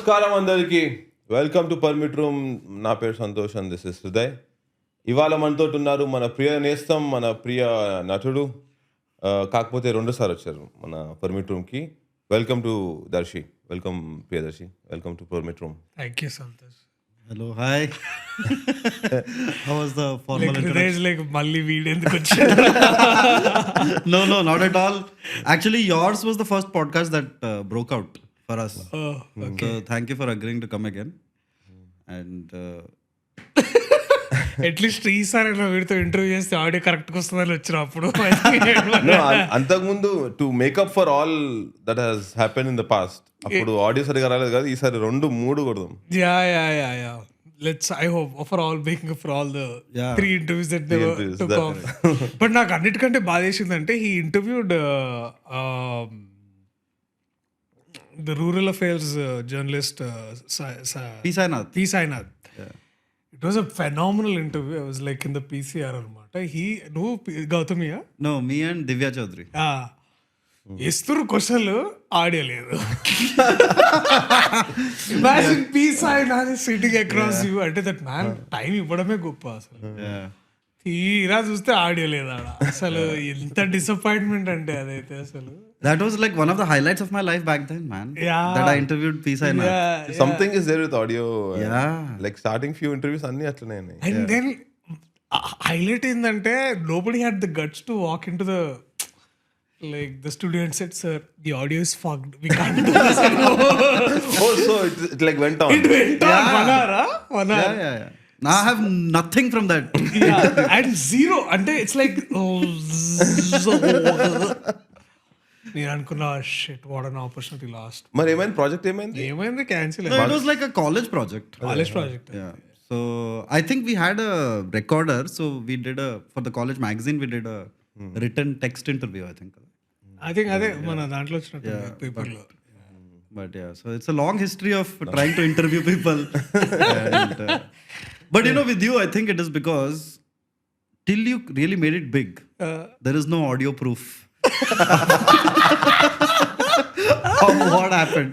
నమస్కారం అందరికి. Welcome to permit room. నా పేరు Santosh and this is Hriday. ఇవాళ మనతో ఉన్నారు మన ప్రియ నేస్తం, మన ప్రియ నటుడు, కాకపోతే 2 సార్లు వచ్చారు మన పర్మిట్ రూమ్కి. Welcome to Darshi. Welcome Priyadarshi. Welcome to permit room. Thank you, Santosh. Hello, hi. How was the formal introduction? Like malli video ఎందుకు వచ్చాడు? No, not at all. Actually, yours was the first podcast that broke out for us. Oh, okay. So thank you for agreeing to come again. And at least ఈసారి వీడితో interview చేస్తే audio కరెక్ట్గా వస్తుందని వచ్చినప్పుడు అంతకుముందు to make up for all that has happen in the past, అప్పుడు audio సరిగా రాలేదు కదా, ఈసారి 2-3 కొడదాం. Yeah let's I hope for all making for all the 3 interviews that they took off. But నాకు అన్నిటికంటే బాధ వేసిందంటే he interviewed the rural affairs journalist P. Sainath. It was a phenomenal interview. I was like in the PCR అనమాట. నువ్వు గౌతమియా? no, me and Divya Chaudhary. ఇస్తురు క్వశ్చన్లు audio లేదు. Imagine P. Sainath sitting across you అంటే that man time ఇవ్వడమే గొప్ప అసలు. తీరా చూస్తే ఆడియో లేదా అసలు. ఎంత డిసప్పాయింట్మెంట్ అంటే అదైతే అసలు. That was like one of the highlights of my life back then, man. Yeah. That I interviewed P. Sainath. Something is there with audio. Yeah. Like starting few interviews అన్ని అట్లనే ఉన్నాయి. And then highlight ఏంటంటే nobody had the guts to walk into the the studio and said, sir, the audio is fucked, we can't do this anymore. Oh, so it like went on. It went on. One hour. Yeah. Now I have nothing from that. Yeah, and zero. అంటే it's like నేను అనుకున్నా shit what an opportunity last. మరి ఏమైంది project? ఏమైంది? Cancel. No, it was like a college project. Yeah. So I think we had a recorder. So we did for the college magazine, we did a written text interview, I think. అదే మన దాంట్లో వచ్చినట్టు పేపర్లో. But yeah, so it's a long history of trying to interview people. And, but you know, with you, I think it is because till you really made it big, there is no audio proof of what happened.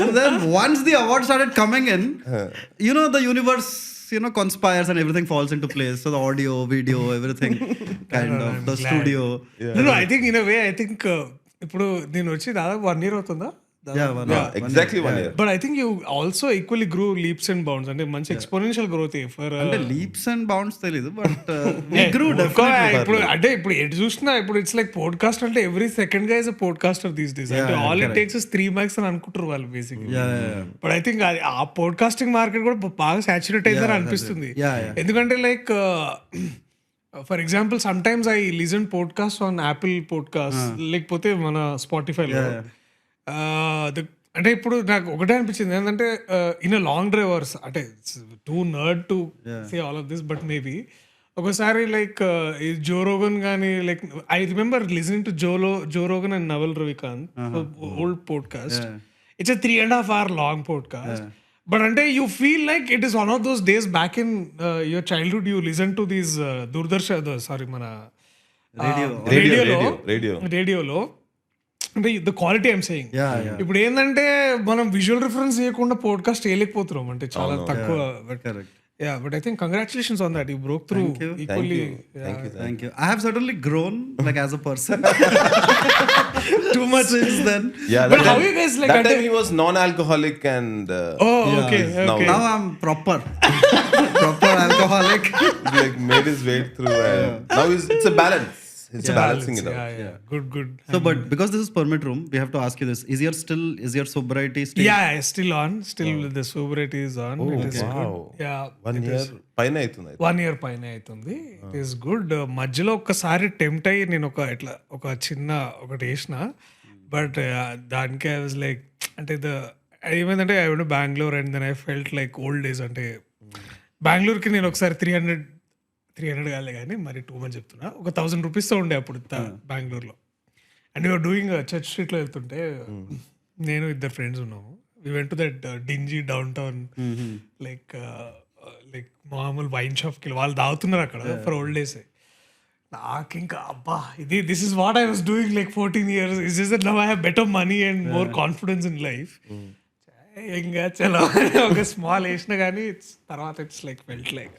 And then once the award started coming in, you know, the universe, conspires and everything falls into place. So the audio, video, everything kind of the glad. Studio. Yeah. No, I think in a way, ఇప్పుడు నేను వచ్చి దాదాపు 1 year అవుతుందా? Exactly 1 year. But I think you also equally grew leaps and bounds. అంటే మంచి exponential growth. అంటే leaps and bounds తెలీదు, but we grew definitely. ఇప్పుడు ఎటు చూసినా ఇప్పుడు ఇట్స్ లైక్ పోడ్కాస్ట్ అంటే ఎవ్రీ సెకండ్ గా ఇస్ అ పోడ్కాస్టర్ దీస్ డేస్. అంటే all it takes is 3 mics అని అనుకుంటారు వాళ్ళు బేసిక్లీ. బట్ ఐ థింక్ ఆ పోడ్కాస్టింగ్ మార్కెట్ కూడా బాగా సాచురేట్ అయిందని అనిపిస్తుంది. ఎందుకంటే like for example some times I listen podcast on Apple podcast, లేకపోతే మన స్పాటిఫైలో. అంటే ఇప్పుడు నాకు ఒకటే అనిపించింది ఏంటంటే ఇన్ అ లాంగ్ డ్రైవర్స్ అంటే too nerd to say all of this, but maybe ఒకసారి లైక్ జో రోగన్ కానీ like I remember listening to Joe Rogan and Naval Ravikant old podcast. It's a 3.5 hour long podcast. But అంటే you feel like it is one of those days back in your childhood you listen to these మన రేడియోలో. అంటే the quality I'm saying. ఇప్పుడు ఏంటంటే మనం visual reference చేయకుండా podcast చేయలేకపోతున్నాం, అంటే చాలా తక్కువ. Yeah, but I think congratulations on that. You broke through equally. Thank you. I have certainly grown like as a person. Too much since then. Yeah, but how you guys like that time he was non-alcoholic and okay. Now I'm proper alcoholic. Like made his way through and now it's a balance. It's balancing it out. Yeah. Good. So but because this is permit room, we have to ask you this. Is your sobriety still? Yeah, still on. Still the sobriety is on. Oh, it is wow. good. Yeah. 1 year పైన అవుతుంది. 1 year పైన అవుతుంది. It is good. మధ్యలో ఒక్కసారి tempt అయ్యి నేను ఒక చిన్న ఒకటి వేసిన, బట్ దానికి ఐ వాజ్ లైక్ అంటే ఏమైందంటే I went to Bengaluru and then I felt like old days. అంటే బెంగళూరుకి నేను ఒకసారి 300 కాలే కానీ మరి 2 months చెప్తున్నా, ఒక 1000 రూపీస్తో ఉండే అప్పుడు బెంగళూరులో. అండ్ యూఆర్ డూయింగ్ చర్చ్ స్ట్రీట్లో వెళ్తుంటే నేను 2 ఫ్రెండ్స్ ఉన్నాము. We went to that dingy downtown like మామూలు వైన్ షాప్కి వాళ్ళు తాగుతున్నారు అక్కడ ఫర్ ఓల్డ్ డేస్. నాకు ఇంకా అబ్బా this is what I was doing like 14 years. Is just that now I have better money and more confidence in life. ఇంకా చలో ఒక స్మాల్ వేసిన కానీ తర్వాత it's like felt like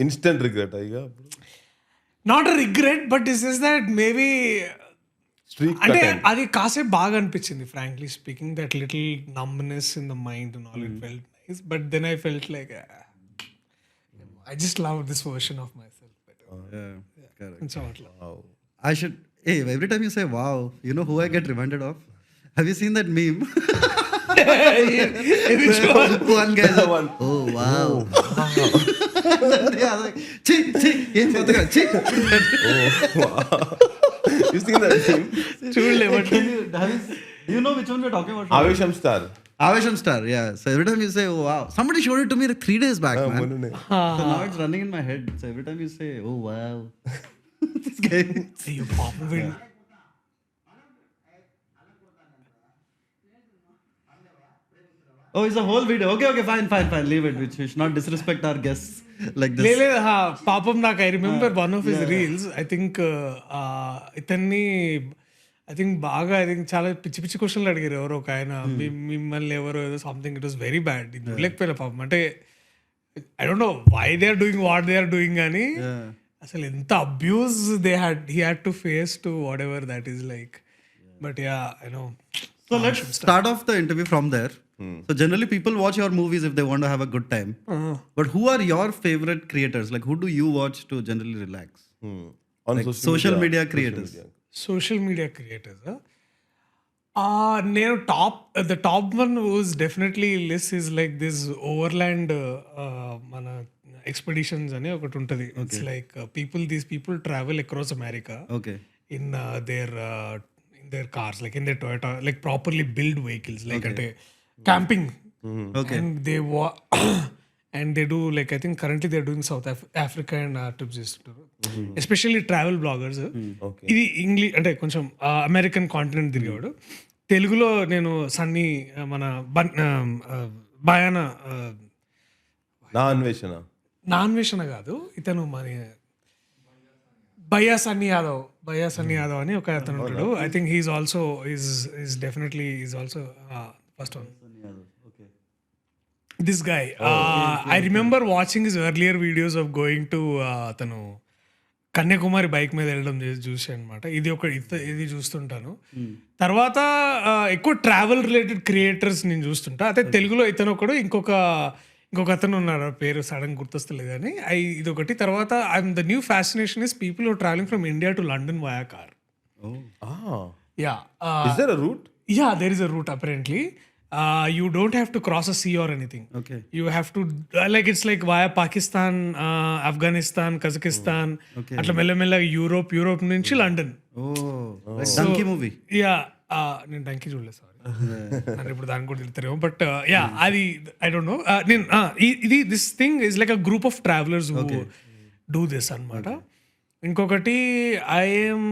instant regret అయ్యా not a regret but is is that maybe streak అంటే అది కాసేపు బాగా అనిపించింది frankly speaking that little numbness in the mind and all it felt nice but then I felt like I just love this version of my self కొంచెం అట్లా I should. Hey, every time you say "wow," you know who I get reminded of? Have you seen that meme? One guy. Oh wow. Yeah, like, chi chi. Ye pataga chi. You seen that thing? చూడలే but Do you know which one we're talking about? Avesham Star. Avesham Star. Yeah. So every time you say "oh wow," somebody showed it to me like 3 days back, man. మొన్ననే. So now it's running in my head. So every time you say "oh wow," this guy. అయ్యో పాపం వీడు Oh, it's a whole video. Okay, fine. Leave it. We should not disrespect our guests like this. లేదు పాపం నాకు I remember one of his reels I think ఇతన్ని I think బాగా I think చాలా పిచ్చి పిచ్చి క్వశ్చన్లు అడిగారు ఎవరో ఒక ఆయన మిమ్మల్ని ఎవరో ఏదో something it was very bad లేకపోయినా పాపం అంటే I don't know why they are doing what they are doing కానీ అసలు ఎంత abuse he had to face to whatever that is like but yeah I know So let's start off the interview from there. So generally people watch your movies if they want to have a good time. But who are your favorite creators? Like who do you watch to generally relax? On Like social media creators. Social media creators నేను the top one was definitely list is like this overland మన expeditions అని ఒకటి ఉంటుంది it's like these people travel across America Okay. in their cars, like in their Toyota, like properly built vehicles, like at a camping. Okay. And and they do like I think currently they're doing South Africa and trips చేస్తుంటారు especially travel bloggers ఇది English అంటే కొంచెం American continent తిరిగాడు తెలుగులో నేను సన్నీ మన భయాన నా అన్వేషణ కాదు ఇతను మన భయ్యా సన్నీ యాదవ్ అని ఒక అతను ఉంటాడు I think he is also is definitely is also first one this guy I remember watching his earlier videos of going to అతను కన్యాకుమారి బైక్ మీద వెళ్ళడం చూసాను అనమాట ఇది చూస్తుంటాను తర్వాత ఎక్కువ ట్రావెల్ రిలేటెడ్ క్రియేటర్స్ నేను చూస్తుంటా అయితే తెలుగులో ఇతను ఒకడు ఇంకొక అతను ఉన్నారు పేరు సడన్ గుర్తొస్తలేదు కానీ ఇదొకటి తర్వాత the new fascination is people who travelling from India to London via car Is there a route? Yeah, there is a route apparently. You don't have to cross a sea or anything. Okay. You have to it's like via Pakistan, Afghanistan, Kazakhstan. Okay. అట్లా మెల్లమెల్ల Europe నుంచి London. Oh, like Donkey movie. Yeah. నేను donkey చూడలేదు sorry అంటే ఇప్పుడు దాని కూడా తిడతారేమో but yeah అది I don't no నేను ఇది this thing is like a group of travellers who do this అనమాట ఇంకొకటి ఐఎమ్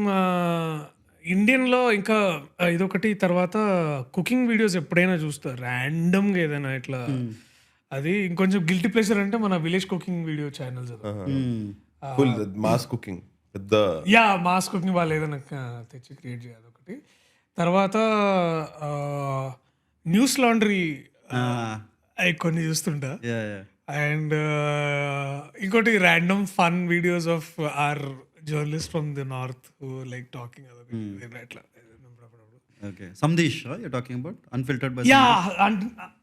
ఇండియన్లో ఇంకా ఇదొకటి తర్వాత కుకింగ్ వీడియోస్ ఎప్పుడైనా చూస్తా ర్యాండమ్గా ఏదైనా ఇట్లా అది ఇంకొంచెం గిల్టీ ప్లేసర్ అంటే మన village cooking video channels full mass cooking పెద్ద మాస్ కుకింగ్ వాళ్ళు ఏదైనా తెచ్చి క్రియేట్ చేయాలి ఒకటి తర్వాత న్యూస్ లాండ్రీ అవి కొన్ని చూస్తుంటా అండ్ ఇంకోటి random fun videos of our journalist from the north who like talking అట్లా Okay. Samdesh, you're talking about? Unfiltered by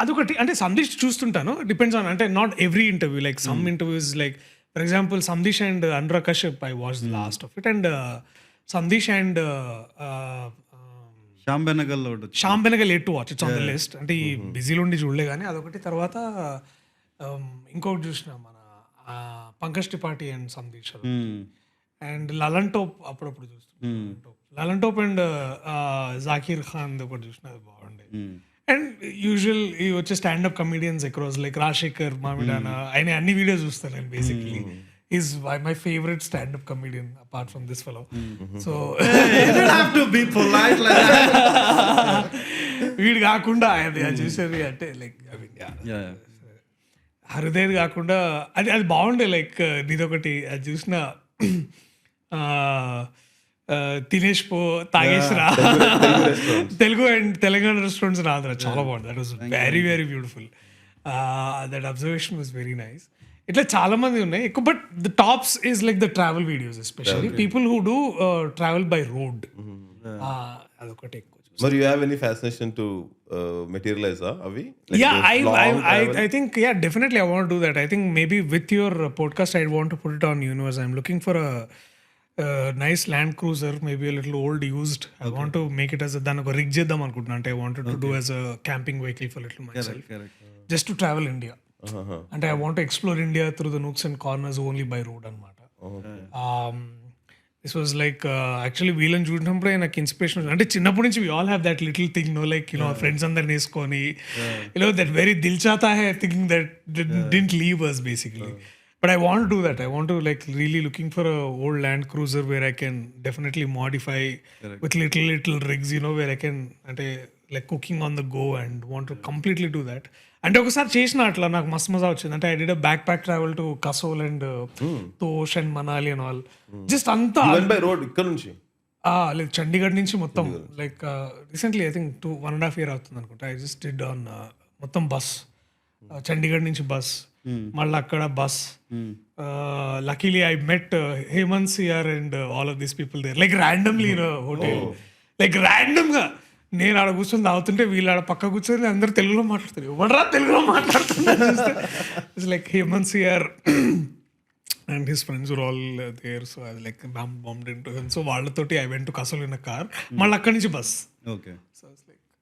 అదొకటి అంటే సందేశ్ చూస్తుంటాను డిపెండ్స్ ఆన్ అంటే not every interview like some interviews like for example Sandesh and Anurag Kashyap I watch the last of it and Sandesh and Shyam Benegal at to watch it's on the list అంటే ఈ బిజీలో ఉండి చూడలే కానీ అదొకటి తర్వాత ఇంకొకటి చూసిన మన Pankaj Tripathi and Sandesh and Lallantop అప్పుడప్పుడు చూస్తున్నాను లలన్ టోప్ అండ్ జాకీర్ ఖాన్ ఒకటి చూసిన అది బాగుండే అండ్ యూజువల్ ఈ వచ్చే standup comedians across like Rajasekhar Mamidana ఆయన అన్ని వీడియోస్ చూస్తాను నేను basically is my favourite standup comedian apart from this fellow so వీడు కాకుండా ఆయన చూసేది అంటే లైక్ ఐ మీన్ హృదయ్ కాకుండా అది బాగుండే లైక్ నీదొకటి అది చూసిన తినేసిపో తాగేసిరా Telugu and Telangana restaurants in Andhra చాలా బాగుంది. That was very very beautiful. That observation was very nice. ఇట్లా చాలా మంది ఉన్నాయి ఎక్కువ, but the tops is like the travel videos, especially people who do travel by road. అదొకటి ఎక్కువ. మరి you have any fascination to materialise అవి? I think definitely I want to do that. I think maybe with your podcast I want to put it on universe. I'm looking for a nice Land Cruiser, maybe a little old used. I want to make it as a dan rig cheddam anukuntunna. Ante I wanted to do as a camping vehicle for little myself. Correct. Just to travel India. And I want to explore India through the nooks and corners only by road anamata. This was like actually వీళ్ళని చూసినప్పుడే నాకు inspiration. అంటే చిన్నప్పటి నుంచి we all have that little thing, like friends అందరిని వేసుకొని that very Dil Chahta Hai thing that didn't leave us basically. But I want to do that. I want to like really looking for a old Land Cruiser where I can definitely modify with little rigs, where I can అంటే like cooking on the go, and want to completely do that. అంటే ఒకసారి చేసిన అట్లా నాకు మస్తు మజా వచ్చింది. అంటే I did a backpack travel to Kasol and Tosh and Manali and all. Just అంతా బై రోడ్ ఇక్కడ నుంచి లేదు, చండీగఢ్ నుంచి మొత్తం like recently I think 1.5 years అవుతుంది అనుకుంటా. ఐ జస్ట్ డిడ్ ఆన్ మొత్తం బస్, చండీగఢ్ నుంచి బస్, మళ్ళీ అక్కడ bus. Luckily I met Hemant CR and all of these people there, like randomly in hotel, like random గా. నేను ఆడ కూర్చొని తాగుతుంటే వీళ్ళు ఆడ పక్క కూర్చొని అందరూ తెలుగులో మాట్లాడతారు. ఎవడరా తెలుగులో మాట్లాడుతున్నారు? It's like Hemant CR and his friends were all there, so I was like bombed into him. So వాళ్ళతోటి I went to Kasol in a car, మళ్ళీ అక్కడి నుంచి బస్. Okay.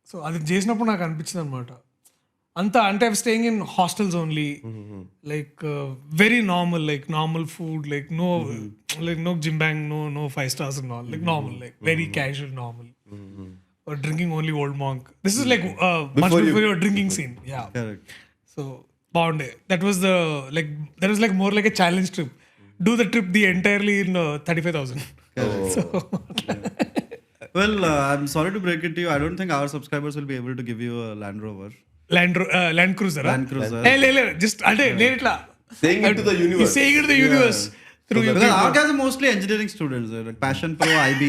సో అది చేసినప్పుడు నాకు అనిపించింది అనమాట అంతా. అంటే I staying in hostels only, like very normal, like normal food, like no gym bang, no 5 stars and all, like normal, like very casual normal. Or drinking only Old Monk. This is like much before your drinking scene. Yeah. Correct. So bound. That was like more like a challenge trip. Do the trip the entirely in 35,000. So Well, I'm sorry to break it to you. I don't think our subscribers will be able to give you a Land Rover. Land Cruiser. Land Cruiser. Hey, just ante నేను ఇట్లా saying it to the universe. He's saying it to the universe. Through you. Because our guys are mostly engineering students, like Passion Pro, IB.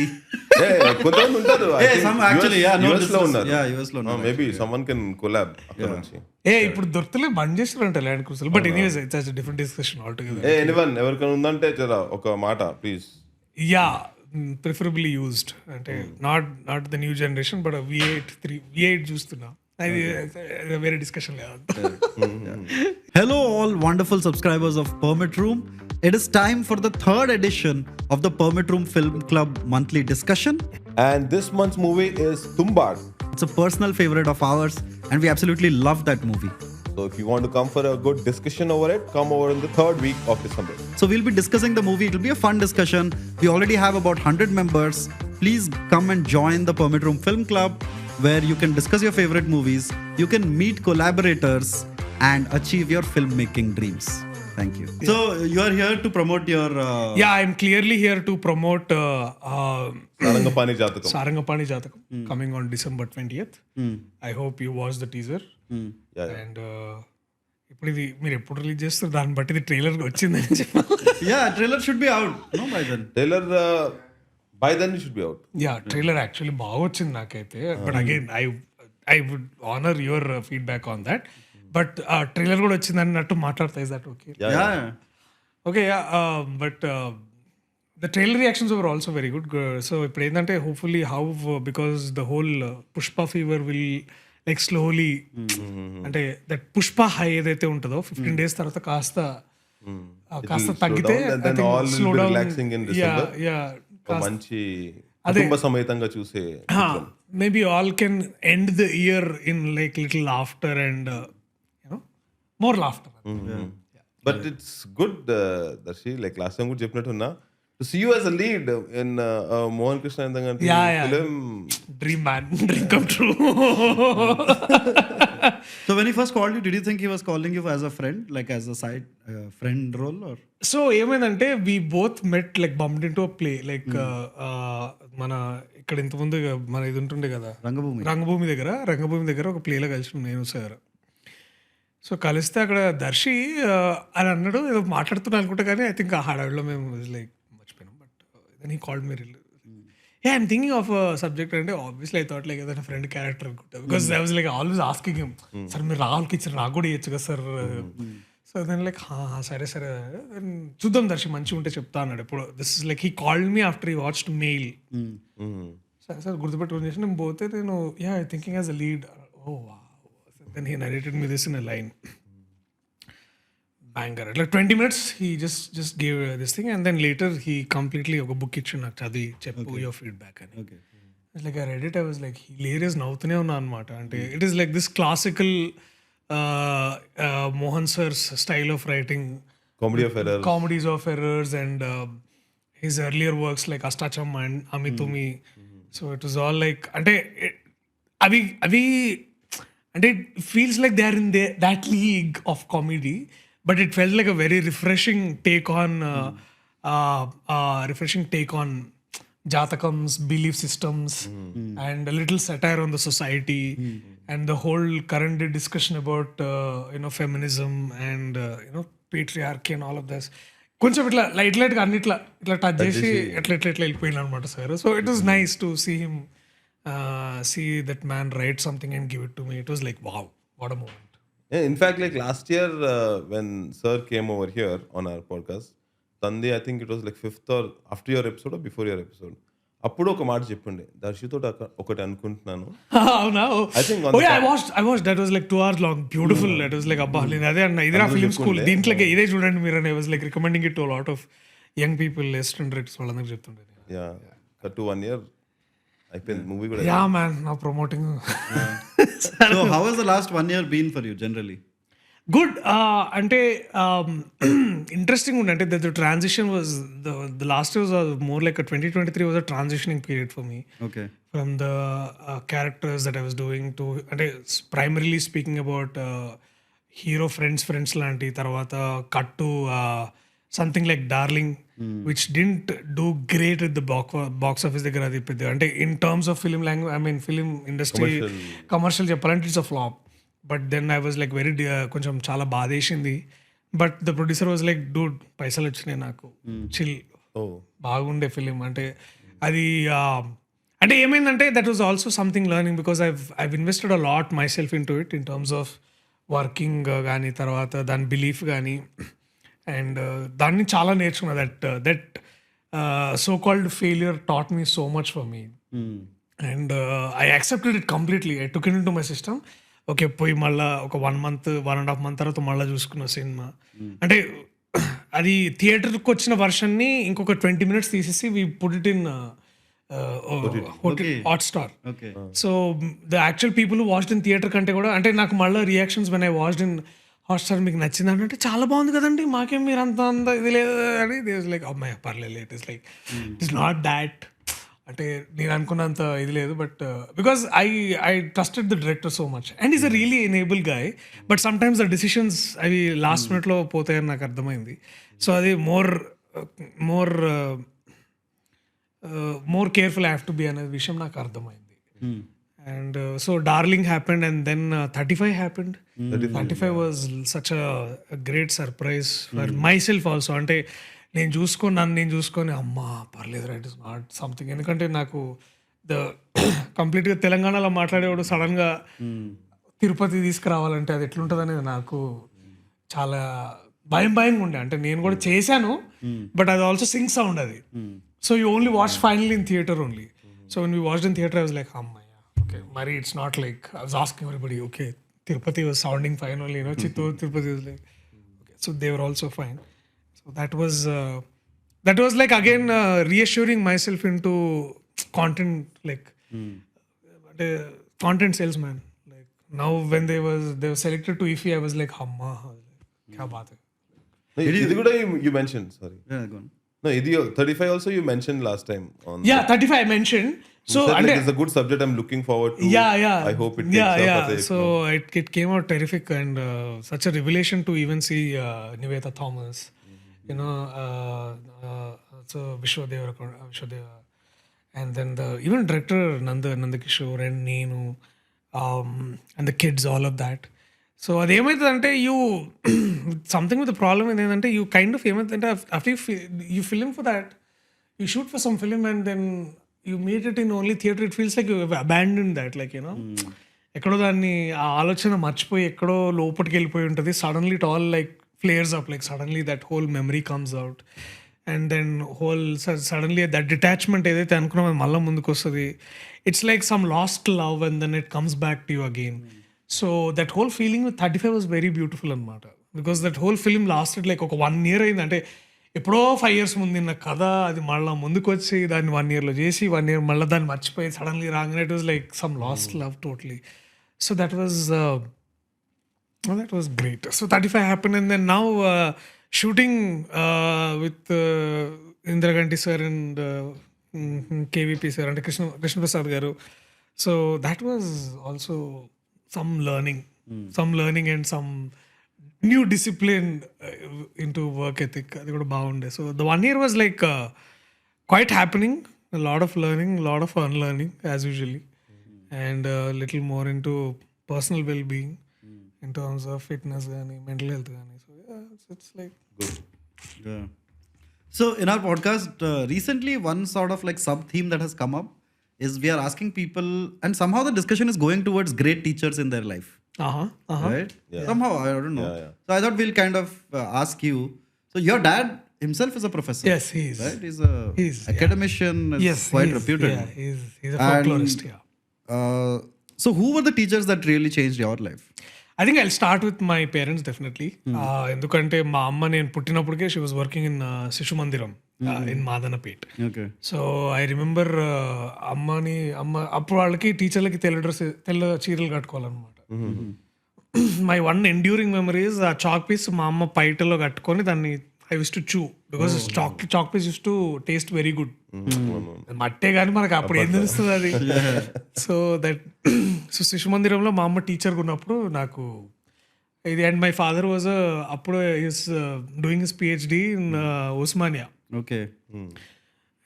కొంతమంది ఉంటారు. Some actually, US లో ఉన్నారు. US లో ఉన్నారు. Maybe someone can collab అక్కడ నుంచి. ఇప్పుడు దొరకలే, బంద్ చేస్తారంట land cruiser. But anyways it's a different discussion altogether. Anyone ఎవరికైనా ఉందంటే జరా ఒక మాట ప్లీజ్. ప్రిఫరబుల్లీ యూజ్డ్, అంటే not the new generation, but V8 చూస్తున్నా. అది వేరే డిస్కషన్ లేదు. Hello all wonderful subscribers of Permit Room. It is time for the 3rd edition of the Permit Room Film Club monthly discussion. And this month's movie is Tumbad. It's a personal favorite of ours and we absolutely love that movie. So if you want to come for a good discussion over it, come over in the 3rd week of December. So we'll be discussing the movie. It'll be a fun discussion. We already have about 100 members. Please come and join the Permit Room Film Club, where you can discuss your favorite movies, you can meet collaborators and achieve your filmmaking dreams. Thank you. So you are here to promote your I'm clearly here to promote Sarangapani Jatakam coming on December 20th. I hope you watch the teaser. And ఇప్పుడు ఇది మీరు ఎప్పుడు release చేస్తారు దాన్ని బట్టి ఇది trailer వచ్చిందని చెప్పాలి. trailer should be out by then. By then it should be out. Trailer actually బాగా వచ్చింది నాకైతే. But again I would honour your feedback on that. But trailer కూడా వచ్చింది అన్నట్టు మాట్లాడతా. Is that okay? Okay. But the trailer reactions were also very good. So ఇప్పుడు ఏంటంటే hopefully because the whole Pushpa fever will like slowly, అంటే that Pushpa high ఏదైతే ఉంటుందో 15 days తర్వాత కాస్త తగ్గితే స్లో డౌన్, మంచి కుటుంబ సమేతంగా చూసే maybe all can end the year in like little laughter and more laughter. But it's good Darshi, like last time కూడా చెప్పినట్టున్నా, to see you as a lead in Mohan Krishna Indraganti film. Dream man, dream come true. So when he first called you, did you think he was calling you as a friend, like as a side friend role, or? So ఏమైందంటే we both met, like bumped into a play, like మన ఇక్కడ ఇంత ముందు మన ఇది ఉంటుండే కదా రంగభూమి దగ్గర ఒక ప్లేలో కలిసి నేను సార్. సో కలిస్తే అక్కడ దర్శి అని అన్నాడు, ఏదో మాట్లాడుతున్నా అనుకుంటా, కానీ ఐ థింక్ ఆ హడావిడిలో మేము లైక్ మర్చిపోయినాం. But then he called me yeah, I'm thinking of a subject and obviously I thought like ఏదైనా ఫ్రెండ్ క్యారెక్టర్ అనుకుంటా because I was like always asking him sir మీరు రాహుల్కి ఇచ్చారు నాకు కూడా ఇవ్వచ్చు కదా సార్ సో దెన్ లైక్ సరే సరే then చూద్దాం దర్శి మంచిగా ఉంటే చెప్తా అన్నాడు ఇప్పుడు this is like he called me after he watched mail సరే సార్ గుర్తుపెట్టుకుని చేసి నేను పోతే నేను yeah thinking as a lead oh then he narrated me this in a line banger like 20 minutes he just gave this thing and then later he completely oka book ichu నాకు చదివి చెప్పు your feedback అని Okay. it's like I read it I was like hilarious నవ్వుతూనే ఉన్నా అనమాట అంటే it is like this classical Mohan sir's style of writing Comedy of errors. comedies of errors and his earlier works like Astacham and Amitumi so it was all like అంటే అవి అంటే it feels like they are in that league of comedy but it felt like a very refreshing take on jatakams, belief systems, and a little satire on the society, and the whole current day discussion about feminism and patriarchy and all of this. కొంచెం ఇట్లా light గా అన్ని ఇట్లా touch చేసి ఎట్లా వెళ్ళిపోయిన అనమాట sir so it was nice to see him see that man right something and give it to me it was like wow what a moment. Yeah, in fact, like last year when Sir came over here on our podcast, Tandi, I think it was like 5th or after your episode or before your episode. అప్పుడు ఒక మాట చెప్పుండే దర్శితో ఒకటి అనుకుంటున్నాను అవునా I think on oh yeah I watched that was like 2 hours long beautiful that was like అబ్బా నేను అదే అన్న ఇదే ఫిల్మ్ స్కూల్ దీంట్లో ఇదే చూడండి మీరు అని I was like recommending it to a lot of young people assistant directors వాళ్ళందరికీ చెప్తుండే యా cut to 1 year అయిపోయింది మూవీ కూడా యా మ్యాన్ నా promoting So how has the last 1 year been for you generally? Good అంటే interesting ఉండే అంటే the transition was the last was more like 2023 was a transitioning period for me Okay. From the characters that I was doing to అంటే primarily speaking about hero friends లాంటి తర్వాత cut to something like darling which didn't do great with the box office దగ్గర అది పెద్ద అంటే in terms of film language I mean film industry commercial చెప్పాలంటే it's a flop but then I was like very కొంచెం చాలా బాధేసింది but the producer was like dude పైసలు వచ్చినాయి నాకు చిల్ బాగుండే ఫిలిం అంటే అది అంటే ఏమైందంటే that was also something learning because I've invested a lot myself into it in terms of working కానీ తర్వాత దాని బిలీఫ్ కానీ అండ్ దాన్ని చాలా నేర్చుకున్నా that so called failure taught me so much for me and I accepted it completely I took into my system okay పోయి మళ్ళీ ఒక 1 month 1.5 months తర్వాత మళ్ళీ చూసుకున్న సినిమా అంటే అది థియేటర్కి వచ్చిన వర్షన్ని ఇంకొక 20 minutes తీసేసి we put it in Hotstar Okay. So the actual people watched in theatre కంటే కూడా అంటే నాకు మళ్ళీ reactions when I watched in Hotstar మీకు నచ్చింది అంటే చాలా బాగుంది కదండి మాకేం మీరు అంత ఇది లేదు అని దే వాజ్ లైక్ అమ్మాయి పర్లేదు it is like it is not that అంటే నేను అనుకున్నంత ఇది లేదు but because I trusted the director so much and is a really enable guy but sometimes the decisions అవి లాస్ట్ మినిట్లో పోతాయని నాకు అర్థమైంది సో అది more careful have to be అనే విషయం నాకు అర్థమైంది and so darling happened and then 35 happened 35 was such a great surprise for myself also అంటే నేను చూసుకొని అమ్మా పర్లేదు రైట్ ఇస్ నాట్ సంథింగ్ ఎందుకంటే నాకు కంప్లీట్గా తెలంగాణలో మాట్లాడేవాడు సడన్గా తిరుపతి తీసుకురావాలంటే అది ఎట్లుంటుంది అనేది నాకు చాలా భయంగా ఉండే అంటే నేను కూడా చేశాను బట్ అది ఆల్సో సింగ్ సౌండ్ అది so you only watch final in theatre only so one we watched in theatre I was like అమ్మాయి ఓకే మరి it's not like I was asking everybody okay Tirupati was sounding fine only Chittoor Tirupati was like okay so they were also fine so that was like again reassuring myself into content like content salesman like now when they were selected to IFI I was like hamma kya baat hai ఇది కూడా you mentioned sorry Yeah, go on. no ఇది 35 also you mentioned last time on yeah 35 I mentioned so like it's a good subject I'm looking forward to yeah I hope it takes up as a so it came out terrific and such a revelation to even see Nivetha Thomas so Vishwadeva and then the even director Nandakishore and Neenu and the kids all of that so అదేమైతుందంటే you something with the problem ఏంటంటే you kind of ఏమైతుందంటే after you film for that you shoot for some film and then you made it in only theater, it feels like you have abandoned that, like, you know, ఎక్కడో దాన్ని ఆ ఆలోచన మర్చిపోయి ఎక్కడో లోపలికి వెళ్ళిపోయి ఉంటుంది. Suddenly it all like flares up, like suddenly that whole memory comes out and then whole suddenly that detachment ఏదైతే అనుకున్నామో అది మళ్ళీ ముందుకు వస్తుంది. It's like some lost love and then it comes back to you again. So that whole feeling with 35 was very beautiful అనమాట. Because that whole film lasted like ఒక 1 year అయింది. అంటే ఎప్పుడో 5 years ముందు నిన్న కథ అది మళ్ళీ ముందుకు వచ్చి దాన్ని 1 yearలో చేసి 1 year మళ్ళీ దాన్ని మర్చిపోయి సడన్లీ రాగానే it was like some lost love totally. So that was great. So 35 happened, and then now shooting with Indraganti sir and KVP sir and Krishna Prasad garu. So that was also some learning and some new discipline into work ethic. Adi kuda baagunde. So the 1 year was like quite happening, a lot of learning, a lot of unlearning as usually. And a little more into personal well-being in terms of fitness and mental health. So yeah, it's like Good. Yeah. So in our podcast, recently one sort of like sub-theme that has come up is we are asking people, and somehow the discussion is going towards great teachers in their life. Right? Yeah. Somehow, I don't know. Yeah. So I thought we'll kind of ask you. So your dad himself is a professor. Yes, he is. Right? He's a He's, academician. Is yes, quite he's, reputed. Yeah, he's a folklorist. Yeah. So who were the teachers that really changed your life? I think I'll start with my parents definitely. ఎందుకంటే మా అమ్మ నేను పుట్టినప్పటికే she was working in Shishu Mandiram in Madannapet. Okay. So I remember అమ్మ అప్పుడు వాళ్ళకి టీచర్లకి తెల్ల చీరలు కట్టుకోవాలన్నమాట. మై వన్ ఎండ్యూరింగ్ మెమరీస్ ఆ చాక్ పీస్ మా అమ్మ పైటలో కట్టుకొని దాన్ని I use to chew because chalk piece use to taste very good. మట్టే కానీ మనకు అప్పుడు ఏం తెలుస్తుంది అది. సో శిశు మందిరంలో మా అమ్మ టీచర్గా ఉన్నప్పుడు నాకు ఇది, అండ్ మై ఫాదర్ వాజ్ అప్పుడు is doing his PhD in Osmania. Okay.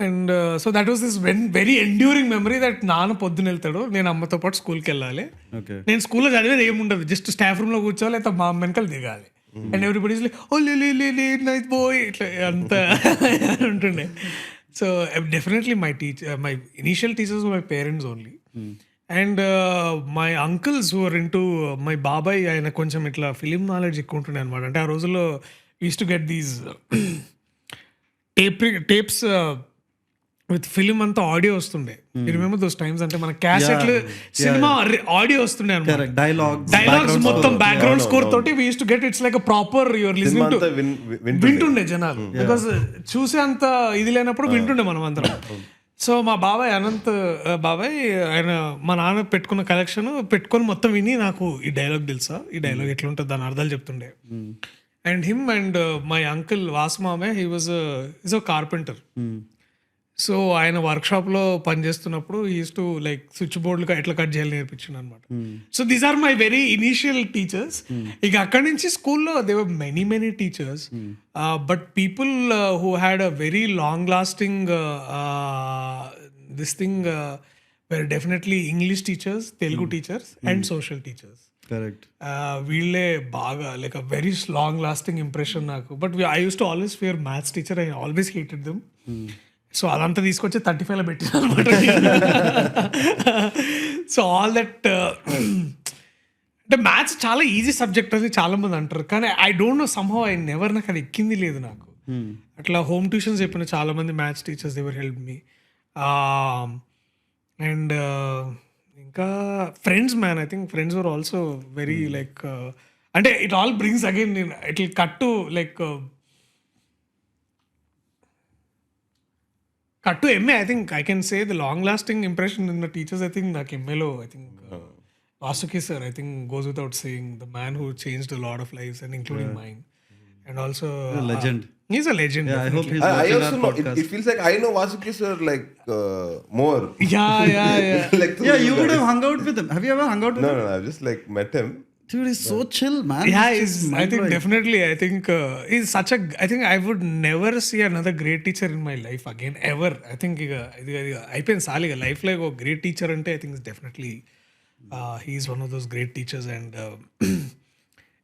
And so that was this very enduring memory that నాన్న పొద్దున వెళ్తాడు, నేను అమ్మతో పాటు స్కూల్కి వెళ్ళాలి. Okay. నేను స్కూల్లో చదివేది ఏముండదు, జస్ట్ స్టాఫ్ రూమ్లో కూర్చోవాలి, లేకపోతే మా అమ్మ వెనకాల దిగాలి. And everybody is like oh nice boy ఇట్లా అంత ఉంటుండే. So definitely my initial teachers my parents only. And my uncles who are into my బాబాయ్, ఆయన కొంచెం ఇట్లా ఫిలిం నాలెడ్జ్ ఎక్కువ ఉంటుండే అనమాట. అంటే ఆ రోజుల్లో use to get these tapes with film అంతా ఆడియో వస్తుండే. You remember those times? అంటే మన క్యాసెట్లు సినిమా ఆడియో వస్తుండే అనమాట. Correct. డైలాగ్స్ మొత్తం బ్యాక్గ్రౌండ్ స్కోర్ తోటి we use to get. It's like a proper your listening to వింటుండే జనాలు, బికాస్ చూసే అంత ఇది లేనప్పుడు వింటుండే మనం అందరం. సో మా బాబాయ్ అనంత్ బాబాయ్, ఆయన మా నాన్న పెట్టుకున్న కలెక్షన్ పెట్టుకొని మొత్తం విని నాకు ఈ డైలాగ్ తెలుసా, ఈ డైలాగ్ ఎట్లా ఉంటుంది దాని అర్థాలు చెప్తుండే. And him and my uncle వాసుమామే, he was is a carpenter. So ఆయన వర్క్షాప్లో పనిచేస్తున్నప్పుడు ఈజ్ టు లైక్ స్విచ్ బోర్డులు ఎట్లా కట్ చేయాలి నేర్పించిండు అనమాట. So these are my very initial teachers. ఇక అక్కడి నుంచి స్కూల్లో they were many teachers, but people who had a very long lasting this thing were definitely English teachers, Telugu teachers and social teachers. Correct. వీళ్ళే బాగా like a very long lasting impression నాకు. But I use to always fear maths teacher, I always hated them. So అదంతా తీసుకొచ్చి 35లో పెట్టిన అనమాట. So all that అంటే maths చాలా ఈజీ సబ్జెక్ట్ అని చాలా మంది అంటారు, కానీ I don't no somehow I never, నాకు అది ఎక్కింది లేదు నాకు. అట్లా హోమ్ ట్యూషన్స్ చెప్పిన చాలా మంది maths teachers ever help me. And ఇంకా friends man, I think friends were also very like, అంటే it all brings again it will cut to like cut to MA. I think I can say the long lasting impression in the teachers, I think నాకు MAలో I think Vasuki sir, I think goes without saying, the man who changed a lot of lives and including mine. And also He's a legend. He's a legend. Yeah, I hope he's I watching also our know, podcast. it feels like I know Vasuki sir like more. Yeah. Like through Yeah, you you would guys. have hung out with him. Have you ever hung out with him? No, I've just like met him. Dude, he's so chill, man. Yeah, He's is just I think mind-blowing. definitely. I think he's such a. I think I would never see another great teacher in my life again ever. I think అయిపోయింది సాలిగా life లో ఒక great teacher అంటే I think is definitely he's one of those great teachers.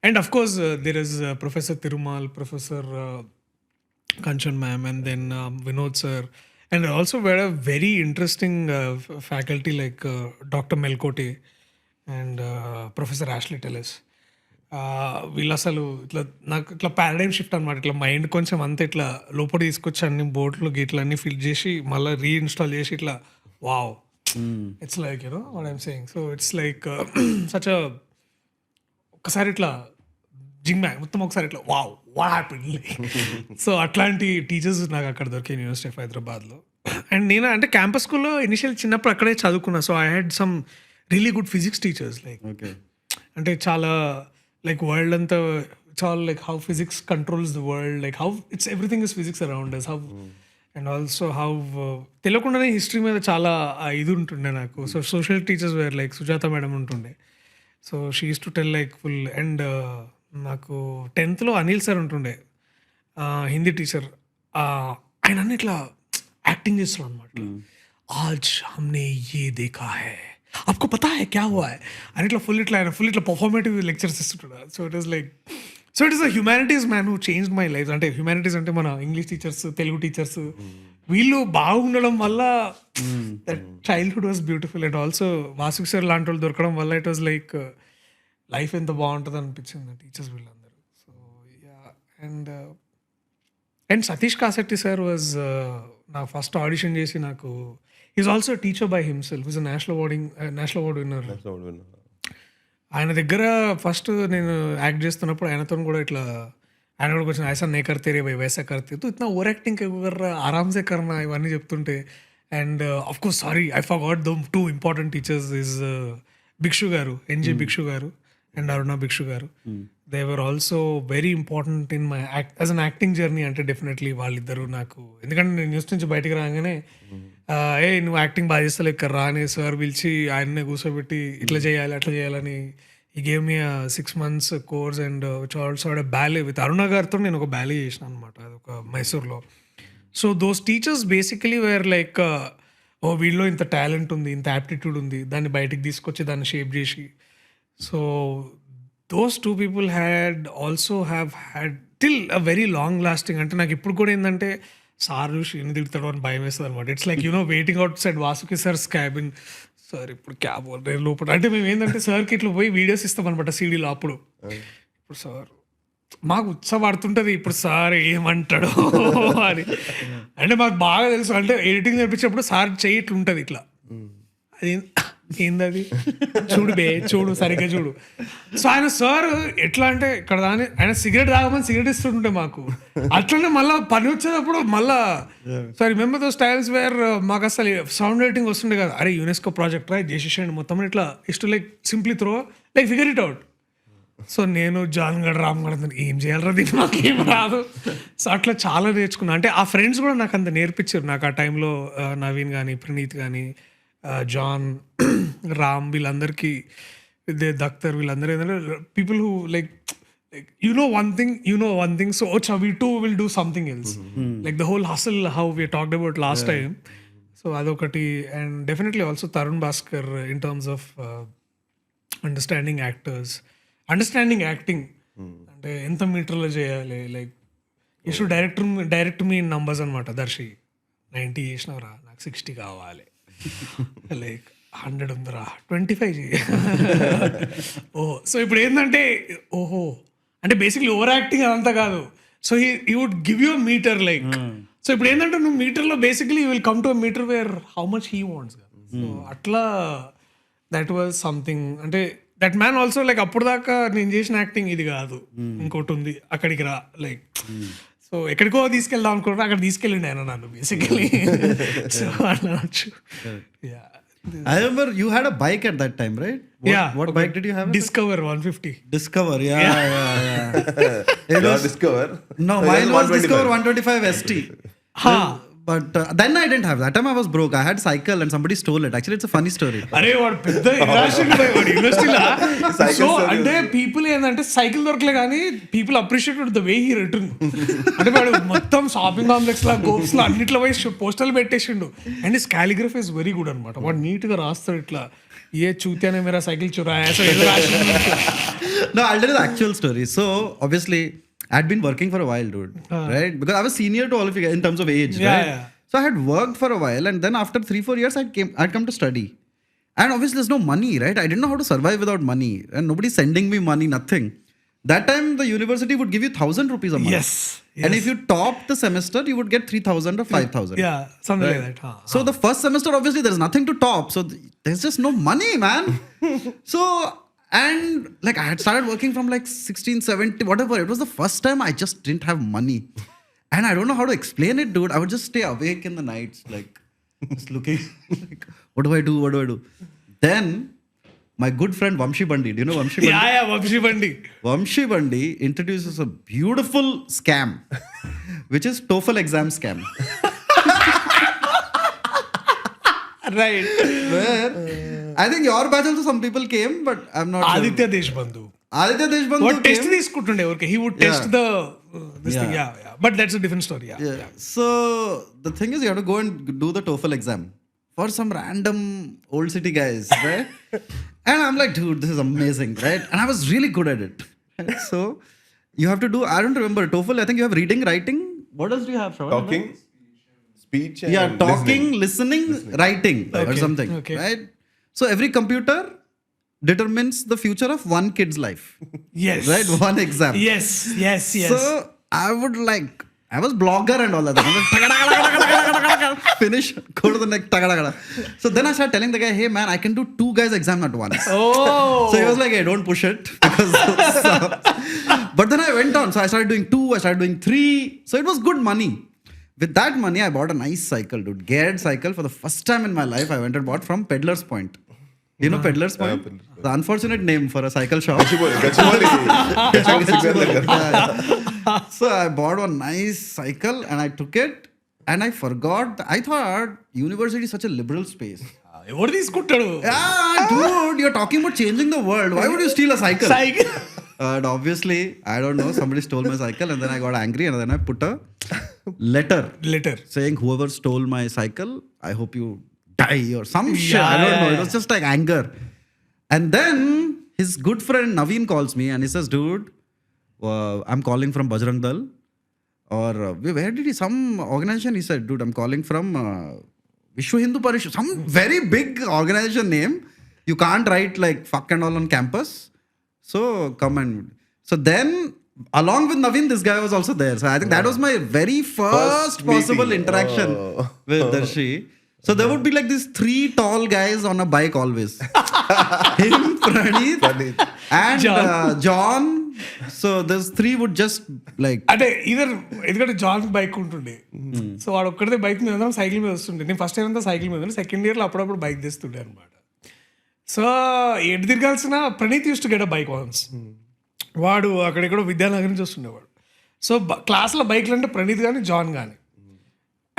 And of course there is Professor Tirumal, Professor Kanchan ma'am, and then Vinod sir, And also we had a very interesting faculty like Dr. Melkote and Professor Ashley Tellis. వీళ్ళు అసలు ఇట్లా నాకు ఇట్లా paradigm shift అనమాట. ఇట్లా mind కొంచెం అంతా ఇట్లా లోపల తీసుకొచ్చి అన్ని బోట్లు గీట్లు అన్ని ఫిల్ చేసి మళ్ళీ రీఇన్స్టాల్ చేసి ఇట్లా wow, it's like you know what I'm saying. So it's like such ఒకసారి ఇట్లా జింగ్ బ్యాంగ్ మొత్తం ఒకసారి ఇట్లా వావ్ వాట్ హ్యాపెండ్. సో అట్లాంటి టీచర్స్ నాకు అక్కడ దొరికాయి యూనివర్సిటీ ఆఫ్ హైదరాబాద్లో. అండ్ నేను అంటే క్యాంపస్ స్కూల్లో ఇనిషియల్ చిన్నప్పుడు అక్కడే చదువుకున్నా. So I had some really good physics teachers. Like అంటే చాలా లైక్ వరల్డ్ అంతా చాలా like how physics controls the world, like how it's everything is physics around us, how and also how తెలియకుండానే history మీద చాలా ఇది ఉంటుండే నాకు. So social teachers were like Sujatha madam ఉంటుండే. So she use to tell like full. And నాకు 10th Anil sir ఉంటుండే, Hindi teacher. ఆయన అన్ని ఇట్లా యాక్టింగ్ చేస్తున్నాడు అనమాట. ఆజ్ హమ్నే ఏ దేఖా హై, आपको पता है क्या हुआ है అని ఇట్లా ఫుల్ ఇట్లా పర్ఫార్మేటివ్ లెక్చర్స్ ఇస్తుంటాడు. So it is a humanities man who changed my life. అంటే హ్యుమానిటీస్ అంటే మన ఇంగ్లీష్ టీచర్స్, తెలుగు టీచర్స్, వీళ్ళు బాగుండడం వల్ల that childhood was beautiful. And also Vasu sir లాంటి వాళ్ళు దొరకడం వల్ల ఇట్ వాజ్ లైక్ లైఫ్ ఎంత బాగుంటుంది అనిపించింది టీచర్స్ వీళ్ళందరూ. So yeah. And Satish Kasetti sir was నా ఫస్ట్ ఆడిషన్ చేసి నాకు, is also teacher by himself, is national award winner. ఆయన దగ్గర ఫస్ట్ నేను యాక్ట్ చేస్తున్నప్పుడు ఆయనతో కూడా ఇట్లా ఆయన కూడా కొంచెం ఐసా నే కర్తే రే భయ్ వైసా కర్తే తో ఇतना ఓవర్ యాక్టింగ్ ఆరామ్సే కర్నా ఇవన్నీ చెప్తుంటే. And of course sorry I forgot the 2 important teachers is Bhikshu garu, NJ Bhikshu garu and Aruna Bhikshu garu. They were also very important in my as an acting journey. అంటే డెఫినెట్లీ వాళ్ళిద్దరు నాకు, ఎందుకంటే నేను న్యూస్ నుంచి బయటకు రాగానే నువ్వు యాక్టింగ్ బాగా చేస్తావు ఇక్కడ రా అని సార్ పిలిచి ఆయన్నే కూర్చోబెట్టి ఇట్లా చేయాలి అట్లా చేయాలని ఈ gave me 6 months course. And also ballet with Aruna గారితో నేను ఒక బ్యాలే చేసిన అనమాట, అది ఒక మైసూర్లో. So those teachers basically were like ఓ వీళ్ళలో ఇంత టాలెంట్ ఉంది, ఇంత యాప్టిట్యూడ్ ఉంది, దాన్ని బయటికి తీసుకొచ్చి దాన్ని షేప్ చేసి. So those 2 people have had till a very long lasting. అంటే నాకు ఇప్పుడు కూడా ఏంటంటే సార్ చూసి ఎన్ని తిడతాడో అని భయం వేస్తుంది అనమాట. It's like you know waiting outside Vasuki sir's cabin. Sir ఇప్పుడు క్యాబ్ లోపల అంటే మేము ఏంటంటే సార్కి ఇట్లా పోయి వీడియోస్ ఇస్తాం అనమాట సీడీలో. అప్పుడు ఇప్పుడు సార్ మాకు ఉత్సాహపడుతుంటుంది ఇప్పుడు సార్ ఏమంటాడో అని. అంటే మాకు బాగా తెలుసు, అంటే ఎడిటింగ్ నేర్పించినప్పుడు సార్ చెయ్యి ఇట్లా ఉంటుంది ఇట్లా, అది ఏందది చూడు సరిగ్గా చూడు. సో ఆయన సార్ ఎట్లా అంటే ఇక్కడ దాని ఆయన సిగరెట్ తాగమని సిగరెట్ ఇస్తుంటే మాకు అట్లనే మళ్ళీ పని వచ్చేటప్పుడు మళ్ళా సార్ రిమెంబర్ దో స్టైల్స్ వేర్ మాకు అసలు సౌండ్ రైటింగ్ వస్తుండే కదా, అరే యునెస్కో ప్రాజెక్ట్ రా చేసేసేయండి మొత్తం ఇట్లా ఇష్ట like simply throw like figure it out. So నేను జాన్ గడ్ రామ్ గడ్ ఏం చేయాలరా దీన్ని మాకు ఏం రాదు. సో అట్లా చాలా నేర్చుకున్నా. అంటే ఆ ఫ్రెండ్స్ కూడా నాకు అంత నేర్పించారు. నాకు ఆ టైంలో నవీన్ కానీ ప్రణీత్ కానీ జాన్ రామ్ వీళ్ళందరికీ దఖ్తర్ వీళ్ళందరూ ఏంటంటే people who like you know one thing so Ocha, we too will do something else. Like the whole hustle how we talked about last time. So adokati. And definitely also Tarun Bhaskar in terms of understanding actors, understanding acting. అంటే ఎంత మీటర్లో చేయాలి, like you should direct me in numbers అనమాట. దర్శి 90 చేసినవరా నాకు 60 కావాలి, like 100 ఉందిరా 25 చేయి. ఓహో so ఇప్పుడు ఏంటంటే ఓహో అంటే బేసిక్లీ ఓవర్ యాక్టింగ్ అదంతా కాదు. So he would give you meter like. So ఇప్పుడు ఏంటంటే నువ్వు మీటర్లో basically you will come to a meter where how much he wants. So అట్లా దట్ వాజ్ సంథింగ్. అంటే దట్ మ్యాన్ ఆల్సో లైక్ అప్పుడు దాకా నేను చేసిన యాక్టింగ్ ఇది కాదు, ఇంకోటి ఉంది అక్కడికి రా లైక్. సో ఎక్కడికో తీసుకెళ్దాం అనుకుంటున్నా, అక్కడ తీసుకెళ్ళిండి ఆయన నన్ను బేసికలీ. సో అనొచ్చు. Yeah. I remember you had a bike at that time, right? What bike did you have? Discover 150. Discover, yeah. It was Discover. No, mine was Discover 125 ST. But then I didn't have that time. I was broke. I had cycle and somebody stole it. Actually, it's a funny story. అరే వాడు పెద్ద యూనివర్సిటీలో. So అంటే people ఏంటంటే cycle దొరకలే కానీ people appreciated the way he return. అంటే వాడు మొత్తం షాపింగ్ కాంప్లెక్స్ లా గోప్స్ లో అన్నిట్లో పోయి పోస్టర్లు పెట్టేసిండు. And his calligraphy is very good అనమాట. వాడు నీట్ గా రాస్తాడు ఇట్లా, ఏ చూతేనే మేరా సైకిల్ చురాయా. సో ఏదో రాసిండు. No, I'll tell you the actual story. So obviously I'd been working for a while, dude. Right? Because I was senior to all of you guys in terms of age, right? Yeah. So So I had worked for a while, and then after 3-4 years, I'd come to study. And obviously, there's no money, right? I didn't know how to survive without money, and nobody's sending me money, nothing. That time, the university would give you 1,000 rupees a month. Yes. And if you topped the semester, you would get 3,000 or 5,000. Yeah, something like that. Huh. So the first semester, obviously, there's nothing to top. So there's just no money, man. So, and like I had started working from like 16, 17, whatever. It was the first time I just didn't have money. And I don't know how to explain it, dude. I would just stay awake in the nights, like just looking, like, what do I do? What do I do? Then my good friend Vamshi Bandi, do you know Vamshi Bandi? Yeah, Vamshi Bandi. Vamshi Bandi introduces a beautiful scam, which is TOEFL exam scam. Right. Where I think your batch also some people came, but I'm not sure. Aditya Deshbandhu. Aditya Deshbandhu What test came. తీసుకుంటుండే ఊరికే. He would test the this thing. Yeah. But that's a different story. Yeah. So the thing is, you have to go and do the TOEFL exam for some random old city guys, right? And I'm like, dude, this is amazing, right? And I was really good at it. So you have to do, I don't remember, TOEFL, I think you have reading, writing. What else do you have, Shravan? Talking, speech, and Yeah, talking, listening, writing or Okay, something, okay. right? So every computer determines the future of one kid's life, Yes. right? One exam. Yes. So I would like, I was blogger and all that. I was like, finish, go to the next. So then I started telling the guy, hey man, I can do 2 guys' exam at once. Oh. So he was like, hey, don't push it. Because but then I went on. So I started doing 2, I started doing 3. So it was good money. With that money, I bought a nice cycle, dude. Geared cycle for the first time in my life. I went and bought from Peddler's Point. You know Peddler's Point? The unfortunate name for a cycle shop. Gachibowli. So I bought a nice cycle and I took it and I forgot. I thought university is such a liberal space. ఎవరు తీసుకుంటాడు? Yeah, dude, you're talking about changing the world. Why would you steal a cycle? Cycle. And obviously, I don't know, somebody stole my cycle and then I got angry and then I put a letter Letter. saying whoever stole my cycle, I hope you die or some shit. I don't know. It was just like anger. And then his good friend Naveen calls me and he says, dude, I'm calling from Bajrang Dal. Or where did he? Some organization. He said, dude, I'm calling from Vishwa Hindu Parishad. Some very big organization name. You can't write like fuck and all on campus. So come and. So then, along with Naveen, this guy was also there. So I think that was my very first possible meeting. interaction with Darshi. So there would be like these 3 tall guys on a bike always. Him, Praneeth, and John. So those 3 would just like. అంటే ఎందుకంటే John bike ఉంటుండే. So వాడు ఒక్కడితే bike మీద వెళ్దాం, cycle మీద వస్తుండే. నేను first year అంతా సైకిల్ మీద ఉన్నాను. సెకండ్ ఇయర్లో అప్పుడప్పుడు బైక్ తెస్తుండే అనమాట. సో ఎటు తిరగాల్సిన Praneeth use to get a bike once. వాడు అక్కడెక్కడో విద్యానగర్ నుంచి వస్తుండేవాడు. సో క్లాస్లో బైక్లు అంటే ప్రణీత్ కానీ జాన్ కానీ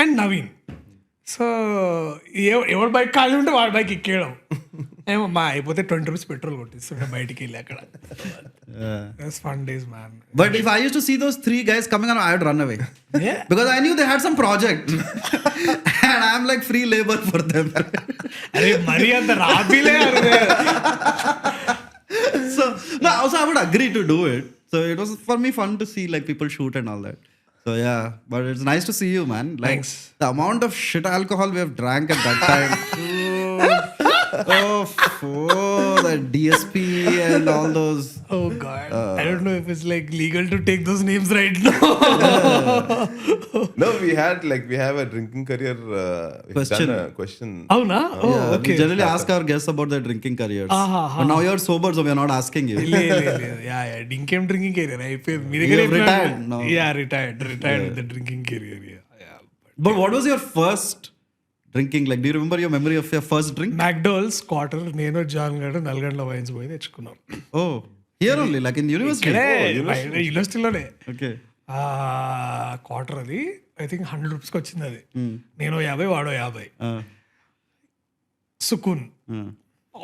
అండ్ నవీన్. సో ఎవడు బైక్ ఖాళీ ఉంటే వాడి బైక్ ఎక్కేయడం. ఏమో మా అయిపోతే 20 రూపీస్ పెట్రోల్ కొట్టిస్తుండే బయటికి వెళ్ళి అక్కడ. Fun days man. But if I used to see those 3 guys coming on, I would run away. Yeah. Because I knew they had some project. And I'm like free labor for them. అరే మరీ అంత రాబీలే. So no, also I would agree to do it. So it was for me fun to see like people shoot and all that. So yeah, but it's nice to see you, man. Like Thanks. the amount of shit alcohol we have drank at that time. That DSP and all those. Oh God, I don't know if it's like legal to take those names right now. No, we have a drinking career Question. done a question. అవునా? Oh, Yeah, okay. we generally ask our guests about their drinking careers. Ah, But now you're sober, so we are not asking you. ఇంకేం drinking career అయిపోయింది మీ You దగ్గర. have retired now. Retired with the drinking career. But what was your first drinking? Like, do you remember your memory of your first drink? McDowell's quarter నేను John garu Nalgonda wines పోయి తెచ్చుకున్నాం. Oh, here only, like in university. యూనివర్సిటీలోనే. Okay. Quarter అది I think 100 రూపీస్కి వచ్చింది అది. నేను 50 వాడో 50. సుకున్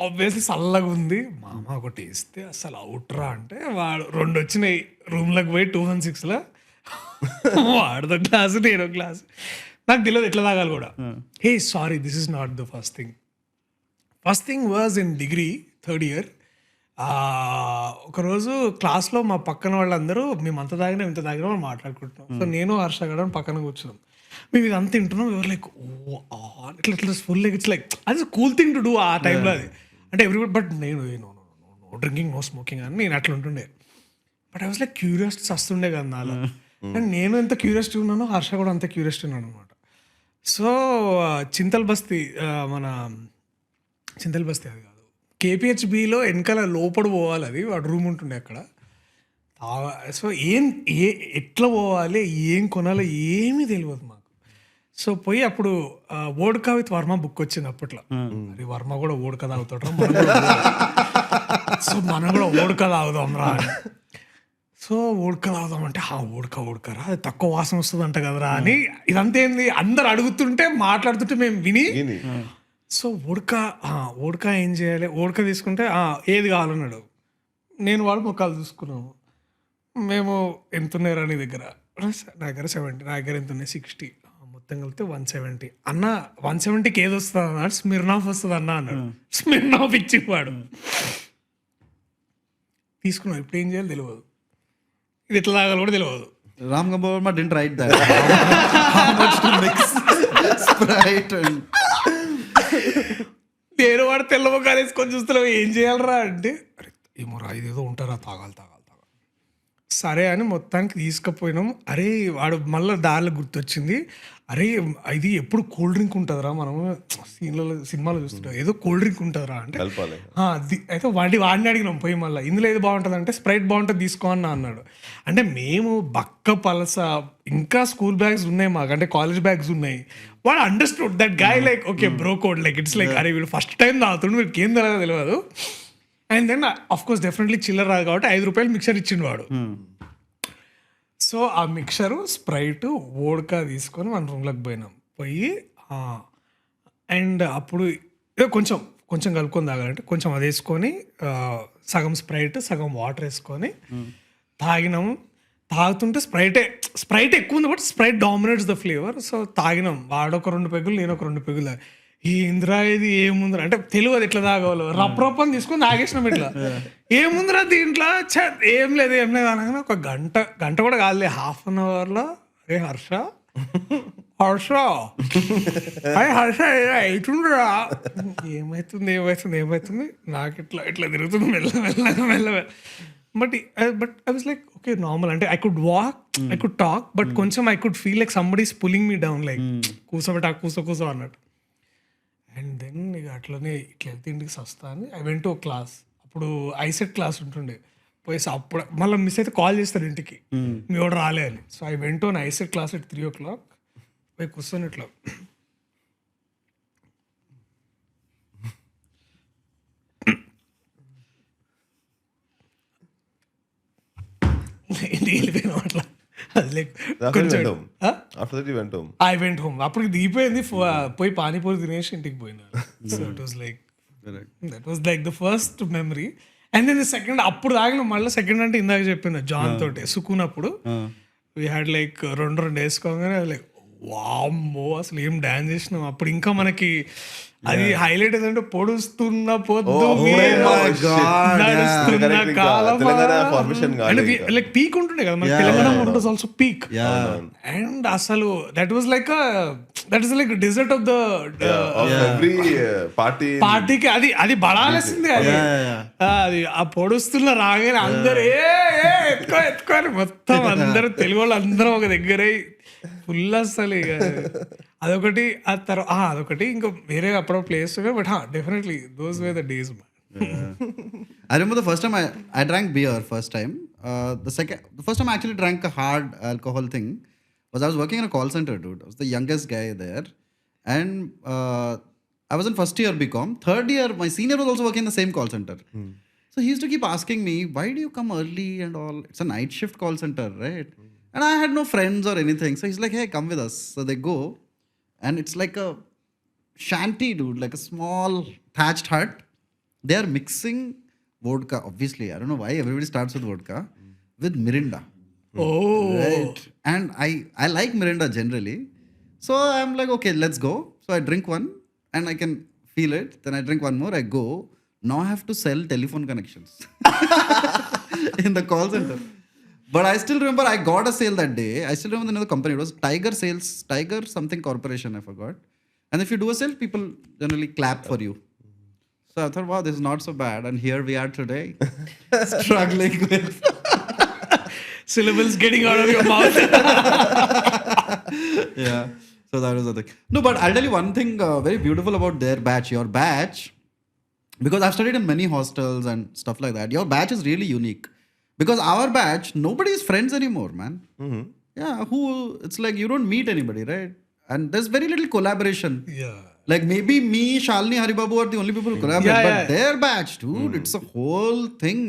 obviously చల్లగా ఉంది. మామ ఒకటి ఇస్తే అసలు అవుట్రా అంటే వాడు 2 వచ్చినాయి. రూమ్లోకి పోయి 216లో వాడుతో గ్లాసు నేను గ్లాసు. నాకు తెలియదు ఎట్లా తాగాలి కూడా. Hey sorry, this is not the first thing. First thing was in degree 3rd year. ఒకరోజు క్లాస్లో మా పక్కన వాళ్ళందరూ మేము అంత తాగినా ఇంత తాగినా మాట్లాడుకుంటున్నాం. సో నేను హర్ష గడ పక్కన కూర్చున్నాం. మేము ఇదంతా తింటున్నాం, ఎవరు లైక్ ఓ ఇట్లా ఇట్లా ఫుల్ ఇట్స్ లైక్ అది కూల్ థింగ్ టు డూ ఆ టైంలో అది. అంటే ఎవ్రీబడి బట్ నేను నో డ్రింకింగ్ నో స్మోకింగ్ అని నేను అట్లా ఉంటుండే. But I was like curiosity వస్తుండే కదా నాలో. అండ్ నేను ఎంత క్యూరియాసిటీ ఉన్నానో హర్ష కూడా అంత క్యూరియాసిటీ ఉన్నాను అనమాట. సో చింతల్ బస్తీ మన చింతల్ బస్తీ అది కాదు, కేపీహెచ్బిలో వెనకాల లోపల పోవాలి, అది వాడు రూమ్ ఉంటుండే అక్కడ. సో ఎట్లా పోవాలి, ఏం కొనాలో ఏమీ తెలియదు మాకు. సో పోయి అప్పుడు వోడ్కా విత్ వర్మ బుక్ వచ్చింది అప్పట్లో. అది వర్మ కూడా వోడ్కా తాగుతాడు, సో మనం కూడా వోడ్కా తాగుదాం రా అని. సో వోడ్కా తాగుదాం అంటే వోడ్కారా అది తక్కువ వాసన వస్తుంది అంట కదరా అని. ఇదంతా ఏంది అందరు అడుగుతుంటే మాట్లాడుతుంటే మేము విని, సో వోడ్కా ఏం చేయాలి, వోడ్కా తీసుకుంటే ఏది కావాలన్నాడు. నేను వాడు మొక్కలు చూసుకున్నాము. మేము ఎంత ఉన్నారా నీ దగ్గర? నా దగ్గర 70, నా దగ్గర ఎంత ఉన్నాయి 60, మొత్తం కలిపితే 170. అన్న 170కి ఏది వస్తుంది అన్నాడు, స్మిర్నాఫ్ వస్తుంది అన్న అన్నాడు. స్మిర్నాఫ్ ఇచ్చివాడు తీసుకున్నాం. ఇప్పుడు ఏం చేయాలి తెలియదు, ఇది ఎట్లా తాగాలి కూడా తెలియదు. Ram Gopal Verma didn't write that. How much to mix Sprite and... నేను వాడు తెల్ల ముఖాలు వేసుకొని చూస్తున్నావు ఏం చేయాలరా అంటే, ఏమో రా ఇదేదో ఉంటారా, తాగాలి. సరే అని మొత్తానికి తీసుకుపోయినాం. అరే వాడు మళ్ళీ దారిలో గుర్తొచ్చింది, అరే ఇది ఎప్పుడు కూల్ డ్రింక్ ఉంటుందిరా, మనం సినిమాలో చూస్తుంటాం ఏదో కూల్ డ్రింక్ ఉంటుందిరా అంటే, అయితే వాడిని అడిగినాం పోయి మళ్ళీ, ఇందులో ఏది బాగుంటుంది అంటే స్ప్రైట్ బాగుంటుంది తీసుకో అన్న అన్నాడు. అంటే మేము బక్క పలస ఇంకా స్కూల్ బ్యాగ్స్ ఉన్నాయి మాకు, అంటే కాలేజ్ బ్యాగ్స్ ఉన్నాయి. వాడు understood that guy like okay bro code like it's like అరే వీడు ఫస్ట్ టైం తాగుతుండు, వీడికి ఏం తెలియదు. And then of course definitely చిల్లర రాదు కాబట్టి 5 రూపాయలు మిక్చర్ ఇచ్చిండు వాడు. సో ఆ మిక్చరు స్ప్రైట్ వోడ్కా తీసుకొని మన రూమ్లోకి పోయి అండ్ అప్పుడు ఏదో కొంచెం కలుపుకొని తాగాలంటే కొంచెం అది వేసుకొని సగం స్ప్రైట్ సగం వాటర్ వేసుకొని తాగినాము. తాగుతుంటే స్ప్రైట్ ఎక్కువ ఉంది but Sprite dominates the flavour. So తాగినాం, వాడొక 2 పెగ్గులు నేను ఒక 2 పెగ్గులు. ఈ ఇంద్రా ఇది ఏముందిరా అంటే తెలియదు ఎట్లా తాగవాలో, రప్ అని తీసుకొని తాగేసినాం. ఇట్లా ఏముందిరా దీంట్లో, ఏం లేదు అనగానే ఒక గంట కూడా కాదులే, హాఫ్ అన్ అవర్లో అరే హర్ష అవుతుండ్రా, ఏమైతుంది నాకు ఇట్లా తిరుగుతుంది మెల్లగా. But I was like okay normal, అంటే I could walk, I could talk, but కొంచెం I could feel like somebody is pulling me down, like కూసో అన్నట్టు. అండ్ దెన్ ఇక అట్లనే ఇట్లా వెళ్తే ఇంటికి వస్తా అని ఐ వెంట్ టు క్లాస్. అప్పుడు ఐసెట్ క్లాస్ ఉంటుండే, పోయేసి అప్పుడు మళ్ళీ మిస్ అయితే కాల్ చేస్తారు ఇంటికి, మీ వాడు రాలే అని. So I went to an ICET class at 3 o'clock. పోయి కూర్చొని ఇట్లా వెళ్ళిపోయినా అట్లా. I went home. అప్పుడు దిగిపోయింది, పోయి పానీపూరి తినేసి ఇంటికి పోయినా. So it was like that was like the first memory. And then second అప్పుడు తాగిన మళ్ళీ సెకండ్ అంటే ఇందాక చెప్పింది జాన్ తోటి సుకూన్. అప్పుడు వీ హ్యాడ్ లైక్ 2 వేసుకోగానే లైక్ వామ్మో అసలు ఏం డాన్స్ చేసినాం. అప్పుడు ఇంకా మనకి అది హైలైట్ ఏంటంటే పొడుస్తున్న పొద్దు నడుస్తున్న కాలం, లైక్ పీక్ ఉంటుండే కదా మన Telangana was also peak. And అసలు that was like dessert of the పార్టీకి అది బడాల్సిందే. అది ఆ పొడుస్తున్న రాగానే అందరు ఎత్తుకోని మొత్తం అందరూ తెలుగు వాళ్ళు అందరం ఒక దగ్గర ఫుల్ అసలు. ఇక అదొకటి. ఆ తర్వాత అదొకటి ఇంకా వేరే అప్పుడు place, but definitely those were the days. I remember the first time I drank beer first time. The first time I actually drank a hard alcohol thing was I was working in a call center, dude. I was the youngest guy there. And I was in first year BCom. Third year, my senior was also working in the same call center. So he used to keep asking me, why do you come early and all? It's a night shift call center, right? And I had no friends or anything. So he's like, hey, come with us. So they go. And it's like a shanty, dude, like a small thatched hut. They are mixing vodka, obviously. I don't know why everybody starts with vodka, with Mirinda. Oh. Right. And I like Mirinda generally. So I'm like, okay, let's go. So I drink one and I can feel it. Then I drink one more, I go. Now I have to sell telephone connections in the call center. But I still remember I got a sale that day. I still remember the name of the company. It was Tiger Sales, Tiger something corporation, I forgot. And if you do a sale, people generally clap for you. So I thought, wow, this is not so bad. And here we are today, struggling with Syllables getting out of your mouth. yeah. So that was the thing. No, but I'll tell you one thing very beautiful about their batch. Your batch, because I've studied in many hostels and stuff like that. Your batch is really unique. Because our batch, nobody is friends anymore, man. Yeah, it's like you don't meet anybody, right? And there's very little collaboration. Yeah. Like maybe me, Shalini, Haribabu are the only people who collaborate. Yeah, but yeah. their batch, dude, it's a whole thing.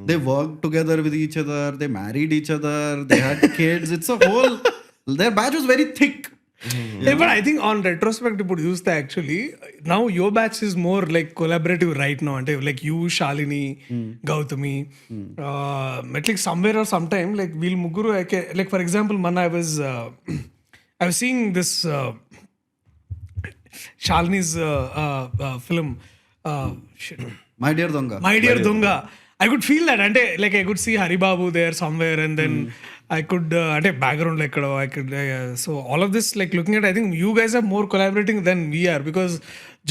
They worked together with each other. They married each other. They had kids. It's a whole... Their batch was very thick. Yeah, but I think on retrospect, ఇప్పుడు చూస్తే actually now your batch is more like collaborative right now. అంటే like you, Shalini, Gautami, at like somewhere or sometime like వీళ్ళు ముగ్గురు like for example I was seeing this Shalini's film shit. My Dear Donga. My Dear Donga. I could feel that. అంటే like I could see Haribabu there somewhere and then I could అంటే background like I could so all of this like looking at I think you guys are more collaborating than we are because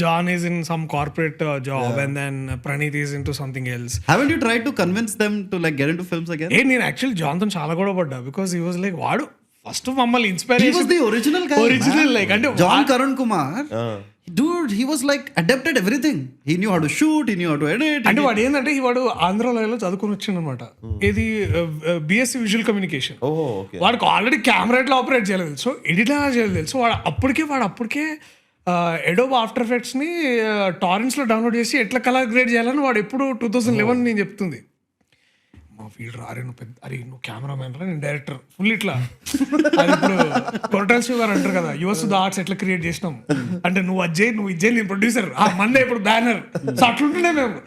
John is in some corporate job and then Praneeth is into something else. Haven't you tried to convince them to like get into films again? నేను actually జాన్తో చాలా గొడవ పడ్డా because he was like వాడు first మమ్మల్ని He was inspiration the original guy. Original, man. like, అంటే John Karan Kumar. Dude, he was like adept at everything. He knew how to shoot, he knew how to edit. అంటే వాడు ఏంటంటే వాడు ఆంధ్రాలో చదువుకుని వచ్చిండు అనమాట ఇది బిఎస్సి విజువల్ కమ్యూనికేషన్ ఓకే వాడికి ఆల్రెడీ కెమెరా ఎట్లా ఆపరేట్ చేయలేదు తెలుసు ఎడిట్ ఎలా చేయలేదు తెలుసు వాడు అప్పటికే ఎడోబ్ ఆఫ్టర్ ఎఫెక్ట్స్ ని టారెంట్స్ లో డౌన్లోడ్ చేసి ఎట్లా కలర్ గ్రేడ్ చేయాలని వాడు ఎప్పుడు 2011 నేను చెప్తుంది మా వీడు రారే నువ్వు పెద్ద అరే నువ్వు కెమెరామెన్ రా నేను డైరెక్టర్ ఫుల్ ఇట్లా అది ఇప్పుడు కొరటాల శివ గారు అంటారు కదా యువర్స్ ద ఆర్ట్స్ ఎట్లా క్రియేట్ చేసినాం అంటే నువ్వు అజ్జయ్ నువ్వు ఇజ్జయ్ నేను ప్రొడ్యూసర్ మందే ఇప్పుడు బ్యానర్ సో అట్లుంటుండే మేము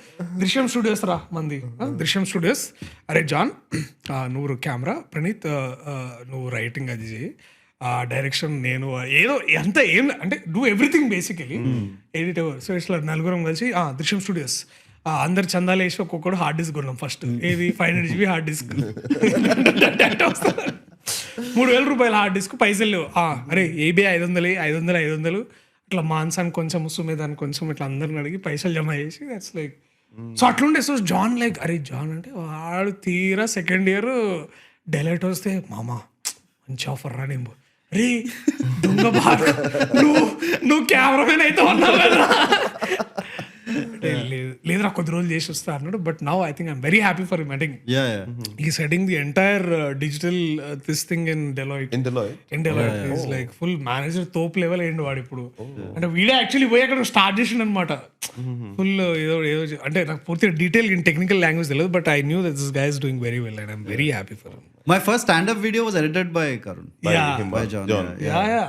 దృశ్యం స్టూడియోస్ రా మంది దృశ్యం స్టూడియోస్ అరే జాన్ నువ్వు కెమెరా ప్రణీత్ నువ్వు రైటింగ్ అది చేయి డైరెక్షన్ నేను ఏదో ఎంత ఏం అంటే do everything basically edit ever so ఇట్లా నలుగురం కలిసి దృశ్యం స్టూడియోస్ అందరు చందాలు వేసి ఒక్కొక్కడు హార్డ్ డిస్క్ కొన్నాం ఫస్ట్ ఏది 500 GB హార్డ్ డిస్క్ 3,000 రూపాయల హార్డ్ డిస్క్ పైసలు లేవు అరే ఏబీ 500 అట్లా మాన్సాన్ని కొంచెం సుమేదాన్ని కొంచెం ఇట్లా అందరిని అడిగి పైసలు జమ చేసి దట్స్ లైక్ సో అట్లుండే సో జాన్ లైక్ అరే జాన్ అంటే వాడు తీరా సెకండ్ ఇయర్ డెలైట్ వస్తే మామా మంచి ఆఫర్ రా నేను రే దొంగ బాగా నువ్వు కెమెరామెన్ అయితే ఉన్నావు కదా లేదురా కొద్ది రోజులు చేసి వస్తా అన్నాడు but now I think I'm very happy for him I think ఈ setting the entire digital this thing in Deloitte is like full manager తోప్ లెవెల్ అయ్యిండు వాడు ఇప్పుడు అంటే వీడే యాక్చువల్లీ పోయి అక్కడ స్టార్ట్ చేసిండు అనమాట ఫుల్ ఏదో అంటే నాకు పూర్తిగా డీటెయిల్ ఇన్ టెక్నికల్ లాంగ్వేజ్ తెలియదు but I knew that this guy is doing very well and I'm very happy for him My first stand-up video was edited by Karun. By John.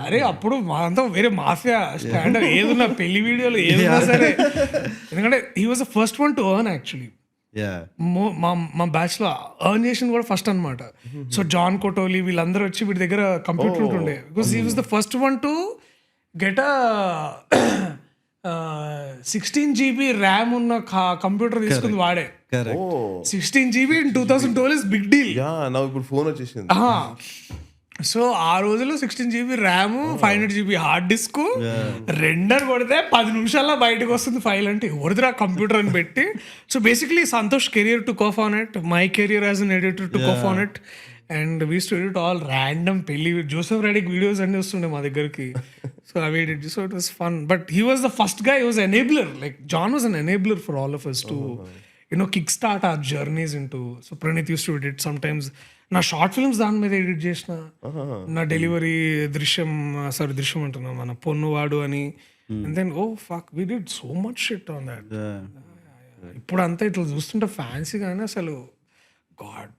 అరే అప్పుడు మాంతా వేరే mafia standard ఏదున్నా పెళ్లి వీడియోలు ఏదున్నా సరే ఎందుకంటే he was the first one to earn actually మా బ్యాచ్ లో ఎర్న్ చేసింది కూడా ఫస్ట్ అనమాట సో జాన్ కోటోలీ వీళ్ళందరూ వచ్చి వీడి దగ్గర కంప్యూటర్ ఉంటుండే because he was the first one to get 16 GB RAM ఉన్న కంప్యూటర్ తీసుకుంది వాడే 16 GB in 2012 is big deal. నా ఇప్పుడు ఫోన్ వచ్చేసింది సో ఆ రోజుల్లో 16 GB RAM 500 GB hard disk render కొడితే 10 నిమిషాల్లో బయటకు వస్తుంది ఫైల్ అంటే ఎవరిదిరా కంప్యూటర్ అని పెట్టి so basically Santosh career to cough on it my career as an editor to cough on it and we to edit all random పెళ్లి జోసెఫ్ రెడ్డిక్ videos అన్ని వస్తుండే మా దగ్గరికి సో అవి edit so it was fun but he was the first guy was enabler like John was an enabler for all of us to kick start our journeys into so Praneeth used to edit sometimes నా short films దాని మీద edit చేసిన నా delivery దృశ్యం అంటున్నా మన పొన్నువాడు అని and then oh fuck we did so much shit on that ఇప్పుడు అంతా ఇట్లా చూస్తుంటే ఫ్యాన్సీ కానీ అసలు God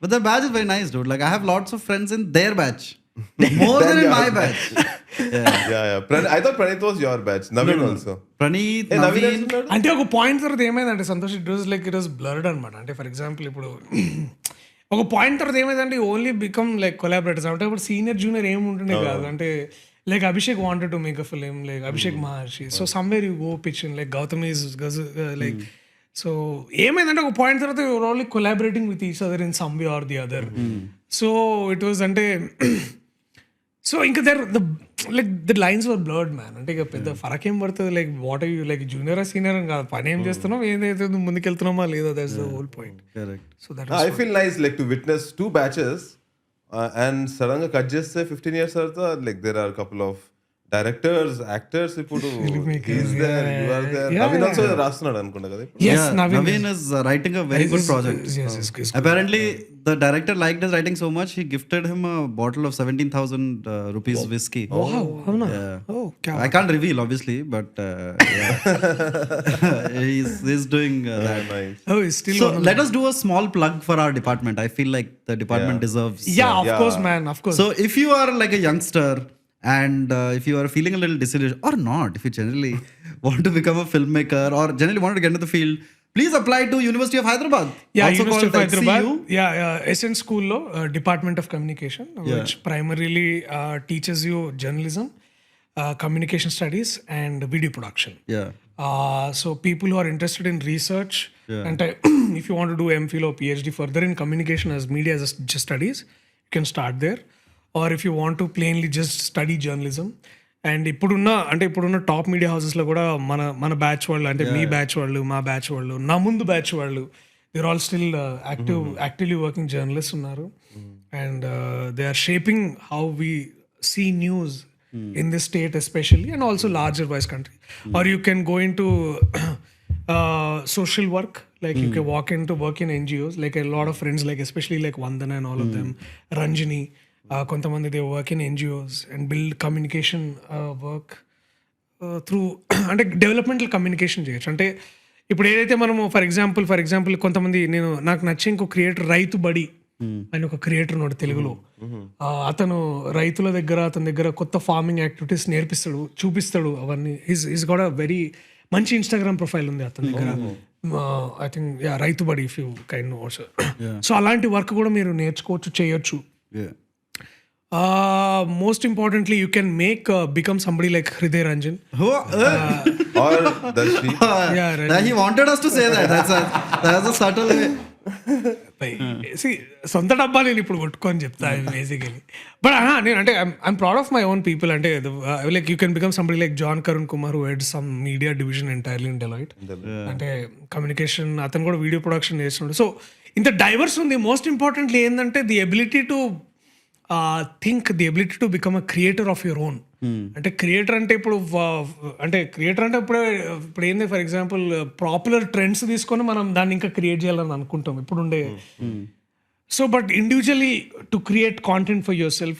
But their batch is very nice, dude. Like I have lots of friends in their batch. More than in my batch. I thought Praneeth was your batch. Naveen also. Praneeth, Naveen. అంటే ఒక point తర్వాత ఏమైందంటే Santosh it was like it was blurred అనమాట అంటే for example ఇప్పుడు ఒక point తర్వాత ఏమైందంటే ఓన్లీ బికమ్ లైక్ కొలాబరేటర్స్ అంటే ఇప్పుడు సీనియర్ జూనియర్ ఏమి ఉంటుండే కాదు అంటే like Abhishek wanted to make a film like Abhishek Maharshi so somewhere you go pitch in like Gautam is like so ఏమైందంటే ఒక పాయింట్ తర్వాత you're only collaborating with each other in some way or the other. So it was అంటే so ఇంకా like the lines were blurred man. అంటే ఇక పెద్ద ఫరక్ ఏం పడుతుంది, like what you like junior senior అని కాదు, పని ఏం చేస్తున్నాం ఏదైతే ముందుకెళ్తున్నామా లేదో, that's the whole point. So that I feel nice like to witness two batches and sudden గా కట్ చేస్తే 15 years తర్వాత like there are a couple of directors, actors ఇప్పుడు he's there, you are there. Naveen also రాస్తున్నాడు అనుకుంటా కదా ఇప్పుడు. yes, Naveen is writing a very good project. Yes. Apparently, the director liked his writing so much, he gifted him a bottle of 17,000 rupees whiskey. Wow, avna? Yeah. Oh, kya I can't reveal, obviously, but yeah. he's doing that. Nice. oh, it's still So let us do a small plug for our department. I feel like the department deserves. yeah, of Yeah. course man, of course. So if you are like a youngster and if you are feeling a little disillusioned or not, if you generally want to become a filmmaker or generally want to get into the field, please apply to University of Hyderabad. Yeah, also University of called Hyderabad. XCU. Yeah, Essence School lo Department of Communication, which primarily teaches you journalism, communication studies, and video production. Yeah. So people who are interested in research and if you want to do MPhil or PhD further in communication as media as studies, you can start there. Or if you want to plainly just study journalism. And ఇప్పుడున్న top media హౌసెస్లో కూడా మన batch వాళ్ళు, అంటే మీ batch వాళ్ళు, మా batch వాళ్ళు, నా ముందు బ్యాచ్ వాళ్ళు, there all still actively working journalist ఉన్నారు. And they are shaping how we see news in this state especially, and also larger wise country. Or you can go into social work, like you can walk into work in NGOs, like a lot of friends, like especially like Vandana and all of them, Ranjini, kontamandi they work in NGOs and build communication work through అంటే developmental communication చేయొచ్చు. అంటే ఇప్పుడు ఏదైతే మనము for example కొంతమంది, నాకు నచ్చే ఇంకో క్రియేటర్ రైతు బడి అని ఒక క్రియేటర్ ఉన్నాడు తెలుగులో. అతను రైతుల దగ్గర, అతని దగ్గర కొత్త ఫార్మింగ్ యాక్టివిటీస్ నేర్పిస్తాడు, చూపిస్తాడు అవన్నీ. ఈస్ గాట్ అ వెరీ మంచి ఇన్స్టాగ్రామ్ ప్రొఫైల్ ఉంది అతని దగ్గర. ఐ థింక్ రైతు బడి, if you kind know. So అలాంటి వర్క్ కూడా మీరు నేర్చుకోవచ్చు, చేయొచ్చు. Most importantly, you can become somebody like Hriday Ranjan. Or Darshi. He wanted us to say that. That's a subtle way. సొంత డబ్బా నేను ఇప్పుడు కొట్టుకొని చెప్తా బేసికలీ. బట్ నేను అంటే I'm proud of my own people. అంటే like you can become somebody like John Karun Kumar who head some media division entirely in Deloitte. అంటే కమ్యూనికేషన్, అతను కూడా వీడియో ప్రొడక్షన్ చేస్తున్నాడు. సో ఇంత డైవర్స్ ఉంది. మోస్ట్ ఇంపార్టెంట్లీ ఏంటంటే the ability to think, the ability to become a creator of your own. అంటే creator అంటే ఇప్పుడు ఇప్పుడు ఏంది, ఫర్ ఎగ్జాంపుల్ పాపులర్ ట్రెండ్స్ తీసుకొని మనం దాన్ని ఇంకా క్రియేట్ చేయాలని అనుకుంటాం ఇప్పుడుండే. So but individually to create content for your self,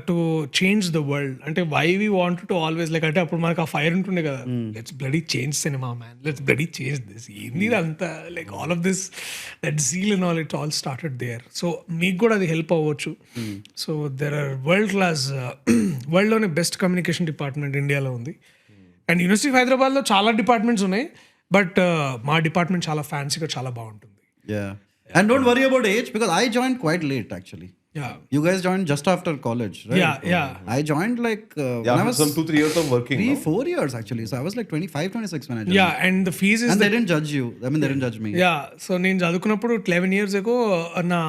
to change the world. అంటే why we want to always like, అంటే అప్పుడు మనకు ఆ ఫైర్ ఉంటుండే కదా, let's bloody change cinema man, let's bloody change this, ఏంది అంతా like all of this, that zeal and all, it all started there. So మీకు కూడా అది హెల్ప్ అవ్వచ్చు. సో దెర్ ఆర్ వరల్డ్లోనే బెస్ట్ కమ్యూనికేషన్ డిపార్ట్మెంట్ ఇండియాలో ఉంది. అండ్ యూనివర్సిటీ ఆఫ్ హైదరాబాద్లో చాలా డిపార్ట్మెంట్స్ ఉన్నాయి, బట్ మా డిపార్ట్మెంట్ చాలా ఫ్యాన్సీగా చాలా బాగుంటుంది. And don't worry about age, because I joined quite late actually. Yeah. You guys joined just after college, right? Yeah. I joined like when I was some 2-3 years of working. 3-4 years actually. So I was like 25-26 when I joined. Yeah, and the fees is and they didn't judge you. I mean, they didn't judge me. Yeah, so నేను చదువుకున్నప్పుడు 11 years ago నా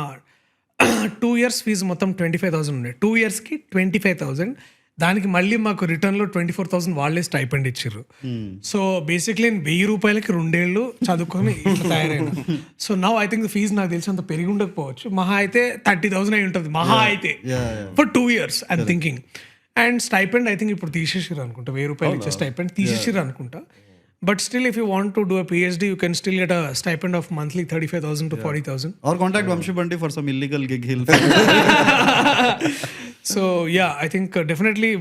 2 years fee మొత్తం 25,000 ఉండే. 2 yearsకి 25,000. దానికి మళ్ళీ మాకు రిటర్న్లో 24,000 వాళ్ళే స్టైపెండ్ ఇచ్చారు. సో బేసిక్లీ నేను 1,000 రూపాయలకి 2 ఏళ్ళు చదువుకొని ఇట్లా తయారైనా. So now I think the fee నాకు తెలిసి అంత పెరిగి ఉండకపోవచ్చు. మహా అయితే 30,000 అయి ఉంటుంది, మహా అయితే for 2 years I'm thinking. And stipend I think ఇప్పుడు తీసేసారు అనుకుంటా, 1,000 రూపాయలు ఇచ్చే స్టైపెండ్ తీసేసారు అనుకుంటా. But still, if you want to do a PhD, you can still get a stipend of monthly 35,000 to 40,000. Or contact Vamshi Bandi for some illegal gig. So yeah, I think definitely,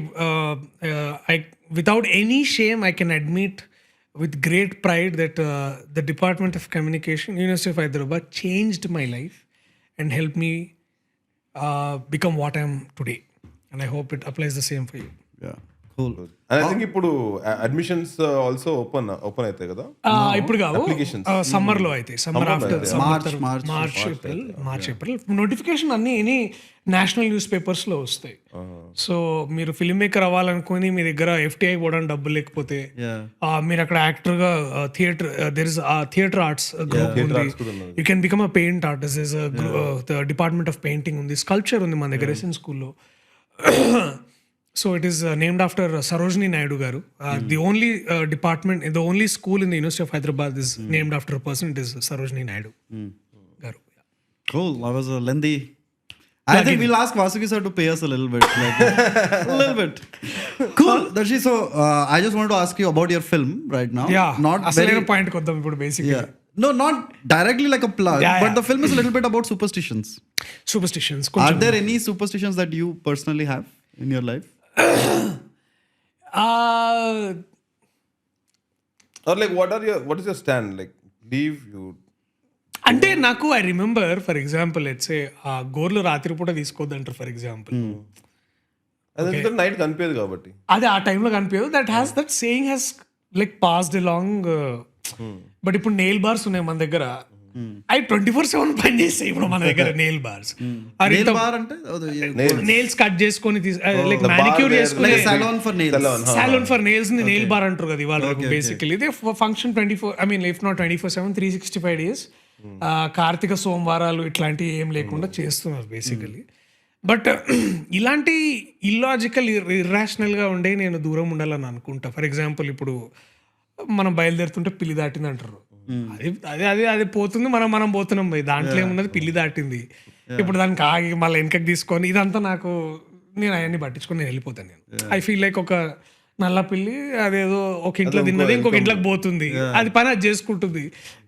without any shame, I can admit with great pride that the Department of Communication, University of Hyderabad, changed my life and helped me become what I am today. And I hope it applies the same for you. Yeah. Cool. And I think ఇప్పుడు admissions also open అవుతాయి కదా ఇప్పుడు కావు Applications. Summer లో అయితే summer after March April notification అన్ని any national news papers లో వస్తాయి. సో మీరు ఫిల్మ్ మేకర్ అవ్వాలనుకుని మీ దగ్గర FTI పోవడానికి డబ్బులు లేకపోతే మీరు అక్కడ యాక్టర్ గా theatre there is theatre arts group ఉంది. You can become a paint artist. Is department of painting ఉంది, స్కల్ప్చర్ ఉంది మన దగ్గర ఎస్ఎన్ స్కూల్లో. So it is named after Sarojini Naidu garu. The only department, the only school in the University of Hyderabad is named after a person. It is Sarojini Naidu garu. Yeah. Cool. That was a lengthy. I think we'll ask Vasuki sir to pay us a little bit. Like, a little bit. Cool. Darshi, so I just wanted to ask you about your film right now. Yeah. Not Asalena very. point koddam ippudu basically. Yeah. No, not directly like a plug, Yeah, but the film is a little bit about superstitions. Superstitions. Are there any superstitions that you personally have in your life? or like what is your stand, like leave you అంటే నాకు I remember for example let's say గోర్లు రాత్రిపూట తీసుకోవద్దంటారు for example. అదంతా night కనిపించదు కాబట్టి అది ఆ టైంలో కనిపించదు. That saying has like passed along. But ఇప్పుడు నెయిల్ బార్స్ ఉన్నాయి మన దగ్గర. అవి 24/7 పని చేస్తాయి ఇప్పుడు మన దగ్గర నెయిల్ బార్స్. Nail bar అంటే నెయిల్స్ కట్ చేసుకొని లైక్ మానిక్యూర్ చేసుకుని like a salon for nails. Salon for nails ని నెయిల్ బార్ అంటారు కదా ఇవాళ బేసికలీ. ఇదే function 24 I mean if not 24/7 365 days. Karthika సోమవారాలు ఇట్లాంటివి ఏం లేకుండా చేస్తున్నారు బేసికలీ. బట్ ఇలాంటి ఇల్లాజికల్ ఇర్రాషనల్ గా ఉండే నేను దూరం ఉండాలని అనుకుంటా. ఫర్ ఎగ్జాంపుల్ ఇప్పుడు మనం బయలుదేరుతుంటే పిల్లి దాటింది అంటారు. అది పోతుంది, మనం పోతున్నాం పోయి. దాంట్లో ఏమున్నది, పిల్లి దాటింది. ఇప్పుడు దానికి ఆగి మళ్ళీ వెనకకి తీసుకొని ఇదంతా నాకు నేను అవన్నీ పట్టించుకొని నేను వెళ్ళిపోతాను. నేను ఐ ఫీల్ లైక్ ఒక నల్ల పిల్లి అదేదో ఒక ఇంట్లో తిన్నది ఇంకొక ఇంట్లోకి పోతుంది, అది పని అది చేసుకుంటుంది.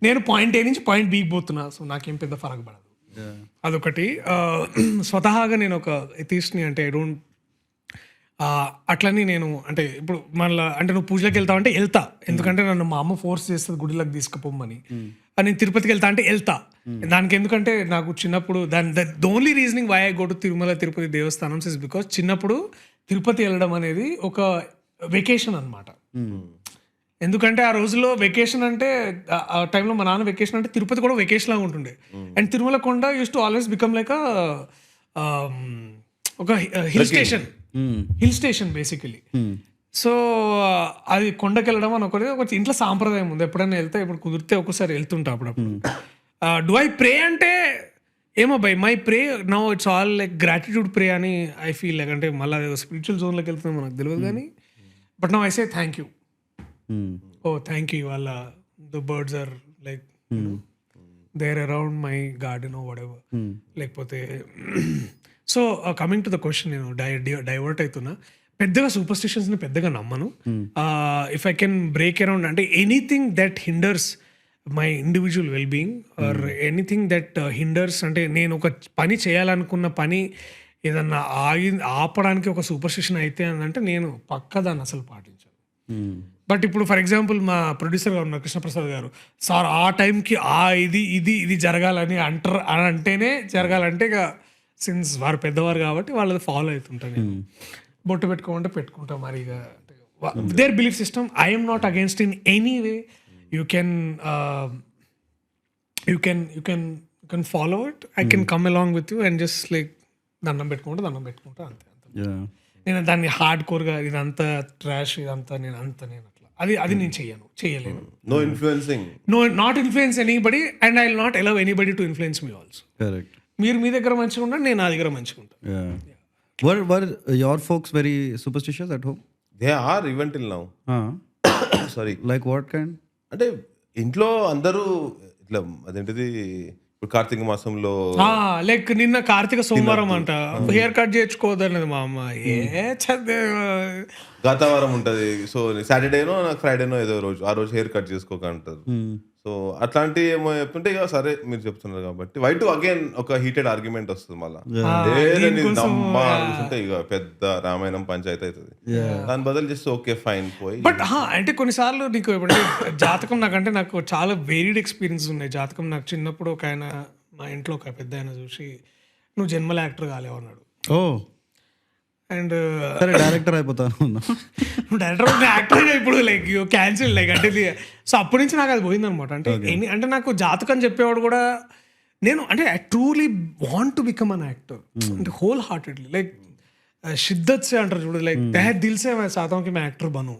నేను పాయింట్ A నుంచి పాయింట్ Bకి పోతున్నా. సో నాకేం పెద్ద ఫరక్ పడదు. అదొకటి. స్వతహాగా నేను ఒక ఎథీస్ట్ని, అంటే ఐ డోంట్ అట్లని నేను అంటే ఇప్పుడు మళ్ళీ అంటే నువ్వు పూజలోకి వెళ్తావు అంటే వెళ్తా, ఎందుకంటే నన్ను మా అమ్మ ఫోర్స్ చేస్తుంది గుడిలోకి తీసుకుపోమని. నేను తిరుపతికి వెళ్తా అంటే వెళ్తా. దానికి ఎందుకంటే నాకు చిన్నప్పుడు the only reasoning why I go to Tirumala Tirupati Devasthanam is because చిన్నప్పుడు తిరుపతి వెళ్ళడం అనేది ఒక వెకేషన్ అనమాట. ఎందుకంటే ఆ రోజుల్లో వెకేషన్ అంటే ఆ టైంలో మా నాన్న వెకేషన్ అంటే తిరుపతి కూడా వెకేషన్ లాగా ఉంటుండే. అండ్ తిరుమల కొండ use to always become like ఒక హిల్ స్టేషన్ బేసికలీ. సో అది కొండకి వెళ్ళడం అని ఒక ఇంట్లో సాంప్రదాయం ఉంది. ఎప్పుడైనా వెళ్తే ఇప్పుడు కుదిరితే ఒక్కసారి వెళ్తుంటా అప్పుడప్పుడు. డూ ఐ ప్రే అంటే ఏమో by my pray now it's all like gratitude pray అని ఐ ఫీల్ లైక్. అంటే మళ్ళీ స్పిరిచువల్ జోన్లోకి వెళ్తుంది మనకు తెలియదు కానీ. But now I say thank you. Thank you, వాళ్ళ the birds are like there around my garden or whatever. లేకపోతే so coming to the question, నేను డైవర్ట్ అవుతున్నా. పెద్దగా సూపర్స్టిషన్స్ని పెద్దగా నమ్మను. If I can break around అంటే anything that hinders my individual well being or anything that hinders, అంటే నేను ఒక పని చేయాలనుకున్న పని ఏదన్నా ఆపడానికి ఒక సూపర్స్టిషన్ అయితే అని అంటే నేను పక్కా దాన్ని అసలు పాటించాను. బట్ ఇప్పుడు ఫర్ ఎగ్జాంపుల్ మా ప్రొడ్యూసర్ గారు ఉన్నారు కృష్ణప్రసాద్ గారు, సార్ ఆ టైంకి ఇది జరగాలని అంటారు అని అంటేనే జరగాలంటే ఇక సిన్స్ వారు పెద్దవారు కాబట్టి వాళ్ళది ఫాలో అవుతుంటాను. నేను బొట్టు పెట్టుకోమంటే పెట్టుకుంటాం. మరి ఇక there belief system I'm not against in any way. You can follow it. I can come along with you and just like దండం పెట్టుకుంటా అంతే. నేను దాన్ని హార్డ్ కోర్గా ఇదంతా ట్రాష్ ఇదంతా నేను అట్లా అది నేను చేయలేను. No influencing, not influence anybody and I will not allow anybody to influence me also. Correct. మీరు మీ దగ్గర మంచిగా ఉంటాను, నేను నా దగ్గర మంచిగా ఉంటాను. Were your folks very superstitious at home? they are even till now. Sorry, Like what kind? అంటే ఇంట్లో అందరూ ఇట్లా అదేంటిది ఇప్పుడు కార్తీక మాసంలో లైక్ నిన్న కార్తీక సోమవారం అంట, హెయిర్ కట్ చేయించుకోవద్దన్నది మా అమ్మ. గతవారం ఉంటుంది. సో సాటర్డేనో నాకు ఫ్రైడేనో ఏదో రోజు ఆ రోజు హెయిర్ కట్ చేసుకోక అంటారు. సో అట్లాంటివి ఏమో చెప్తుంటే ఇక సరే మీరు చెప్తున్నారు కాబట్టి వై టు అగైన్ ఒక హీటెడ్ ఆర్గ్యుమెంట్ వస్తుంది. మళ్ళీ నమ్మాలంటే ఇక పెద్ద రామాయణం పంచాయతీ అవుతుంది. దాని బదులు జస్ట్ ఓకే ఫైన్ పోయి. బట్ అంటే కొన్నిసార్లు నీకు ఎప్పుడంటే జాతకం నాకు చాలా వేరీడ్ ఎక్స్పీరియన్స్ ఉన్నాయి. జాతకం నాకు చిన్నప్పుడు ఒక ఆయన మా ఇంట్లో ఒక పెద్ద ఆయన చూసి నువ్వు జన్మల యాక్టర్ కాలేవన్నాడు. అండ్ సరే డైరెక్టర్ అయిపోతాను. డైరెక్టర్ యాక్టర్ ఇప్పుడు లైక్ క్యాన్సిల్ లైక్ అంటే సో అప్పటి నుంచి నాకు అది పోయింది అనమాట. అంటే అంటే నాకు జాతకం చెప్పేవాడు కూడా నేను అంటే I truly want to become an actor అంటే హోల్ హార్టెడ్లీ లైక్ షిద్దత్ సే అంటారు చూడు లైక్ తెహత్ దిల్ సే मैं चाहता हूं कि मैं एक्टर बनूं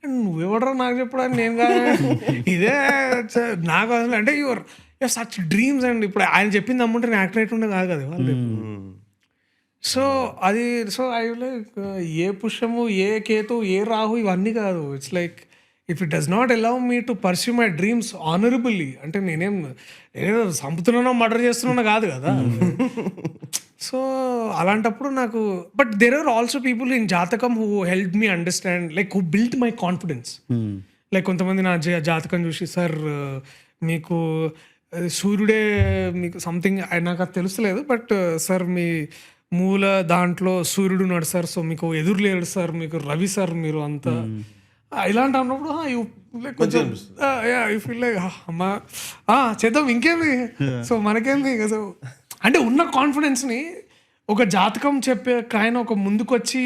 అండ్ నువ్వెవడరా నాకు చెప్పడానికి నేను కాదు ఇదే నాకు అసలు అంటే యువర్ సచ్ డ్రీమ్స్ అండ్ ఇప్పుడు ఆయన చెప్పింది అమ్ముంటే నేను యాక్టర్ అయితుండే కాదు కదా వాళ్ళు. సో అది సో ఐ లైక్ ఏ పుష్యము ఏ కేతు ఏ రాహు ఇవన్నీ కాదు. It's like if it does not allow me to pursue my dreams honourably అంటే నేనేదో చంపుతున్నానో మర్డర్ చేస్తున్నానో కాదు కదా. సో అలాంటప్పుడు నాకు but there are also people in జాతకం who help me understand like who built my confidence. Like కొంతమంది నా జాతకం చూసి సార్ మీకు సూర్యుడే మీకు సంథింగ్ నాకు అది తెలుస్తలేదు బట్ సార్ మీ మూల దాంట్లో సూర్యుడు ఉన్నాడు సార్ సో మీకు ఎదురు లేడు సార్ మీకు రవి సార్ మీరు అంతా ఇలాంటి అన్నప్పుడు కొంచెం యూ ఫీల్ లైక్ అమ్మా చేద్దాం ఇంకేంది సో మనకేంది సో అంటే ఉన్న కాన్ఫిడెన్స్ని ఒక జాతకం చెప్పే ఆయన ఒక ముందుకొచ్చి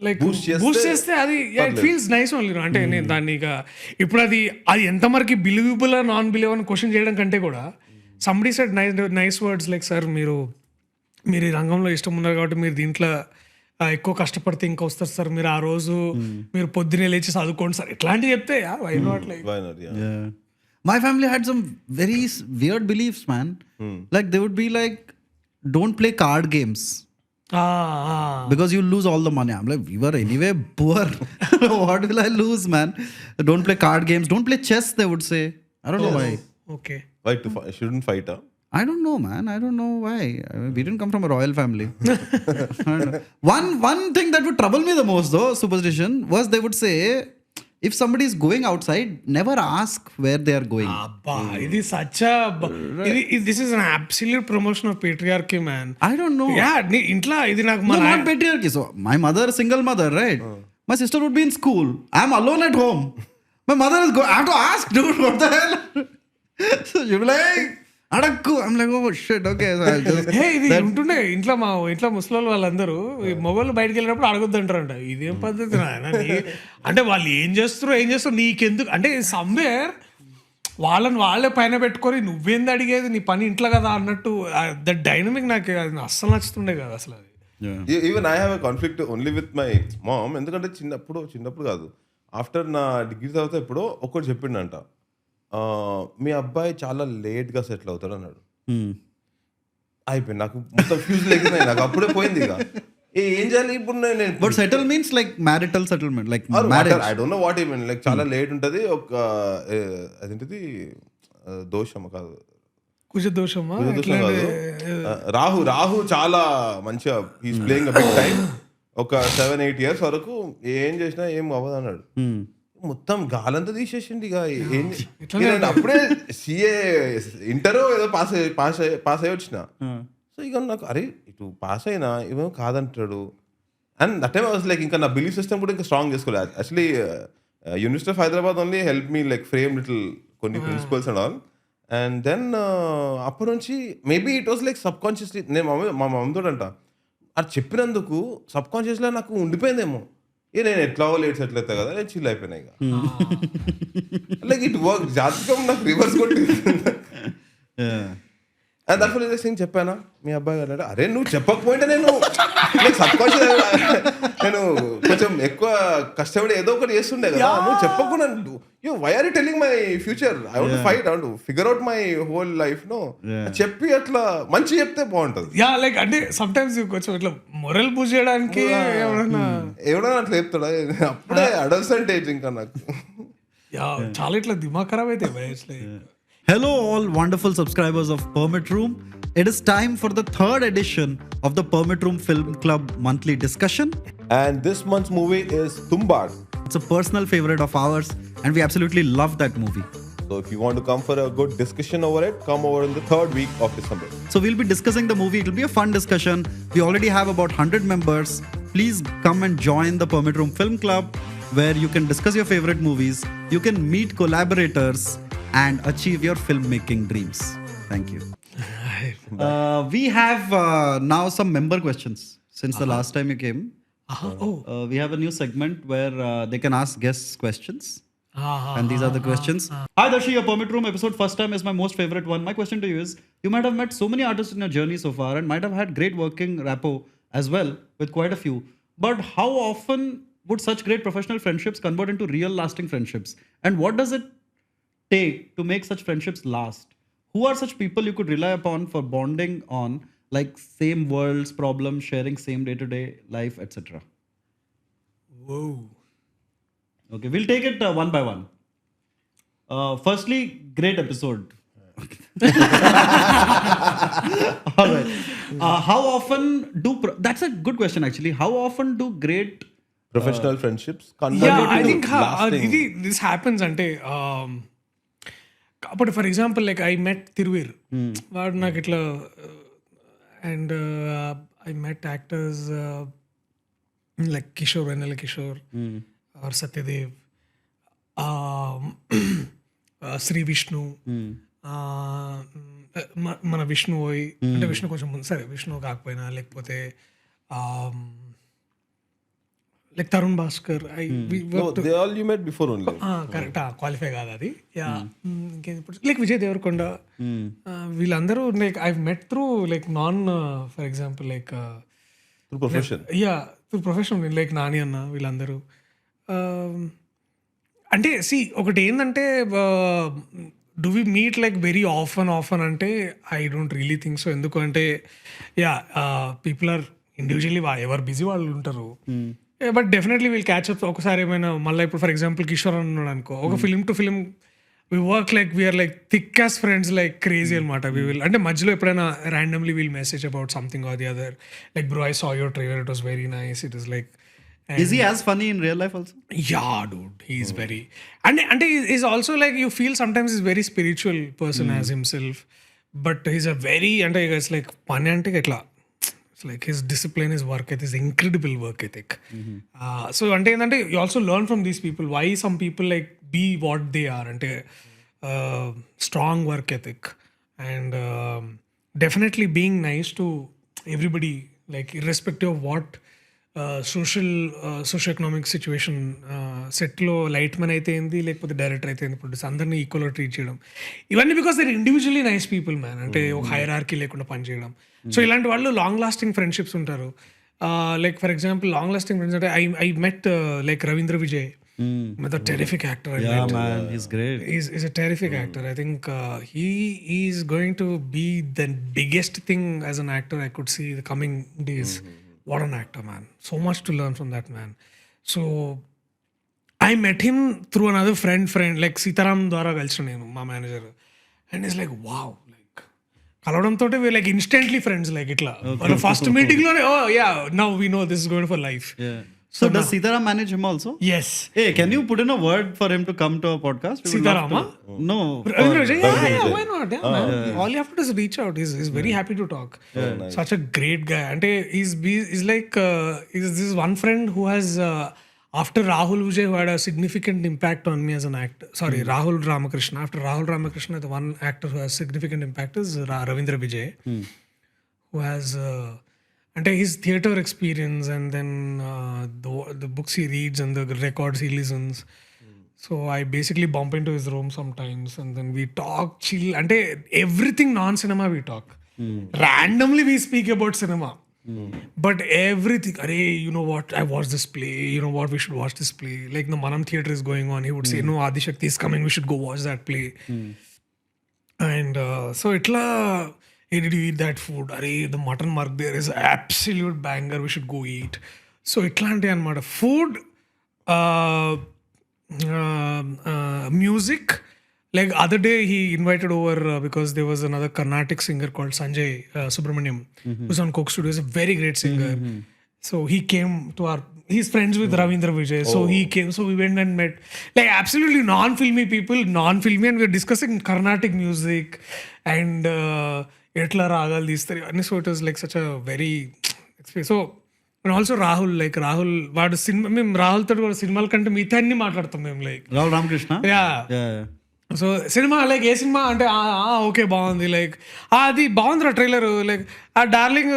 లైక్ బూస్ట్ చేస్తే అది ఇట్ ఫీల్స్ నైస్ ఓన్లీ. అంటే నేను దాన్ని ఇక ఇప్పుడు అది ఎంతవరకు బిలీవబుల్ నాన్ బిలీవ్ అని క్వశ్చన్ చేయడం కంటే కూడా somebody said nice words like sir మీరు ఈ రంగంలో ఇష్టం ఉన్నారు కాబట్టి మీరు దీంట్లో ఎక్కువ కష్టపడితే ఇంకా వస్తారు సార్ మీరు ఆ రోజు మీరు పొద్దునే లేచి చదువుకోండి సార్ ఇట్లాంటివి చెప్తే why not like. My family had some very weird beliefs, man. Like they would be like, don't play card games. Because you'll lose all the money. I'm like, we were anyway poor. What will I lose, man? Don't play card games. Don't play chess, they would say. I don't know why. Okay. Why shouldn't fight, huh? I don't know, man. I don't know why. I mean, we didn't come from a royal family. One thing that would trouble me the most, though, superstition, was they would say, if somebody is going outside, never ask where they are going. Abba, it is such a this is an absolute promotion of patriarchy, man. I don't know. Yeah, intla idi నాకు No, not patriarchy. So my mother, single mother, right? My sister would be in school. I'm alone at home. My mother is I have to ask, dude, what the hell? So she'll be like, అడక్కు. I'm like, oh shit, okay. So I'll just ఇది ఉంటుండే ఇంట్లో మా ఇంట్లో ముసలి వాళ్ళందరూ ఈ mobile బయటకు వెళ్ళినప్పుడు అడగొద్దు అంటారంట. ఇదేం పద్ధతి నాయన అంటే వాళ్ళు ఏం చేస్తారు నీకెందుకు అంటే సమ్వేర్ వాళ్ళే పైన పెట్టుకొని నువ్వేంది అడిగేది నీ పని ఇంట్లో కదా అన్నట్టు దట్ డైనమిక్ నాకు అస్సలు నచ్చుతుండే కదా అసలు అది. Even I have a conflict only with my mom. ఎందుకంటే చిన్నప్పుడు కాదు ఆఫ్టర్ నా డిగ్రీ తర్వాత ఎప్పుడో ఒక్కటి చెప్పిండంట, మీ అబ్బాయి చాలా లేట్గా సెటిల్ అవుతాడు అన్నాడు. అయిపోయింది నాకు మొత్తం ఫ్యూజ్ లేకుండా నాకు అప్పుడే పోయింది. ఇక ఏం చేయాలి ఇప్పుడు నేను. But settle means like marital settlement like marriage. I don't know what you mean. Like చాలా లేట్ ఉంటుంది. ఒక అదేంటిది దోషమా కాదు కుజదోషమా కాదు రాహు చాలా మంచిగా he's playing a big time. ఒక 7-8 years వరకు ఏం చేసినా ఏం అవ్వదు అన్నాడు. మొత్తం గాలంతా తీసేసింది. ఇక అప్పుడే సిఏ ఇంటరో ఏదో పాస్ అయ్యి వచ్చిన. సో ఇక నాకు అరే ఇటు పాస్ అయినా ఇవేమో కాదంటాడు. And that time was like ఇంకా నా బిలీఫ్ సిస్టమ్ కూడా ఇంకా స్ట్రాంగ్ చేసుకోలేదు. Actually university of Hyderabad only help me like frame little కొన్ని principles and all. And then అప్పటి నుంచి maybe it was like subconsciously నేను మా మమ్మీతో అంట అది చెప్పినందుకు సబ్ కాన్షియస్లో నాకు ఉండిపోయిందేమో. నేను ఎట్లా లేట్ సెటిల్ అవుతా కదా నేను చిల్ అయిపోయినా. ఇక లైక్ ఇట్ వర్క్. జాతకం నాకు రివర్స్ కొట్టి దర్ఫర్ సింగ్ చెప్పానా మీ అబ్బాయి అన్నాడు. అరే నువ్వు చెప్పకపోయింటే నేను సబ్కాన్షియస్ నేను కొంచెం ఎక్కువ కష్టపడి ఏదో ఒకటి చేస్తుండే కదా. నువ్వు చెప్పకుండా why are you telling my future? I want to fight, I want to figure out my whole life. No చెప్పి అట్లా మంచి చెప్తే బాగుంటది. యా లైక్ అంటే సమ్ టైమ్స్ కొంచెం ఇట్లా మొరల్ పూజ చేయడానికి ఎవడన్నా అట్లా చెప్తాడా? అప్పుడే అడల్సెంట్ ఏజ్ ఇంకా నాకు చాలా ఇట్లా దిమాగ్ ఖరాబ్ అయితే. Hello all wonderful subscribers of Permit Room. It is time for the third edition of the Permit Room Film Club monthly discussion. And this month's movie is Tumbad. It's a personal favorite of ours and we absolutely love that movie. So if you want to come for a good discussion over it, come over in the third week of December. So we'll be discussing the movie. It'll be a fun discussion. We already have about 100 members. Please come and join the Permit Room Film Club where you can discuss your favorite movies. You can meet collaborators and achieve your filmmaking dreams. Thank you. We have now some member questions. since the last time you came. We have a new segment where they can ask guests questions. And these are the questions. Hi Darshi, your Permit Room episode first time is my most favorite one. My question to you is, you might have met so many artists in your journey so far and might have had great working rapport as well with quite a few. But how often would such great professional friendships convert into real lasting friendships? And what does it take to make such friendships last? Who are such people you could rely upon for bonding on, like same worlds, problems, sharing same day-to-day life, etc.? Whoa. Okay, we'll take it one by one. Firstly, great episode. All right. How often do... that's a good question actually. How often do great... professional friendships convert Yeah, I think this happens అంటే అప్పుడు for example like I met Thiruveer వాడు నాకు ఇట్లా and I met actors like Kishore Vennela Kishore or Satyadev Sree Vishnu మన విష్ణు పోయి అంటే విష్ణు కొంచెం ముందు సరే విష్ణు కాకపోయినా లేకపోతే like Tarun Bhaskar they all you met before only correct qualify కాదు అది యా లైక్ విజయ్ దేవరకొండ వీళ్ళందరూ like I met through like non for example like through profession yeah through profession like Nani అన్న వీళ్ళందరూ అంటే ఒకటి ఏంటంటే do we meet like very often అంటే I don't really think so ఎందుకంటే యా పీపుల్ ఆర్ ఇండివిజువల్లీ ఎవరు busy వాళ్ళు ఉంటారు but definitely we'll catch up ఒకసారి ఏమైనా మళ్ళీ ఇప్పుడు ఫర్ ఎగ్జాంపుల్ కిషోర్ అన్నాడు అనుకో ఒక film to film we work like we're like thick as friends like crazy అనమాట వీ విల్ అంటే మధ్యలో ఎప్పుడైనా randomly we'll message about something or the other like bro I saw your trailer it was very nice it is like Is he as funny in real life also? Yeah, dude, he's very and he's also like you feel sometimes he's very spiritual person as himself, but he's a very and it's like funny ante etla it's like his discipline, his work ethic is incredible work ethic. So ante endante you also learn from these people why some people like be what they are ante strong work ethic and definitely being nice to everybody like irrespective of what social economic situation సెట్లో light man అయితే ఏంది లేకపోతే director అయితే ఏంది producer అందరినీ ఈక్వల్గా treat చేయడం ఇవన్నీ because they're individually nice people man అంటే ఒక హైరార్కీ లేకుండా పనిచేయడం సో ఇలాంటి వాళ్ళు లాంగ్ లాస్టింగ్ ఫ్రెండ్షిప్స్ ఉంటారు like for example long lasting friends అంటే I met like Ravindra Vijay a terrific actor. Yeah, man, he's great. He's a terrific actor. I think he is going to be the biggest thing as an actor I could see the coming days. What an actor, man. So much to learn from that man. So I met him through another friend like Sitaram Dwara Galchana nenu my manager and he's like wow like కలవడం తోటే we like instantly friends like itla first meeting lo oh yeah now we know this is going for life. Yeah. So does Sitaram manage him also? Yes. Hey, can you put in a word for him to come to our podcast? Sitaram? No. Yeah, why not? Yeah, man. All you have to do is reach out. He's very happy to talk. Nice. Such a great guy. And he's like this is one friend who has after Rahul Vijay who had a significant impact on me as an actor. Sorry, Rahul Ramakrishna. After Rahul Ramakrishna, the one actor who has significant impact is Ravindra Vijay, who has అంటే his theater experience and then the books he reads and the records he listens. So I basically bump into his room sometimes and then we talk, chill. Ante everything non-cinema we talk. Randomly we speak about cinema. But everything, arey, you know what, I watched this play, you know what, we should watch this play. Like the Manam theater is going on. He would say, no, Adi Shakti is coming, we should go watch that play. And so itla... Hey, did you eat that food? Arey, the mutton mark there is absolute banger. We should go eat. So itlanti anamata food, music. Like other day he invited over because there was another Carnatic singer called Sanjay Subramaniam who's on Coke Studio. He's a very great singer. So he came to our... He's friends with Ravindra Vijay. So he came. So we went and met like absolutely non-filmy people, non-filmy, and we were discussing Carnatic music and ఎట్లా రాగాలు తీస్తారు అన్ని. So it was like such a very experience. So and also Rahul like Rahul వాడు cinema మేము రాహుల్ తోటి వాడు సినిమాల కంటే మిగతా అన్ని మాట్లాడతాం మేము like Rahul Ramakrishna. Yeah so cinema like ఏ సినిమా అంటే ఓకే బాగుంది లైక్ అది బాగుందిరా ట్రైలర్ లైక్ ఆ డార్లింగ్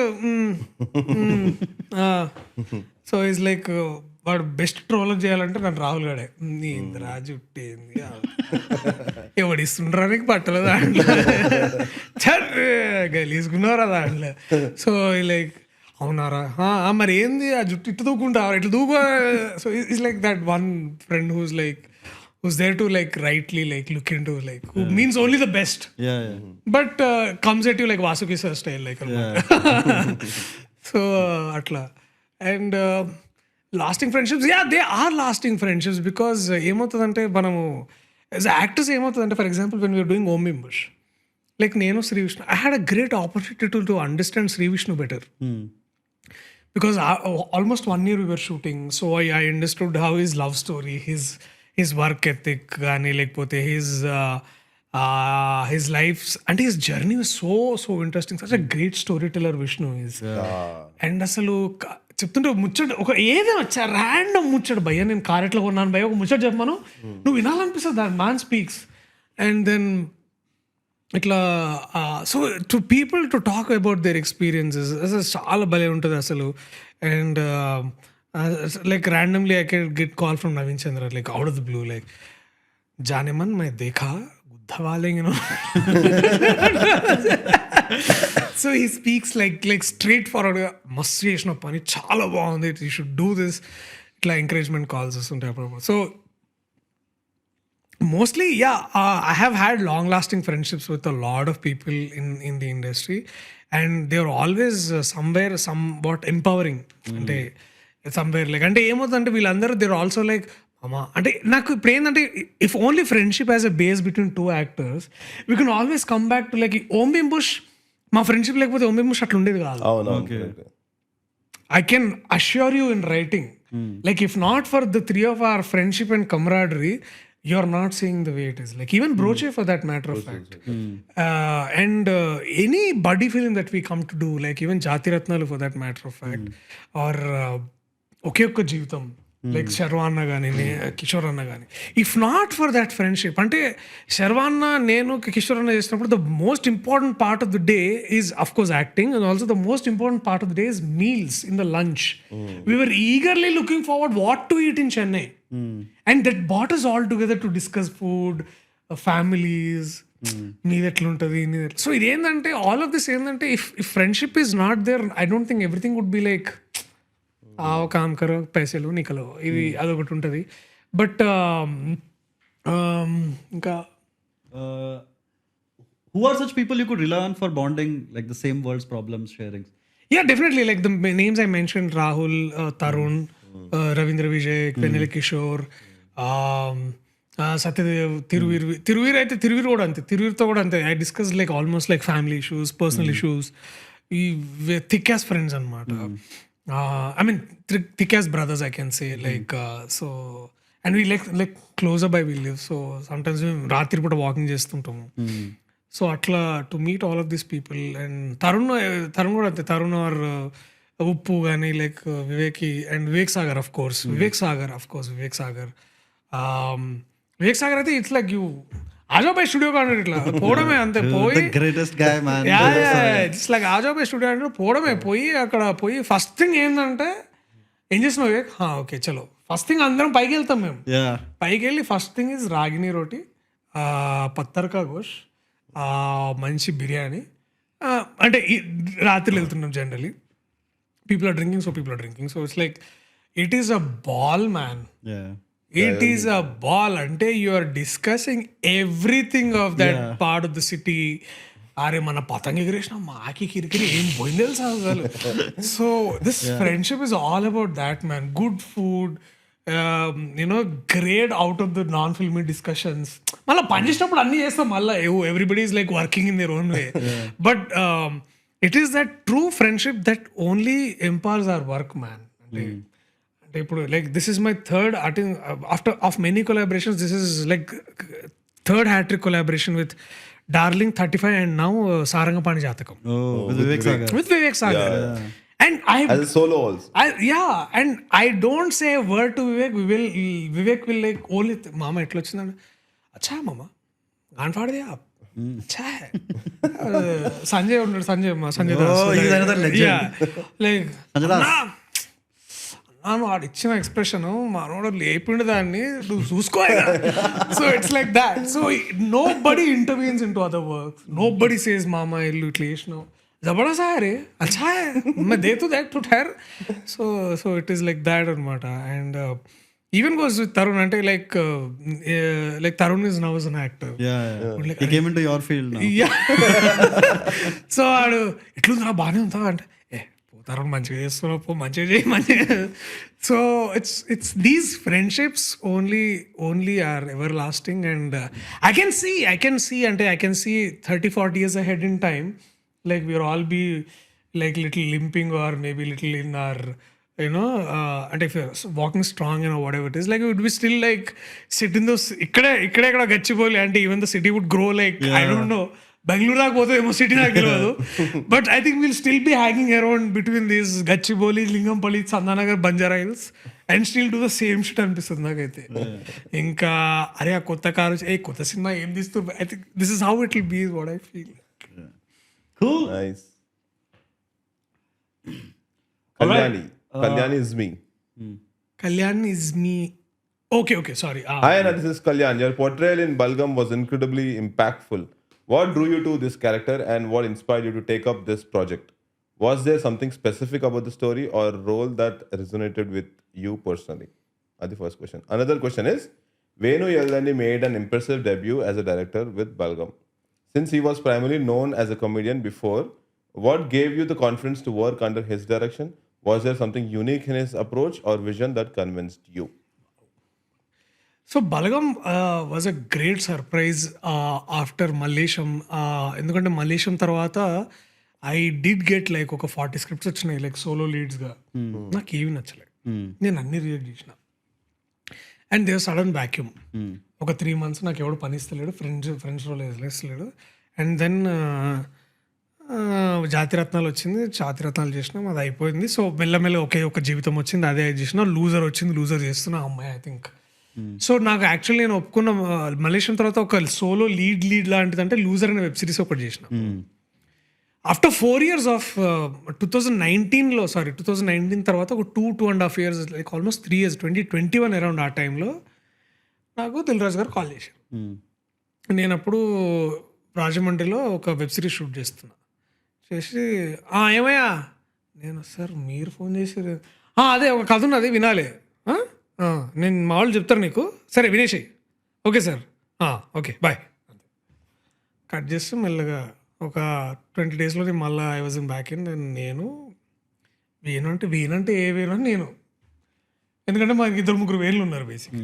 సో ఈజ్ లైక్ వాడు బెస్ట్ ట్రోల్ చేయాలంటే నన్ను రాహుల్ గడే నీంద్రా జుట్టేంది ఎవడిస్తుండ్రా నీకు బట్టలు దాంట్లో గలీసుకున్నారా దాంట్లో సో లైక్ అవునారా మరి ఏంది ఆ జుట్టు ఇట్లా దూకుంటా ఇట్లా దూకు so it's like that one friend who's like who's there to like rightly like look into like who means only the best but comes at you like Vasuki sir style like so atla and lasting friendships they are lasting friendships because ఏమవుతుందంటే మనము as actors ఏమవుతుందంటే for example when we were doing Om Bush like నేను Shri Vishnu I had a great opportunity to understand Shri Vishnu better because almost 1 year we were shooting so I understood how his love story his work ethic కానీ లేకపోతే his life and his journey was so interesting, such a great storyteller Vishnu is and అసలు చెప్తుంటే ముచ్చట ఒక ఏదో వచ్చా random ముచ్చట భయ్య నేను కార్ ఎట్లా కొన్నాను భయ్య ఒక ముచ్చట చెప్పాను నువ్వు వినాలనిపిస్తుంది దాని మ్యాన్ స్పీక్స్ అండ్ దెన్ ఇట్లా so to people to talk about their experiences అసలు చాలా భలే ఉంటుంది అసలు and like randomly I can get call from Naveen Chandra like out of the blue like जाने मन मैं देखा गुद्धा वाले you know so he speaks like straightforward మస్తు చేసిన పని చాలా బాగుంది you should do this ఇట్లా encouragement calls వస్తుంటాయి అప్పుడు so mostly I have had long lasting friendships with a lot of people in the industry and they're always somewhat empowering అంటే somewhere like అంటే ఏమవుతుందంటే వీళ్ళందరూ దేర్ ఆల్సో లైక్ అమ్మా అంటే నాకు ఇప్పుడు ఏంటంటే if only friendship as a base between 2 actors we can always come back to like Om Bush మా ఫ్రెండ్షిప్ లేకపోతే ఓం బుష్ అట్లా ఉండేది కాదు I can assure you in writing like if not for the 3 of our friendship and camaraderie you're not seeing the way it is like even Broche for that matter of fact and any buddy film that we come to do like even Jati Ratnalu for that matter of fact or ఒకే ఒక్క జీవితం like శర్వాన్న కానీ కిషోర్ అన్న కానీ if not for that friendship అంటే శర్వాన్న నేను కిషోర్ అన్న చేసినప్పుడు the most important part of the day is of course acting and also the most important part of the day is meals in the lunch we were eagerly looking forward what to eat in Chennai and that bat is all together to discuss food families నీది ఎట్లుంటుంది so ఇదేంటంటే all of this ఏంటంటే if friendship is not there I don't think everything would be like కామ్ కరో పైసలు నికలో ఇది అదొకటి ఉంటుంది బట్ ఇంకా who are such people you could rely on for bonding like the same world's problems sharing definitely like the names I mentioned Rahul Tarun Ravindra Vijay Penele Kishore Satyadev Tiruvir అయితే తిరువీర్ కూడా అంతే తిరువీర్తో కూడా అంతే I discuss like almost like family issues personal issues ఈ thick as friends అనమాట I mean thick as brothers I can say like so and we like closer by we live so sometimes we రాత్రి పూట walking చేస్తుంటాము so అట్లా to meet all of these people and Tarun కూడా అంతే Tarun or ఉప్పు కానీ like Vivek Sagar of course Vivek Sagar అయితే it's like you Ajobai studio కాదు ఇట్లా పోవడమే అంతే పోయి greatest guy man it's like Ajobai studio అంటే పోవడమే పోయి అక్కడ పోయి ఫస్ట్ థింగ్ ఏంటంటే ఏం చేసినావు వివేక్ ఓకే చలో ఫస్ట్ థింగ్ అందరం పైకి వెళ్తాం మేము పైకి వెళ్ళి ఫస్ట్ థింగ్ ఇస్ రాగిని రోటీ పత్తర్కా గోష్ మంచి బిర్యానీ అంటే రాత్రి వెళ్తున్నాం generally people are drinking so it's like it is a ball man It is a ball ante you are discussing everything of that part of the city అరే మన పతంగ ఎగిరేసిన మాకి కిరికిరి ఏం పోయింది తెలుసా అసలు so this friendship is all about that man good food grade out of the non filmy discussions మళ్ళీ పని చేసినప్పుడు అన్నీ చేస్తాం మళ్ళీ everybody is like working in their own way but it is that true friendship that only empowers our work man అంటే ఇప్పుడు like this is my third after of many collaborations this is like third hattrick collaboration with darling 35 and now Sarangapani Jatakam with Vivek Sagar and as a solo also and I don't say a word to Vivek will like only mama etla ochindanda acha mama gaan paad diya acha hai Sanjay Das he's another legend like Sanjay Das నాను వాడు ఇచ్చిన expression మనోడు లేపిండు దాన్ని నువ్వు చూసుకో. So it's like that. So nobody intervenes into other works, nobody says మామ ఇల్లు ఇట్లా చేసినావు జబర్దస్త్ है रे, अच्छा है, मैं दे तो दैट टू ठहर. So it is like that అనమాట. And even goes with Tarun అంటే like Tarun is now as an actor. Yeah. He came into your field now. Yeah. So వాడు ఎట్లుందిరా బాగానే ఉందా అంటే తరుణ్ మంచిగా చేస్తున్నావు పో, మంచిగా చేయి మంచిగా. So it's these friendships only are everlasting. And I can see అంటే I can see 30-40 years ahead in time, like we'll all be like little limping or maybe little in our and if you're walking strong whatever it is, like we would be still like sit in those ikkada Gachibowli, and even the city would grow like I don't know, Bangalore నాకు పోతేమో city నాకు తెలియదు, but I think will still be hanging around between these Gachibowli, Lingampally, Chandanagar, Banjara Hills and still do the same shit అనిపిస్తుంది నాకైతే. ఇంకా అరే ఆ కొత్త car కొత్త సినిమా ఏం తీస్తూ, I think this is how it will be what I feel. Cool. Nice. Kalyani is me. Kalyan is me. Okay, sorry. Hi Anna, this is Kalyan. Your portrayal in Balagam was incredibly impactful. What drew you to this character and what inspired you to take up this project? Was there something specific about the story or role that resonated with you personally? That's the first question. Another question is, Venu Yellandy made an impressive debut as a director with Balagam. Since he was primarily known as a comedian before, what gave you the confidence to work under his direction? Was there something unique in his approach or vision that convinced you? So Balagam was a great surprise after Mallesham. ఎందుకంటే మల్లేశం తర్వాత I did get like ఒక 40 scripts వచ్చినాయి like solo లీడ్స్గా. నాకు ఏవి నచ్చలేదు, నేను అన్ని reject చేసిన. And there sudden vacuum. ఒక 3 months నాకు ఎవడు పని ఇస్తలేడు, ఫ్రెండ్స్ రోల్ వేస్తలేడు. అండ్ దెన్ జాతిరత్నాలు వచ్చింది, జాతిరత్నాలు చేసినాం, అది అయిపోయింది. సో మెల్లమెల్ల ఒక జీవితం వచ్చింది, అదే చేసిన. లూజర్ వచ్చింది, లూజర్ చేస్తున్నా అమ్మాయి ఐ థింక్. సో నాకు యాక్చువల్లీ నేను ఒప్పుకున్న మలేషియన్ తర్వాత ఒక సోలో లీడ్ లాంటిది అంటే లూజర్ అనే వెబ్ సిరీస్ ఒకటి చేసిన. ఆఫ్టర్ 4 years ఆఫ్ 2019 తర్వాత ఒక 2.5 years like almost 3 years 2021 around ఆ టైంలో నాకు దిల్రాజు గారు కాల్ చేశారు. నేను అప్పుడు రాజమండ్రిలో ఒక వెబ్ సిరీస్ షూట్ చేస్తున్నా. చేసి ఏమయ్యా, నేను సార్ మీరు ఫోన్ చేసారు, అదే ఒక కథ ఉన్నది వినాలి, నేను మా వాళ్ళు చెప్తారు నీకు, సరే వినేసేయి, okay sir, okay bye. Cut చేస్తే మెల్లగా ఒక 20 daysలో మళ్ళీ I was in back in. నేను వీనంటే ఏ వేను అని నేను, ఎందుకంటే మాకు 2-3 వేలు ఉన్నారు బేసిక్.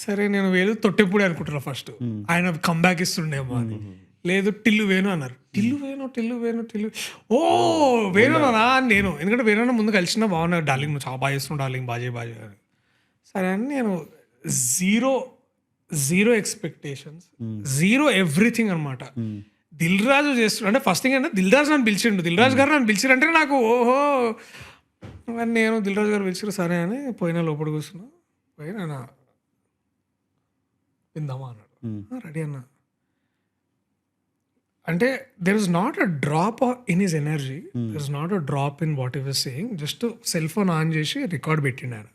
సరే నేను వేలు తొట్టెప్పుడే అనుకుంటున్నా ఫస్ట్, ఆయన కంబ్యాక్ ఇస్తుండేమో అని. లేదు టిల్లు వేణు అన్నారు. టిల్లు వేణు ఓ వేణునా నేను, ఎందుకంటే వేణు ముందు కలిసిన బాగున్నారు, డార్లింగ్ నువ్వు చాలా బాగా చేస్తున్నావు డార్లింగ్, బాజే సరే అని నేను జీరో ఎక్స్పెక్టేషన్స్, జీరో ఎవ్రీథింగ్ అనమాట. దిల్ రాజు చేస్తున్నాడు అంటే ఫస్ట్ థింగ్ అంటే దిల్ రాజు నన్ను పిలిచిండు, దిల్ రాజు గారు నన్ను పిలిచిరంటే నాకు ఓహో. నేను దిల్ రాజు గారు పిలిచారు సరే అని పోయినా, లోపల కూర్చున్నా, పోయినా విందామా అన్నాడు, రెడీ అన్నా. అంటే there is not a drop in his energy, there is not a drop in what he was saying. Just cell phone on చేసి రికార్డ్ పెట్టినాడు.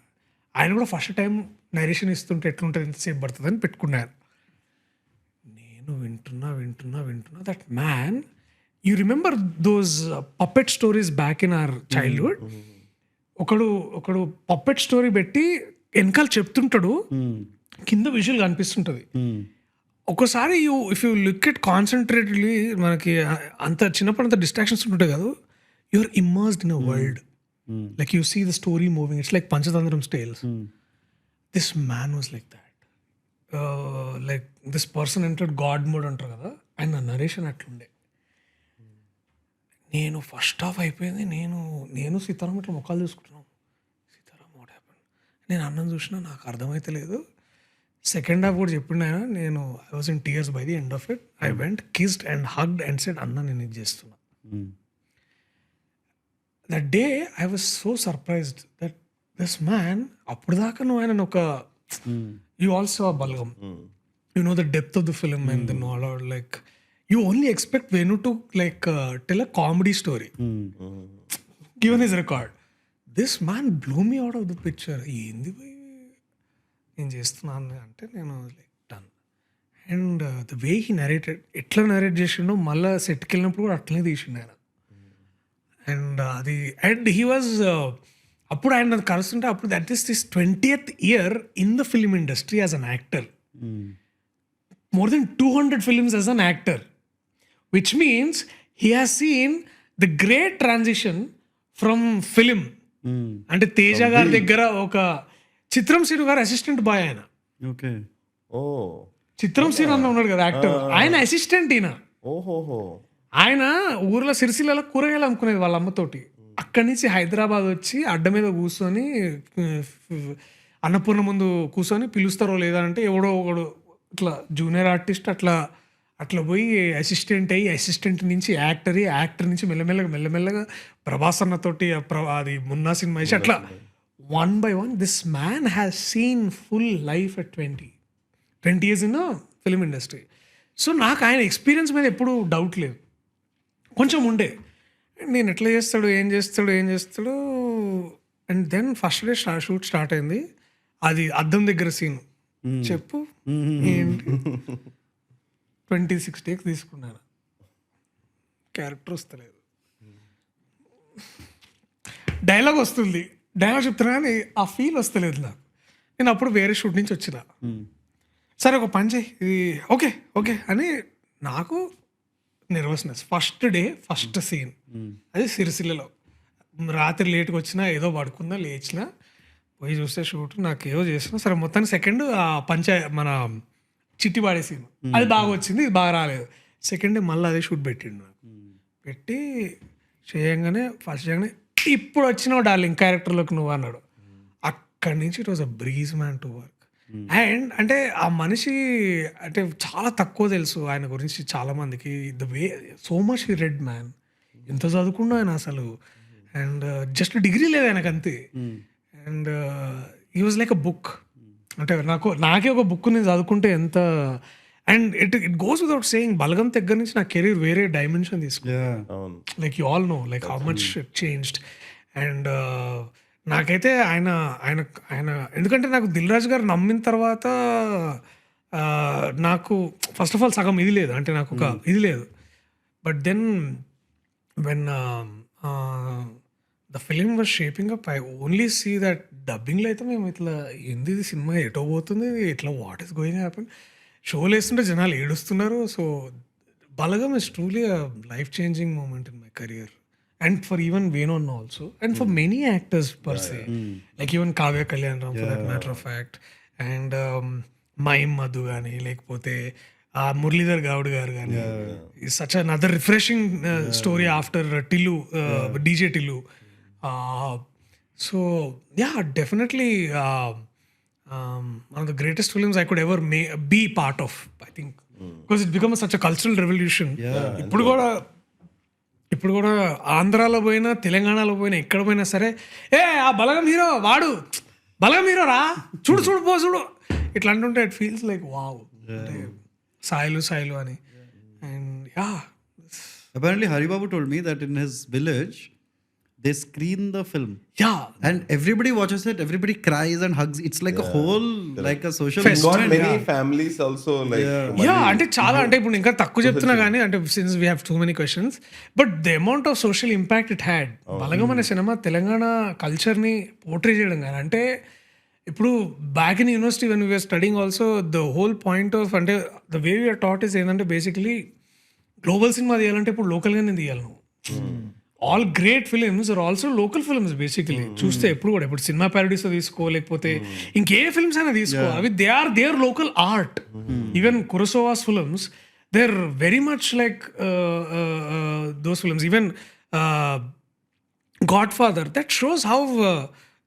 ఆయన కూడా ఫస్ట్ టైం నరేషన్ ఇస్తుంటే ఎట్లుంటుంది, ఎంతసేపు పడుతుంది అని పెట్టుకున్నారు. నేను వింటున్నా. That man, you remember those puppet stories back in our childhood? ఒకడు పప్పెట్ స్టోరీ పెట్టి వెనకాల చెప్తుంటాడు, కింద విజువల్ కనిపిస్తుంటుంది. ఒకసారి if you look at concentratedly, మనకి అంత చిన్నప్పుడు అంత డిస్ట్రాక్షన్స్ ఉంటుంటాయి కదా, you're immersed in a world, like you see the story moving. It's like Panchatantram styles. This man was like that. Like this person entered god mode అంటారు కదా, ఆయన narration అట్లుండే. నేను ఫస్ట్ హాఫ్ అయిపోయింది, నేను సీతారాం ఇట్లా ముఖాలు చూసుకుంటున్నాను. సీతారాం వాట్ హ్యాపెన్, నేను అన్నం చూసినా నాకు అర్థమైతే లేదు. సెకండ్ హాఫ్ కూడా చెప్పిండు ఆయన. నేను I was in tears by the end of it. I went kissed and hugged and said అన్న నేను ఇది చేస్తున్నా. That day I was so surprised that this man, అప్పుడు దాకా నువ్వు ఆయన ఒక you also Balagam, you know the depth of the film and then all like you only expect Venu to like tell a comedy story given his record. This man blew me out of the picture. ఏంది భయ్ నేను చేస్తున్నాను అంటే నేను like done. And the way he narrated, ఎట్లా narrate చేసిండో మళ్ళీ సెట్కి వెళ్ళినప్పుడు కూడా అట్లనే తీసిండు ఆయన. అండ్ అది అండ్ హీ వాజ్ అప్పుడు ఆయన కలుస్తుంటే అప్పుడు that is this 20th year in the film industry as an actor. More than 200 films as an actor, which means he has seen the great transition from film. అంటే తేజ గారి దగ్గర ఒక చిత్రం scene గారు assistant bye ఆయన. Okay. ఓ చిత్రం scene అన్న ఉన్నాడు కదా యాక్టర్, ఆయన అసిస్టెంట్ ఈయన. ఓహోహో. ఆయన ఊర్లో సిరిసిల్లలో కూరగాయలు అమ్ముకునేది వాళ్ళ అమ్మతోటి. అక్కడి నుంచి హైదరాబాద్ వచ్చి అడ్డ మీద కూర్చొని అన్నపూర్ణ ముందు కూర్చొని పిలుస్తారో లేదా అంటే ఎవడో ఒకడు ఇట్లా జూనియర్ ఆర్టిస్ట్ అట్లా పోయి అసిస్టెంట్ అయ్యి అసిస్టెంట్ నుంచి యాక్టర్ నుంచి మెల్లమెల్లగా ప్రభాస్ అన్నతోటి అది మున్నా సినిమా వేసి అట్లా 1 by 1 this man has seen full life at 20 years in film industry. So నాకు ఆయన ఎక్స్పీరియన్స్ మీద ఎప్పుడు డౌట్ లేదు, కొంచెం ఉండే. నేను ఎట్లా చేస్తాడు ఏం చేస్తాడు. And then first day shoot start అయింది. అది అద్దం దగ్గర సీన్ చెప్పు ఏంటి 26 takes తీసుకున్నాను, క్యారెక్టర్ వస్తలేదు, డైలాగ్ వస్తుంది, డైలాగ్ చెప్తున్నా కానీ ఆ ఫీల్ వస్తలేదు నాకు. నేను అప్పుడు వేరే షూట్ నుంచి వచ్చిన, సరే ఒక పని చేయి ఇది ఓకే అని నాకు nervousness. First day first scene అది సిరిసిల్లలో, రాత్రి లేట్గా వచ్చినా ఏదో పడుకుందా లేచినా పోయి చూస్తే షూట్ నాకు ఏదో చేస్తున్నా. సరే మొత్తానికి సెకండ్ మన చిట్టి పాడే సీన్ అది బాగా వచ్చింది, ఇది బాగా రాలేదు. సెకండ్ డే మళ్ళీ అదే షూట్ పెట్టిండు నాకు. పెట్టి ఫస్ట్ చేయగానే ఇప్పుడు వచ్చినావు డార్లింగ్ క్యారెక్టర్లోకి నువ్వు అన్నాడు. అక్కడి నుంచి it was a breeze man to work. And అంటే ఆ మనిషి అంటే చాలా తక్కువ తెలుసు ఆయన గురించి చాలా మందికి. The way so much he red man, ఎంత చదువుకున్నా ఆయన అసలు. అండ్ జస్ట్ డిగ్రీ లేదు ఆయనకు అంతే. And he was like a book. అంటే నాకే ఒక బుక్ నేను చదువుకుంటే ఎంత. And it goes without saying Balagam దగ్గర నుంచి నా కెరీర్ వేరే డైమెన్షన్ తీసుకుంది. Like you all know like how much it changed. And నాకైతే ఆయన ఎందుకంటే నాకు దిల్ రాజు గారు నమ్మిన తర్వాత నాకు ఫస్ట్ ఆఫ్ ఆల్ సగం ఇది లేదు, అంటే నాకు ఒక ఇది లేదు. But then when the film was shaping up I only see that డబ్బింగ్లో అయితే మేము ఇట్లా ఏంది సినిమా ఎటో పోతుంది, ఇట్లా వాట్ ఈస్ గోయింగ్ హ్యాపెన్. షోలు వేస్తుంటే జనాలు ఏడుస్తున్నారు. So Balagam is truly a life changing moment in my career. And for even Venon also, and for many actors per se, like even Kavya Kalyanram for that matter of fact, and Maim Madhu gani, lekapothe Muralidhar Gowd garu gani, is such another refreshing story after Tillu, DJ Tillu. So yeah, definitely one of the greatest films I could ever be part of, I think, because it became such a cultural revolution. ఇప్పుడు కూడా ఆంధ్రాలో పోయినా తెలంగాణలో పోయినా ఎక్కడ పోయినా సరే ఆ బలగం హీరో వాడు బలగం హీరో రా చూడు ఇట్లా అంటుంటే it feels like wow, Sailu అని. And yeah, apparently Haribabu told me that in his village they screen the film, and everybody watches it, everybody cries and hugs. It's like a whole like a social got many families also like అంటే చాలా, అంటే ఇప్పుడు ఇంకా తక్కువ చెప్తున్నా కానీ అంటే since we have too many questions, but the amount of social impact it had. Balagam అనే సినిమా తెలంగాణ కల్చర్ని పోర్ట్రే చేయడం కానీ, అంటే ఇప్పుడు back in university when we are studying also the whole point of, అంటే the way we are taught is ఏంటంటే basically global సినిమా తీయాలంటే ఇప్పుడు లోకల్గానే తీయాలి నువ్వు. All great films are also local films basically. చూస్తే ఎప్పుడు కూడా ఇప్పుడు సినిమా ప్యారడీస్ తీసుకో, లేకపోతే ఇంకే ఫిల్మ్స్ అయినా తీసుకో, అవి they are local art. Even Kurosawa's films they are very much like those films. Even Godfather, that shows how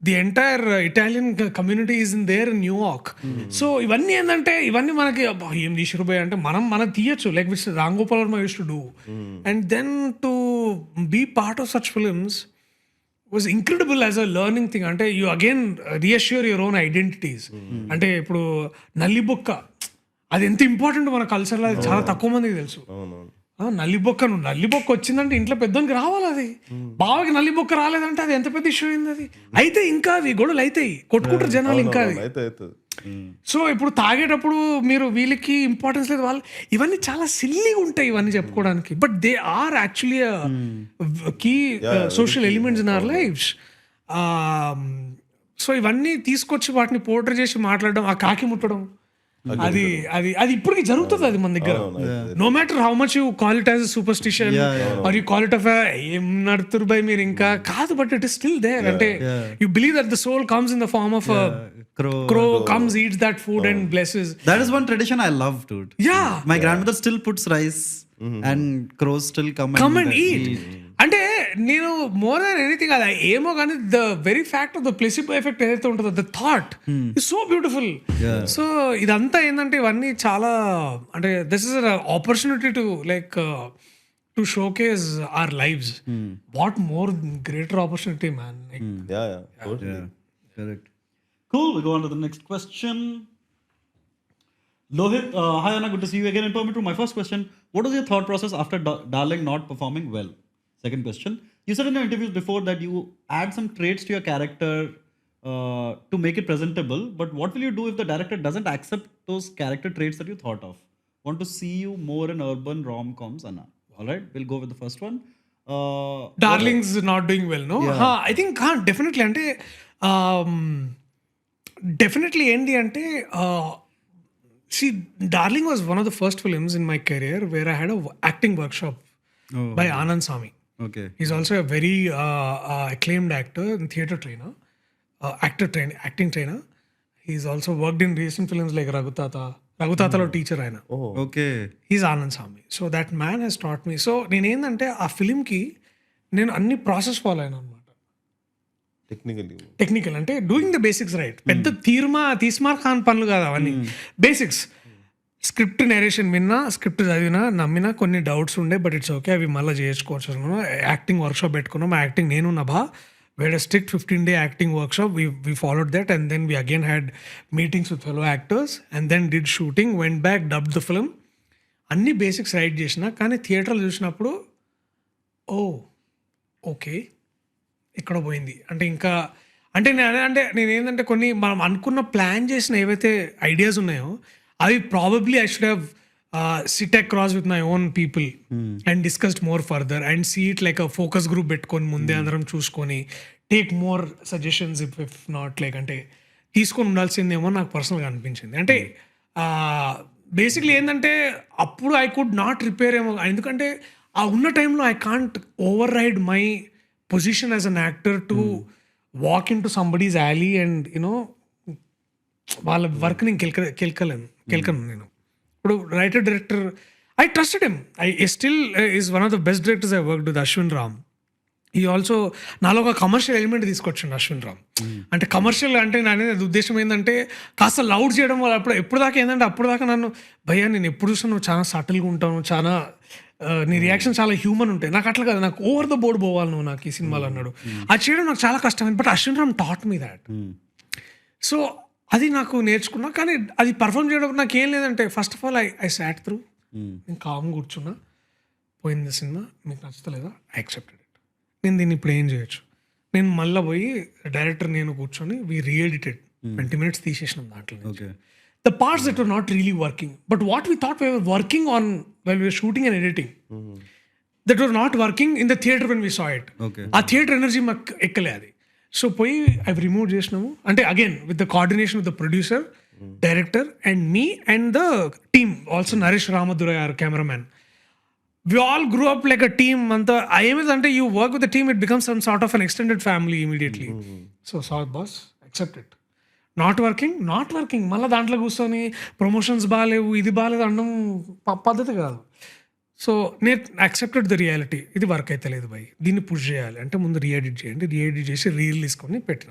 the entire Italian community is in there in New York. సో ఇవన్నీ ఏంటంటే ఇవన్నీ మనకి ఏం తీసిరు పోయి అంటే మనం తీయచ్చు, like which Ram Gopal Varma use to do. And then to be part of such films was incredible as a learning thing. అంటే you again reassure your own identities. అంటే ఇప్పుడు నల్లి బొక్క అది ఎంత ఇంపార్టెంట్ మన కల్చర్లో, అది చాలా తక్కువ మందికి తెలుసు. నల్లిబొక్క నువ్వు నల్లిబొక్క వచ్చిందంటే ఇంట్లో పెద్దోనికి రావాలి, అది బావకి నల్లిబొక్క రాలేదంటే అది ఎంత పెద్ద ఇష్యూ అయింది. అది అయితే ఇంకా అవి గొడవలు అవుతాయి, కొట్టుకుంటారు జనాలు ఇంకా అది. అయితే అవుతుంది. సో ఇప్పుడు తాగేటప్పుడు మీరు వీళ్ళకి ఇంపార్టెన్స్ లేదు, వాళ్ళు ఇవన్నీ చాలా సిల్లీగా ఉంటాయి ఇవన్నీ చెప్పుకోవడానికి, but they are actually key social elements in our lives. సో ఇవన్నీ తీసుకొచ్చి వాటిని పోర్ట్రే చేసి మాట్లాడడం, ఆ కాకి ముట్టడం, అది అది అది ఇప్పటికి జరుగుతుంది అది మన దగ్గర. No matter how much you call it as superstition or you call it of ఏం నడుతురు బై మీరు ఇంకా కాదు, but it is still there. అంటే you believe that the soul comes in the form of crow comes, eats that food and blesses. That is one tradition I love, dude. Yeah, my grandmother still puts rice and crows still come and eat. అంటే నేను more than anything అది ఏమో కానీ the very fact of the placebo effect ఏదైతే ఉంటుందో the thought is so beautiful. So ఇదంతా ఏంటంటే ఇవన్నీ చాలా అంటే this is opportunity to like to showcase hour lives. What more greater opportunity man. Correct. Cool. We go on to the next question. Lohit, hi Anna, good to see you again in Permit. My first question: what was your thought process after Darling not performing well? Second question: you said in your interviews before that you add some traits to your character to make it presentable. But what will you do if the director doesn't accept those character traits that you thought of? Want to see you more in urban rom-coms, Anna? All right, we'll go with the first one. Darling's not doing well, no? I think definitely అంటే definitely ఏంటి అంటే see, Darling was one of the first films in my career where I had a acting workshop by Anand Sami. Okay. He's also a very acclaimed actor and theatre trainer, acting trainer. He's also worked in recent films like Raghutata lo teacher ayana. Okay. He's Anand Sami. So that man has taught me. So నేను ఏంటంటే ఆ ఫిలింకి నేను అన్ని process follow అయినా అనమాట. Technical అంటే doing the basics right. పెద్ద తీస్మార్ ఖాన్ పనులు కాదు అవన్నీ, బేసిక్స్. స్క్రిప్ట్ నేరేషన్ విన్నా, స్క్రిప్ట్ చదివినా, నమ్మినా, కొన్ని డౌట్స్ ఉండే, బట్ ఇట్స్ ఓకే, అవి మళ్ళీ చేసుకోవచ్చు. యాక్టింగ్ వర్క్షాప్ పెట్టుకున్నాం. ఆ యాక్టింగ్ నేను నభా వేడ్ a strict 15-day acting workshop. We followed that and then we again had meetings with fellow actors and then did shooting, went back, dubbed the film. అన్ని basics right చేసిన, కానీ థియేటర్లో చూసినప్పుడు okay ఇక్కడ పోయింది అంటే ఇంకా అంటే నేనేంటంటే కొన్ని మనం అనుకున్న ప్లాన్ చేసిన ఏవైతే ఐడియాస్ ఉన్నాయో అవి probably I should have sit across with my own people and discussed more further and see it like a focus group పెట్టుకొని ముందే అందరం చూసుకొని take more suggestions if not like అంటే తీసుకొని ఉండాల్సిందేమో నాకు పర్సనల్గా అనిపించింది. అంటే బేసిక్లీ ఏంటంటే అప్పుడు ఐ కుడ్ నాట్ రిపేర్ ఏమో, ఎందుకంటే ఆ ఉన్న టైంలో I can't override my position as an actor to walk into somebody's alley and you know వాళ్ళ వర్క్ నేను కెల్కను నేను. ఇప్పుడు writer director I trusted him. I still is one of the best directors I worked with Ashwin Ram. ఈ also నాలో ఒక commercial element తీసుకొచ్చిండు అశ్విన్ రామ్. అంటే కమర్షియల్ అంటే నా అనేది ఉద్దేశం ఏంటంటే కాస్త లౌడ్ చేయడం వల్ల ఎప్పుడు దాకా ఏంటంటే అప్పుడు దాకా నన్ను భయ్యా నేను ఎప్పుడు చూసాను నువ్వు చాలా సటిల్గా ఉంటాను, చాలా నీ రియాక్షన్ చాలా హ్యూమన్ ఉంటాయి. నాకు అట్లా కదా, నాకు ఓవర్ ద బోర్డ్ పోవాలి నువ్వు నాకు ఈ సినిమాలో అన్నాడు. అది చేయడం నాకు చాలా కష్టమైంది, but Ashwin Ram taught me that. So అది నాకు నేర్చుకున్నా, కానీ అది పర్ఫామ్ చేయడం నాకు ఏం లేదంటే first of all I sat through, నేను కామ్ కూర్చున్నా, పోయింది సినిమా మీకు నచ్చలేదా, ఐ యాక్సెప్టెడ్ ఇట్. నేను దీన్ని ఇప్పుడు ఏం చేయొచ్చు, నేను మళ్ళీ పోయి డైరెక్టర్ నేను కూర్చొని వి రీఎడిటెడ్ 20 minutes తీసేసినాం దాంట్లో. The parts that were not really working, but what we thought we were working on while we were shooting and editing, that were not working in the theatre when we saw it. ఆ theatre energy మాకు ఎక్కలే అది. సో పోయి అవి remove చేసినాము. అంటే again with the coordination with the producer, director and me and the team, also Naresh Ramadurai our cameraman. We all grew up like a team. అంతా ఏమిటంటే you work with the team, it becomes some sort of an extended family immediately. So saw it, boss, accept it. Not working మళ్ళీ దాంట్లో కూర్చొని promotions బాగాలేవు, ఇది బాగాలేదు అనడం పద్ధతి కాదు. సో నేను యాక్సెప్టెడ్ ద రియాలిటీ, ఇది వర్క్ అయితే లేదు భయ్, దీన్ని పుష్ చేయాలి అంటే ముందు రీఎడిట్ చేసి రీరిలీజ్ కొని పెట్టిన.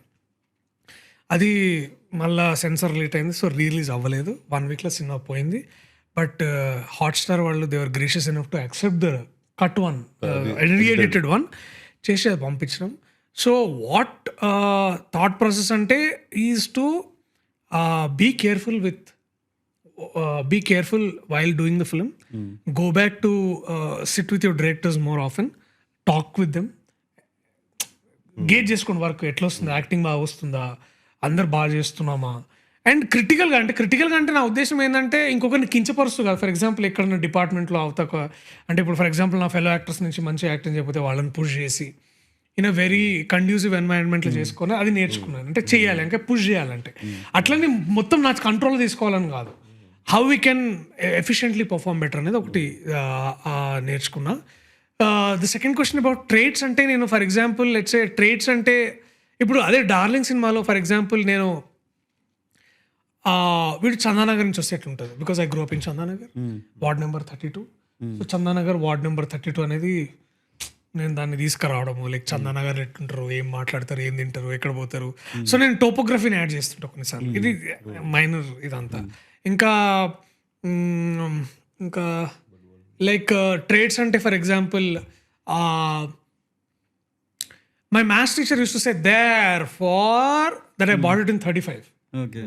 అది మళ్ళీ సెన్సార్ లేట్ అయింది, సో రీరిలీజ్ అవ్వలేదు. 1 weekలో సినిమా పోయింది. బట్ హాట్స్టార్ వాళ్ళు they were gracious enough to accept the cut one, reedited one చేసి అది పంపించడం. సో వాట్ థాట్ ప్రాసెస్ అంటే is to be careful with be careful while doing the film. Go back to sit with your directors more often, talk with them, gate చేసుకోండి work ఎట్లా వస్తుంది, acting బాగా వస్తుందా, అందరు బాగా చేస్తున్నామా. అండ్ క్రిటికల్గా అంటే నా ఉద్దేశం ఏంటంటే ఇంకొకరిని కించపరుస్తూ కాదు. ఫర్ ఎగ్జాంపుల్ ఎక్కడన్నా డిపార్ట్మెంట్లో అవుతాక అంటే ఇప్పుడు ఫర్ ఎగ్జాంపుల్ నా ఫెలో యాక్టర్స్ నుంచి మంచి యాక్టింగ్ చేయకపోతే వాళ్ళని పుష్ చేసి ఇన్ అ వెరీ కండ్యూసివ్ ఎన్వైరన్మెంట్లో చేసుకొని అది నేర్చుకున్నాను. అంటే చేయాలి అంటే పుష్ చేయాలంటే అట్లనే మొత్తం నా కంట్రోల్ తీసుకోవాలని కాదు, how we can efficiently perform better అనేది ఒకటి నేర్చుకున్నా. The second question about traits అంటే నేను for example let's say traits అంటే ఇప్పుడు అదే డార్లింగ్ సినిమాలో ఫర్ ఎగ్జాంపుల్ నేను వీడు చందానగర్ నుంచి వస్తే ఎట్లుంటుంది, because I grow up in Chandanagar, ward number 32. So Chandanagar ward number 32 అనేది నేను దాన్ని తీసుకురావడము, లైక్ చందానగర్ ఎట్లుంటారు, ఏం మాట్లాడతారు, ఏం తింటారు, ఎక్కడ పోతారు. సో నేను టోపోగ్రఫీని యాడ్ చేస్తుంటా కొన్నిసార్లు, ఇది మైనర్ ఇదంతా. ఇంకా ఇంకా లైక్ ట్రేడ్స్ అంటే for example my maths teacher used to say there far that I bought it in 35. Okay.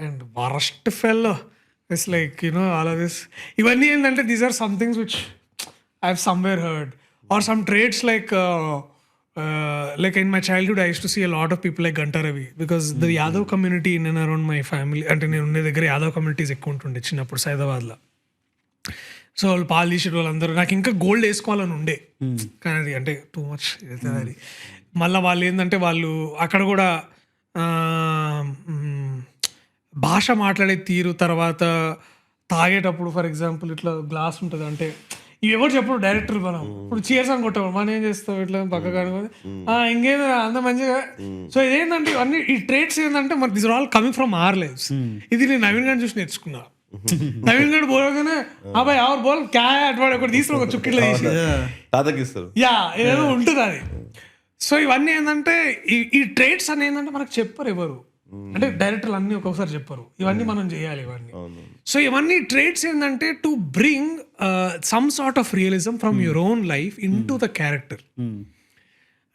And worst fellow, it's like, you know, all of this. Ivanni endante these are some things which I've somewhere heard. Or some traits like in my childhood I used to see a lot of people like Ganta Ravi, because the Yadav community in and around my family, అంటే నేను ఉండే దగ్గర Yadav communities ఎక్కువ ఉంటుండే చిన్నప్పుడు సైదాబాద్లో. So వాళ్ళు పాలు తీసేటి వాళ్ళందరూ నాకు ఇంకా గోల్డ్ వేసుకోవాలని ఉండే, కానీ అది అంటే టూ మచ్ అది. మళ్ళీ వాళ్ళు ఏంటంటే వాళ్ళు అక్కడ కూడా భాష మాట్లాడే తీరు, తర్వాత తాగేటప్పుడు ఫర్ ఎగ్జాంపుల్ ఇట్లా గ్లాస్ ఉంటుంది అంటే ఎవరు చెప్పడు డైరెక్టర్ మనం ఇప్పుడు చీర్స్ అని కొట్టాము, మనం ఏం చేస్తాం ఇట్లా పక్క కనుకొని ఇంకేదో అంత మంచిగా. సో ఇదేంటంటే ఇవన్నీ ఈ ట్రేట్స్ ఏంటంటే మన this are all coming from our lifes. ఇది నేను నవీన్ గారిని చూసి నేర్చుకున్నా. నవీన్ గారు బోలగానే అబ్బాయి ఎవరు బోల్ క్యాట్ అటువాడు ఒకటి తీసుకుని ఒక చుక్కిట్లో తీసి యా ఏదో ఉంటుంది అది. సో ఇవన్నీ ఏంటంటే ఈ ట్రేట్స్ అని ఏంటంటే మనకు చెప్పరు ఎవరు, అంటే డైరెక్టర్లు అన్నీ ఒక్కొక్కసారి చెప్పరు, ఇవన్నీ మనం చేయాలి ఇవన్నీ. సో ఇవన్నీ ట్రేట్స్ ఏంటంటే to bring some sort of realism from your own life in to the character.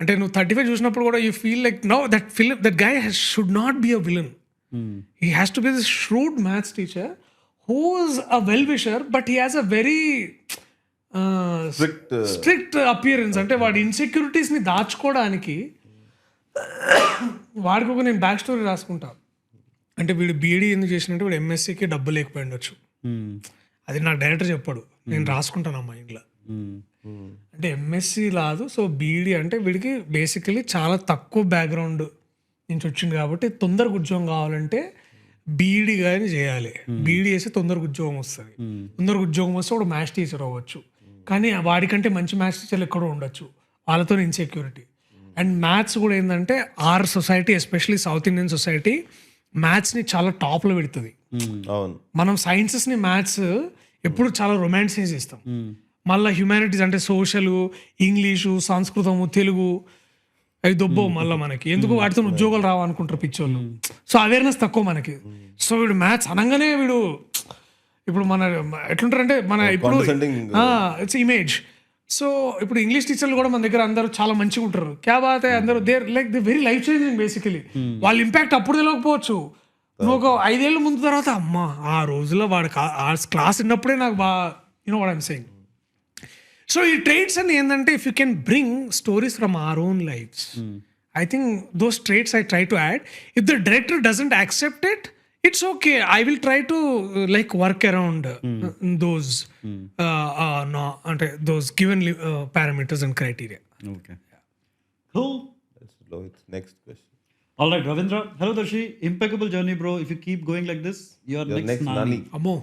అంటే నువ్వు 35 చూసినప్పుడు కూడా you feel like know that film that guy should not be a villain, he has to be this shrewd maths teacher who is a well-wisher but he has a very strict appearance. అంటే వాడి ఇన్సెక్యూరిటీస్ని దాచుకోవడానికి వాడికి ఒక నేను back story రాసుకుంటా. అంటే వీడు B Ed ఎందుకు చేసినట్టు వీడు ఎంఎస్సీకి డబ్బు లేకపోయి ఉండొచ్చు, అది నాకు డైరెక్టర్ చెప్పాడు, నేను రాసుకుంటాను ఆ మైండ్లో. అంటే ఎంఎస్సీ రాదు, సో బీఈడీ అంటే వీడికి బేసికలీ చాలా తక్కువ బ్యాక్గ్రౌండ్ నుంచి వచ్చింది కాబట్టి తొందరగా ఉద్యోగం కావాలంటే బీఈడీ కానీ చేయాలి, బీఈడీ చేస్తే తొందరగా ఉద్యోగం వస్తుంది, తొందరగా ఉద్యోగం వస్తే వాడు మ్యాథ్స్ టీచర్ అవ్వచ్చు. కానీ వాడికంటే మంచి మ్యాథ్స్ టీచర్లు ఎక్కడో ఉండొచ్చు, వాళ్ళతో ఇన్సెక్యూరిటీ. అండ్ మ్యాథ్స్ కూడా ఏంటంటే our society especially South Indian society మ్యాథ్స్ని చాలా టాప్లో పెడుతుంది. మనం సైన్సెస్ని మ్యాథ్స్ ఎప్పుడు చాలా రొమాంటిసైజ్ చేస్తాం. మళ్ళీ హ్యుమానిటీస్ అంటే సోషల్, ఇంగ్లీషు, సంస్కృతము, తెలుగు అవి దొబ్బో మళ్ళీ మనకి ఎందుకు వాటితో ఉద్యోగాలు రావనుకుంటారు పిచ్చోళ్ళు. సో అవేర్నెస్ తక్కువ మనకి. సో వీడు మ్యాథ్స్ అనగానే వీడు ఇప్పుడు మన ఎట్లుంటారంటే మన ఇప్పుడు ఇట్స్ ఇమేజ్. సో ఇప్పుడు ఇంగ్లీష్ టీచర్లు కూడా మన దగ్గర అందరూ చాలా మంచిగా ఉంటారు, క్యా బాత్ హై, అందరూ there like they very life changing basically. వాళ్ళ ఇంపాక్ట్ అప్పుడు తెలియకపోవచ్చు, నువ్వు ఒక 5 ఏళ్ళ ముందు తర్వాత అమ్మ ఆ రోజుల్లో వాడు క్లాస్ విన్నప్పుడే నాకు బాగా you know what I'm saying. So ఈ ట్రేట్స్ అని ఏంటంటే if you can bring stories from our own lifes, I think those traits I try to add. If the director doesn't accept it, it's okay, I will try to like work around those no ante those given parameters and criteria. Okay, cool. Let's go with next question. All right, Ravindra. Hello Darshi, impeccable journey bro. If you keep going like this, you're next nani. Ammo.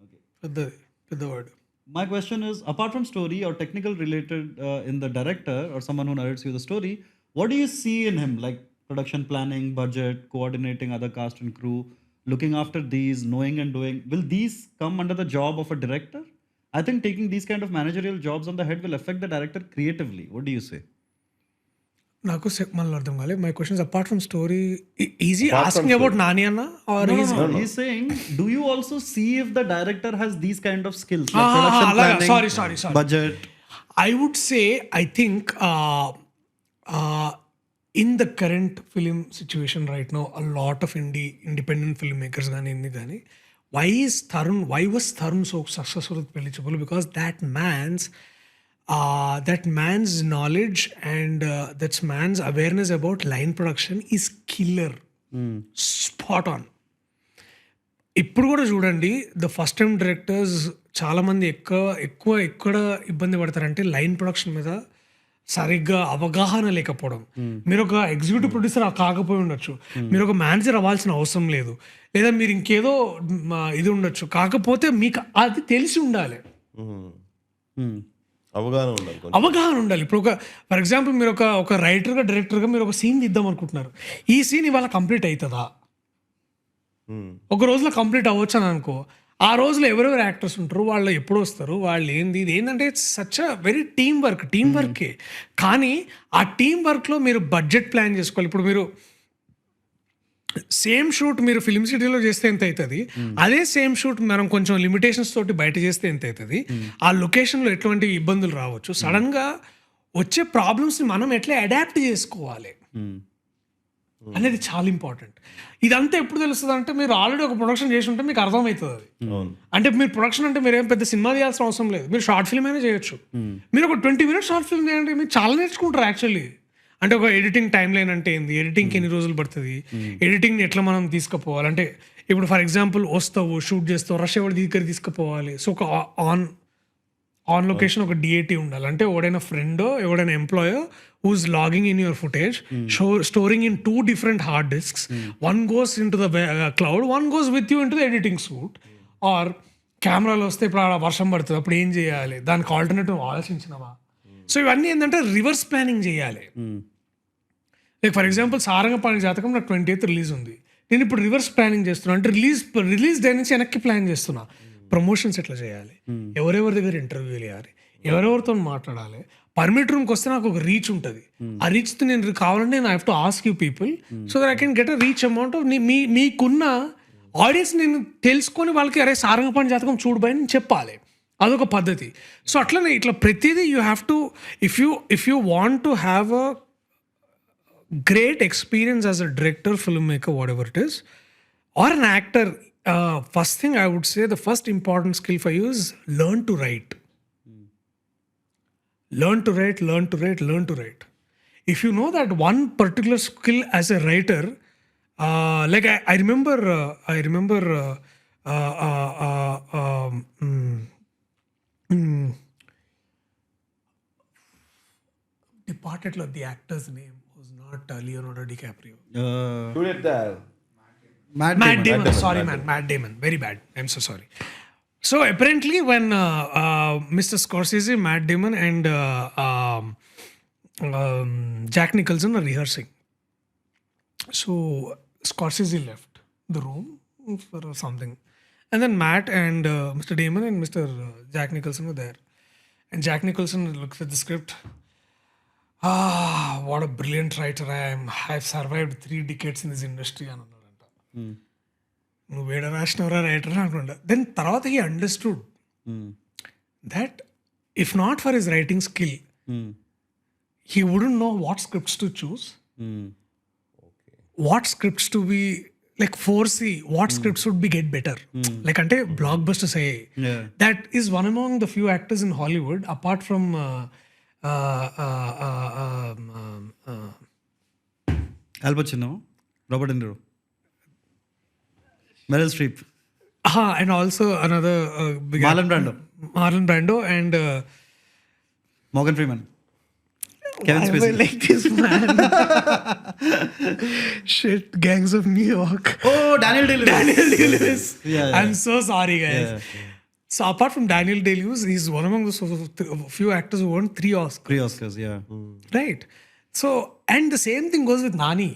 Okay, with the word. My question is, apart from story or technical related in the director or someone who narrates you the story, what do you see in him, like production planning, budget, coordinating other cast and crew, looking after these, knowing and doing? Will these come under the job of a director? I think taking these kind of managerial jobs on the head will affect the director creatively. What do you say? నాకు మళ్ళీ అర్థం కాలేదు. My question apart from story, is he asking about Nani అన్న are he's saying, do you also see if the director has these kind of skills, like production planning, sorry budget? I would say, I think in the current film situation right now, a lot of independent filmmakers కానీ why was Tarun so successful with Pelli Chupulu? Because that man's knowledge and that man's awareness about line production is killer. Spot on. ఇప్పుడు కూడా చూడండి, the first time directors చాలామంది ఎక్కువ ఎక్కడ ఇబ్బంది పడతారంటే line production మీద సరిగ్గా అవగాహన లేకపోవడం. మీరు ఒక ఎగ్జిక్యూటివ్ ప్రొడ్యూసర్ కాకపోయి ఉండొచ్చు, మీరు ఒక మేనేజర్ అవ్వాల్సిన అవసరం లేదు, లేదా మీరు ఇంకేదో ఇది ఉండొచ్చు, కాకపోతే మీకు అది తెలిసి ఉండాలి, అవగాహన ఉండాలి. ఇప్పుడు ఫర్ ఎగ్జాంపుల్ మీరు ఒక రైటర్గా డైరెక్టర్గా మీరు ఒక సీన్ తీద్దాం అనుకుంటున్నారు, ఈ సీన్ ఇవాళ కంప్లీట్ అవుతుందా, ఒక రోజులో కంప్లీట్ అవ్వచ్చు అని అనుకో, ఆ రోజులో ఎవరెవరు యాక్టర్స్ ఉంటారు, వాళ్ళు ఎప్పుడు వస్తారు, వాళ్ళు ఏంది, ఇది ఏంటంటే it's such a very team వర్కే. కానీ ఆ టీమ్ వర్క్లో మీరు బడ్జెట్ ప్లాన్ చేసుకోవాలి. ఇప్పుడు మీరు సేమ్ షూట్ మీరు ఫిల్మ్ సిటీలో చేస్తే ఎంత అవుతుంది, అదే సేమ్ షూట్ మనం కొంచెం లిమిటేషన్స్ తోటి బయట చేస్తే ఎంత అవుతుంది, ఆ లొకేషన్లో ఎటువంటి ఇబ్బందులు రావచ్చు, సడన్గా వచ్చే ప్రాబ్లమ్స్ని మనం ఎట్లా అడాప్ట్ చేసుకోవాలి అనేది చాలా ఇంపార్టెంట్. ఇదంతా ఎప్పుడు తెలుస్తుంది అంటే మీరు ఆల్రెడీ ఒక ప్రొడక్షన్ చేసి ఉంటే మీకు అర్థమవుతుంది అది. అంటే మీరు ప్రొడక్షన్ అంటే మీరు ఏం పెద్ద సినిమా చేయాల్సిన అవసరం లేదు, మీరు షార్ట్ ఫిల్మ్ అయినా చేయొచ్చు. మీరు ఒక 20 minutes షార్ట్ ఫిల్మ్ చేయండి, మీరు చాలా నేర్చుకుంటారు యాక్చువల్లీ. అంటే ఒక ఎడిటింగ్ టైం లైన్ అంటే ఏంది, ఎడిటింగ్కి ఎన్ని రోజులు పడుతుంది, ఎడిటింగ్ని ఎట్లా మనం తీసుకుపోవాలి. అంటే ఇప్పుడు ఫర్ ఎగ్జాంపుల్ వస్తావు, షూట్ చేస్తావు, రష్ ఎవరి దగ్గర తీసుకుపోవాలి. సో ఒక ఆన్ లొకేషన్ ఒక డిఏటీ ఉండాలి. అంటే ఎవడైనా ఫ్రెండో ఎవడైనా ఎంప్లాయో who's logging in your footage, storing in 2 different hard disks. One goes into the cloud, one goes with you into the editing suite. Or కెమెరాలో వస్తే ఇప్పుడు ఆడ వర్షం పడుతుంది, అప్పుడు ఏం చేయాలి, దానికి ఆల్టర్నేటివ్ ఆలోచించినవా. సో ఇవన్నీ ఏంటంటే రివర్స్ ప్లానింగ్ చేయాలి. లైక్ ఫర్ ఎగ్జాంపుల్ సారంగపాణి జాతకం నాకు 28th రిలీజ్ ఉంది, నేను ఇప్పుడు రివర్స్ ప్లానింగ్ చేస్తున్నా. అంటే రిలీజ్ డే నుంచి వెనక్కి ప్లాన్ చేస్తున్నా. ప్రమోషన్స్ ఎట్లా చేయాలి, ఎవరెవరి దగ్గర ఇంటర్వ్యూలు చేయాలి, ఎవరెవరితో మాట్లాడాలి. పర్మిట్ రూమ్కి వస్తే నాకు ఒక రీచ్ ఉంటుంది, ఆ రీచ్తో నేను కావాలంటే నేను I have to ask you people so that I can get a reach amount of మీకున్న ఆడియన్స్ నేను తెలుసుకొని వాళ్ళకి అరే సారంగపాణి జాతకం చూడబోయి నేను చెప్పాలి. అదొక పద్ధతి. సో అట్లనే ఇట్లా ప్రతిదీ you have to if you want to have a great experience as a director, film maker, whatever it is, or an actor, first thing I would say the first important skill for you is learn to write. Learn to write. If you know that one particular skill as a writer, like I remember departed the actor's name was not Leonardo DiCaprio. Matt Damon. Sorry, man. Matt Damon. Very bad. I'm so sorry. So apparently when Mr. Scorsese, Matt Damon and Jack Nicholson are rehearsing. So Scorsese left the room for something. And then Matt and Mr. Damon and Mr. Jack Nicholson were there. And Jack Nicholson looked at the script. What a brilliant writer I am. I've survived 3 decades in this industry. నువ్వు వేడ రాసినవరా writer అనుకుంటా. Then తర్వాత he understood that if not for his writing skill he wouldn't know what scripts to choose, what scripts to be like foresee, what scripts would be get better. Like అంటే blockbusters అయ్యాయి. That is one among the few actors in Hollywood apart from Al Pacino, Robert De Niro, Meryl Streep, and also another big Marlon Brando and Morgan Freeman, Kevin Spacey. Like this man. Shit, Gangs of New York. Oh, Daniel Day-Lewis. Yeah. I'm so sorry, guys. Yeah. So apart from Daniel Day-Lewis, he's one among the few actors who won 3 Oscars. 3 Oscars, yeah. Right. So, and the same thing goes with Nani.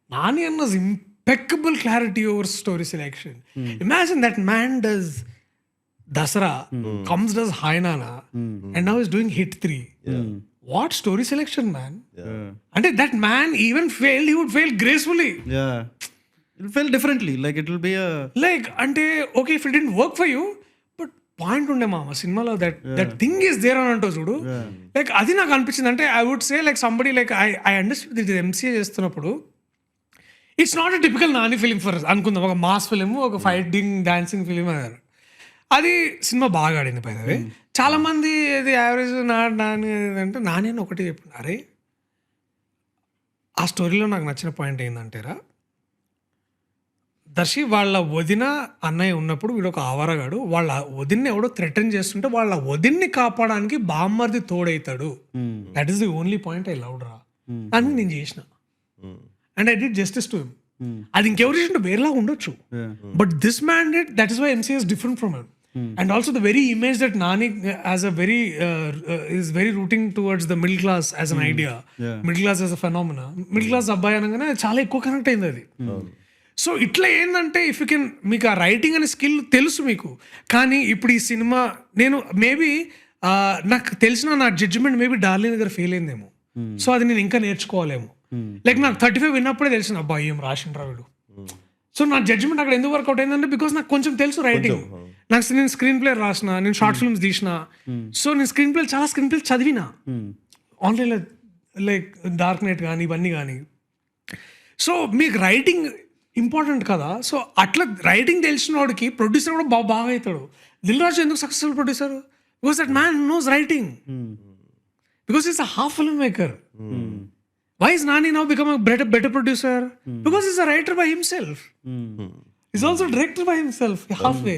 Nani has impeccable clarity over story selection. Imagine that man does Dasara, does Hainana, and now is doing Hit 3. What story selection, man? And that man even failed, he would fail gracefully. Yeah. It'll fail differently. Like it will be a... Like, okay, if it didn't work for you, but point unde mama, cinema that thing is there on anto chudu. Like, adi నాకు అనిపించింది. అంటే I would say like somebody like I understood this MCA చేస్తున్నప్పుడు it's not a typical Nani film for అనుకుందాం, ఒక mass film, ఒక fighting dancing film అది cinema బాగా ఆడింది పైన. చాలా మంది ఇది యావరేజ్ నాని అంటే నాని ఒకటి చెప్పిన, అరే ఆ స్టోరీలో నాకు నచ్చిన పాయింట్ ఏంటంటేరా, దర్శి వాళ్ళ వదిన అన్నయ్య ఉన్నప్పుడు వీడు ఒక ఆవరగాడు, వాళ్ళ వదిన్ని ఎవడో థ్రెటన్ చేస్తుంటే వాళ్ళ వదిన్ని కాపాడడానికి బామ్మర్ది తోడైతాడు. That is the only point I loved రా అని నేను చేసిన. And I did justice to him. అది ఇంకెవరు చేసింటే వేరేలా ఉండొచ్చు, but this man did. That is why MC is different from him. And also the very image that Nani as a very is very rooting towards the middle class as an idea, middle class as a phenomena, middle class అబ్బాయి అనగానే చాలా ఎక్కువ connect అయింది అది. So ఇట్లా ఏంటంటే if you can, మీకు ఆ రైటింగ్ అనే స్కిల్ తెలుసు మీకు, కానీ ఇప్పుడు ఈ సినిమా నేను మేబీ నాకు తెలిసిన నా జడ్జిమెంట్ మేబీ డార్లింగ్ దగ్గర ఫెయిల్ అయిందేమో. సో అది నేను ఇంకా నేర్చుకోవాలేమో. లైక్ నాకు 35 విన్నప్పుడే తెలిసిన అబ్బా ఏం రాసిండ్రా వీడు. సో నా జడ్జిమెంట్ అక్కడ ఎందుకు వర్కౌట్ అయిందంటే బికాస్ నాకు కొంచెం తెలుసు రైటింగ్. నేను స్క్రీన్ ప్లే రాసిన, నేను షార్ట్ ఫిల్మ్స్ తీసిన. సో నేను చాలా స్క్రీన్ ప్లే చదివిన ఆన్లైన్లో, లైక్ డార్క్ నైట్ కానీ ఇవన్నీ కానీ. సో మీకు రైటింగ్ ఇంపార్టెంట్ కదా. సో అట్లా రైటింగ్ తెలిసిన వాడికి ప్రొడ్యూసర్ కూడా బాగా అవుతాడు. దిల్ రాజు ఎందుకు successful producer? Because that man knows writing, because is a half film maker. Why is Nani now become a better producer? Because he's a writer by himself. He's also a director by himself, halfway.